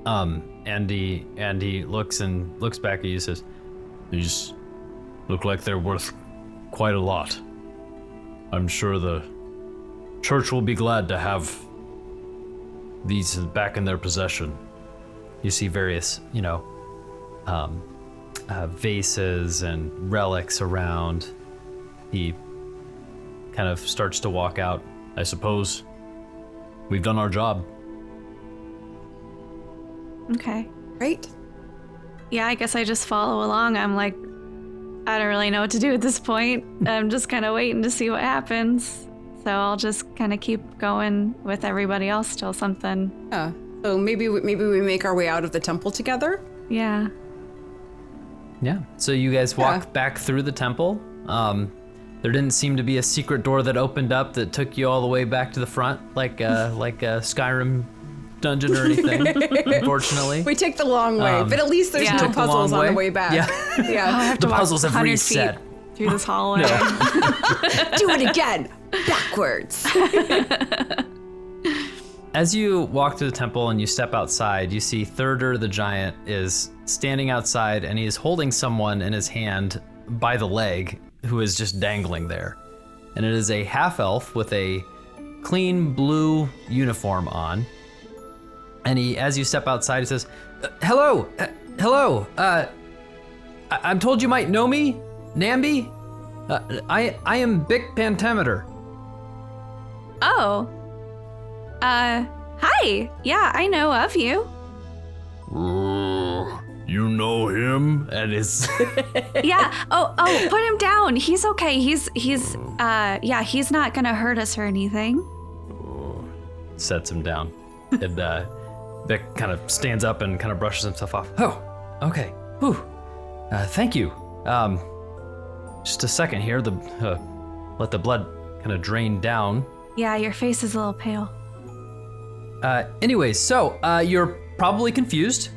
And he looks back at you and says, These look like they're worth quite a lot. I'm sure the church will be glad to have these back in their possession. you see various, vases and relics around. He kind of starts to walk out. I suppose we've done our job. Okay. Right? Yeah, I guess I just follow along. I'm like, I don't really know what to do at this point. I'm just kind of waiting to see what happens. So I'll just kind of keep going with everybody else till something. Yeah. So maybe we make our way out of the temple together. Yeah. Yeah. So you guys walk back through the temple. There didn't seem to be a secret door that opened up that took you all the way back to the front, like a Skyrim dungeon or anything. Unfortunately, We take the long way, but at least there's no Took the puzzles long on the way. way back. Yeah. Yeah. I'll have to the walk puzzles have 100 reset. feet through this hallway. Do it again. Backwards. As you walk through the temple and you step outside, you see Thurder the giant is standing outside and he is holding someone in his hand by the leg who is just dangling there. And it is a half-elf with a clean blue uniform on. And as you step outside, he says, hello. I'm told you might know me, Namby. I am Bic Pentameter. Oh. Hi. Yeah, I know of you. You know him? And is Yeah. Oh, put him down. He's okay. He's not gonna hurt us or anything. sets him down. And Vic kind of stands up and kind of brushes himself off. Oh, okay. Whew. Thank you. Just a second here. Let the blood kind of drain down. Yeah, your face is a little pale. Anyways, so you're probably confused,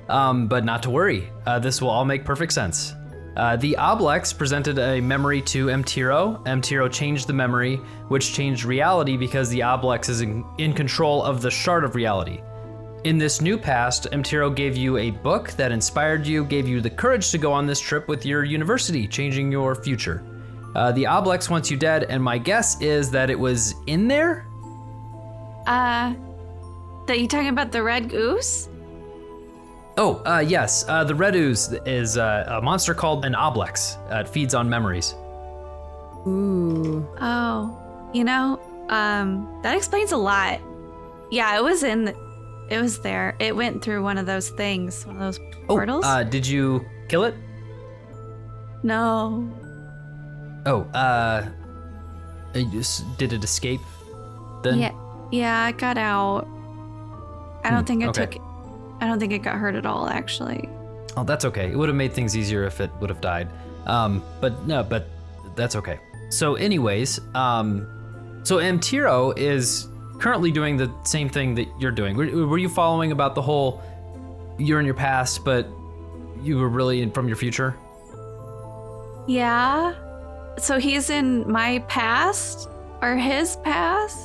but not to worry. This will all make perfect sense. The Oblex presented a memory to Mtiro. Mtiro changed the memory, which changed reality because the Oblex is in control of the shard of reality. In this new past, Mtiro gave you a book that inspired you, gave you the courage to go on this trip with your university, changing your future. The Oblex wants you dead, and my guess is that it was in there? That you talking about the red goose? Oh, yes. The red ooze is a monster called an Oblex. It feeds on memories. Ooh. Oh, that explains a lot. Yeah, it was there. It went through one of those things, one of those portals. Did you kill it? No. Oh, did it escape then? Yeah, I got out. I don't think okay. I don't think it got hurt at all, actually. Oh, that's okay. It would have made things easier if it would have died. But that's okay. So anyways, so Mtiro is currently doing the same thing that you're doing. Were you following about the whole, you're in your past, but you were really from your future? Yeah. So he's in my past or his past?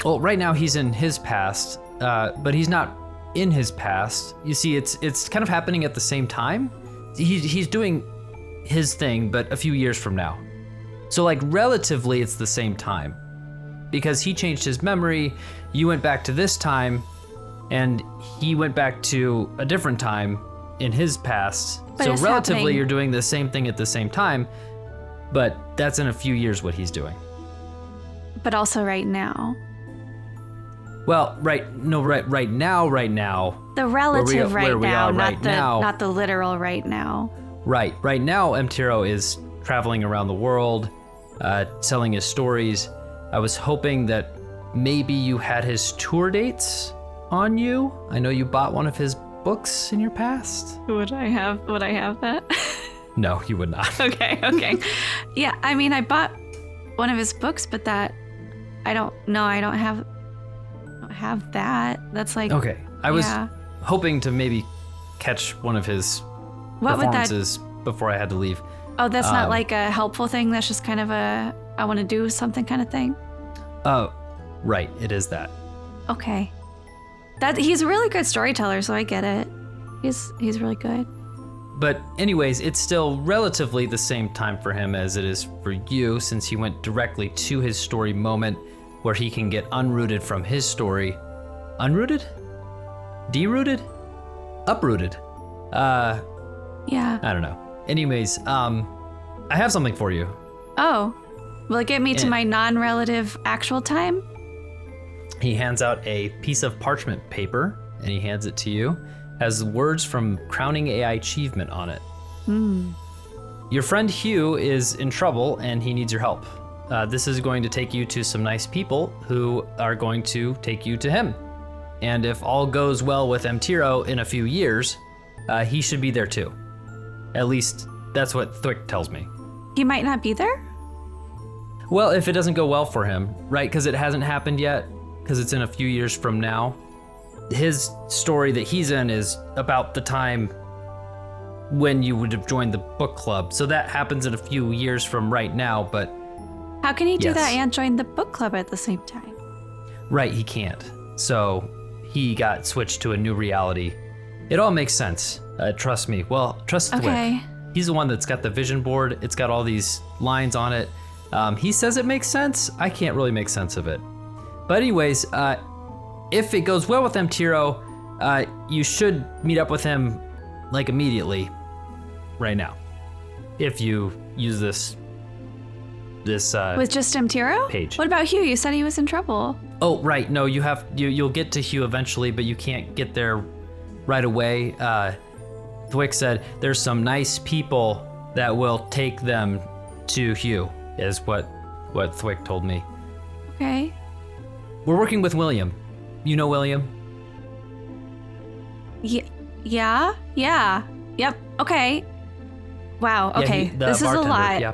Well, right now he's in his past, but he's not in his past. You see, it's kind of happening at the same time. He's doing his thing, but a few years from now. So like relatively it's the same time. Because he changed his memory, you went back to this time, and he went back to a different time in his past. But so it's relatively happening. you're doing the same thing at the same time, but that's in a few years what he's doing. But also right now. Well, right now. The relative where we are right now. not the literal right now. Right now, Mtiro is traveling around the world, telling his stories. I was hoping that maybe you had his tour dates on you. I know you bought one of his books in your past. Would I have that? No, you would not. Okay. Yeah, I mean, I bought one of his books, but that I don't have that. That's like Okay, I was yeah. hoping to maybe catch one of his What would that? performances before I had to leave. Oh, that's not like a helpful thing. That's just kind of a I want to do something kind of thing. Oh, right, it is that. Okay. That he's a really good storyteller, so I get it. He's really good. But anyways, it's still relatively the same time for him as it is for you, since he went directly to his story moment where he can get unrooted from his story. Unrooted? Derooted? Uprooted? Yeah. I don't know. Anyways, I have something for you. Oh, will it get me to my non-relative actual time? He hands out a piece of parchment paper, and he hands it to you. Has words from Crowning AI Achievement on it. Your friend Hugh is in trouble, and he needs your help. This is going to take you to some nice people who are going to take you to him. And if all goes well with Mtiro in a few years, he should be there too. At least, that's what Thwick tells me. He might not be there? Well, if it doesn't go well for him, right? Because it hasn't happened yet, because it's in a few years from now. His story that he's in is about the time when you would have joined the book club. So that happens in a few years from right now, but... How can he do Yes. that and join the book club at the same time? Right, he can't. So he got switched to a new reality. It all makes sense. Trust me. Well, trust Thwick. Okay. He's the one that's got the vision board. It's got all these lines on it. He says it makes sense. I can't really make sense of it. But anyways, if it goes well with Mtiro, you should meet up with him like immediately, right now. If you use this With just Mtiro? page. What about Hugh? You said he was in trouble. Oh, right. No, you'll get to Hugh eventually, but you can't get there right away. Thwick said there's some nice people that will take them to Hugh, is what Thwick told me. Okay. We're working with William. You know William? Yeah. Yep. Okay. Wow. Yeah, Okay. the This is a bartender, lot. Yeah.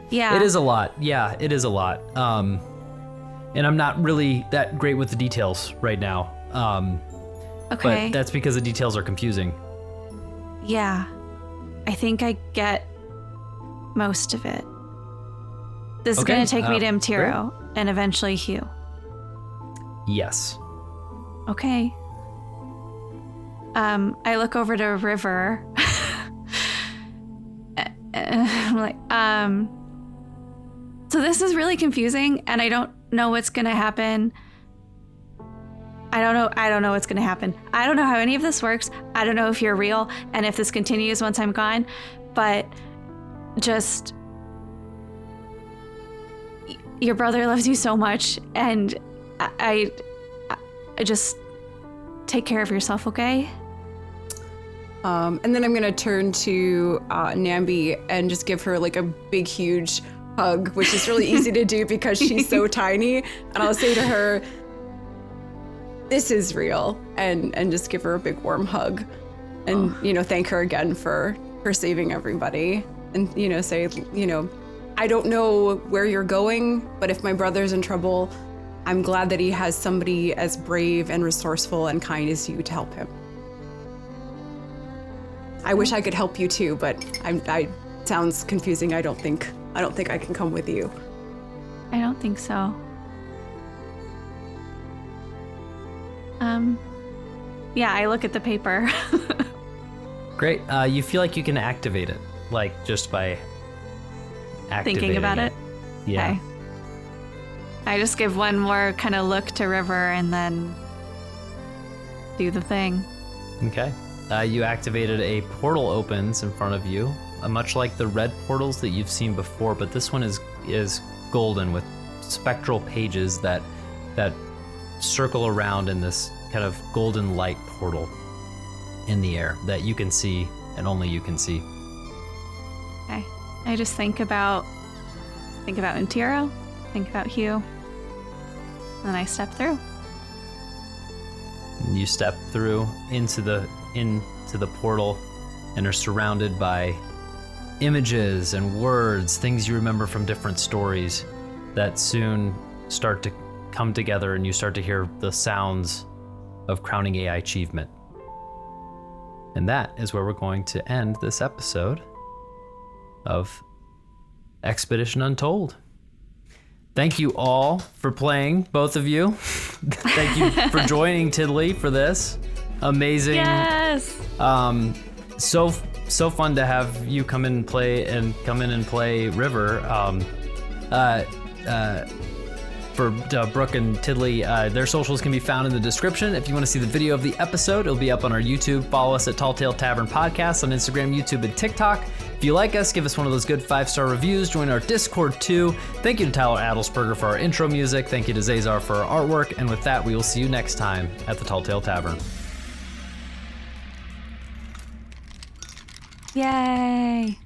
Yeah. It is a lot. Yeah, it is a lot. And I'm not really that great with the details right now. Okay. But that's because the details are confusing. Yeah. I think I get most of it. This is Okay, going to take me to Mtiro and eventually Hugh. Yes. Okay. I look over to River. I'm like, so this is really confusing and I don't know what's going to happen. I don't know what's going to happen. I don't know how any of this works. I don't know if you're real and if this continues once I'm gone, but just your brother loves you so much and I just take care of yourself, okay? And then I'm gonna turn to Namby and just give her like a big, huge hug, which is really easy to do because she's so tiny. And I'll say to her, "This is real," and just give her a big, warm hug, and thank her again for saving everybody, and say, I don't know where you're going, but if my brother's in trouble, I'm glad that he has somebody as brave and resourceful and kind as you to help him. I wish I could help you too, but I sounds confusing. I don't think I can come with you. I don't think so. Yeah, I look at the paper. Great. You feel like you can activate it, like just by activating Thinking about it? Yeah. Okay. I just give one more kind of look to River and then do the thing. Okay. You activated a portal opens in front of you, much like the red portals that you've seen before, but this one is golden with spectral pages that circle around in this kind of golden light portal in the air that you can see and only you can see. Okay. I just think about Untiro, think about Hugh, and then I step through. You step through into the portal and are surrounded by images and words, things you remember from different stories that soon start to come together and you start to hear the sounds of crowning AI achievement. And that is where we're going to end this episode of Expedition Untold. Thank you all for playing, both of you. Thank you for joining Tiddly for this. Amazing. Yes. So fun to have you come in and play River. For Brooke and Tiddly, their socials can be found in the description. If you want to see the video of the episode, it'll be up on our YouTube. Follow us at Talltale Tavern Podcast on Instagram, YouTube, and TikTok. If you like us, give us one of those good 5-star reviews. Join our Discord too. Thank you to Tyler Adelsperger for our intro music. Thank you to Zaezar for our artwork. And with that, we will see you next time at the Talltale Tavern. Yay.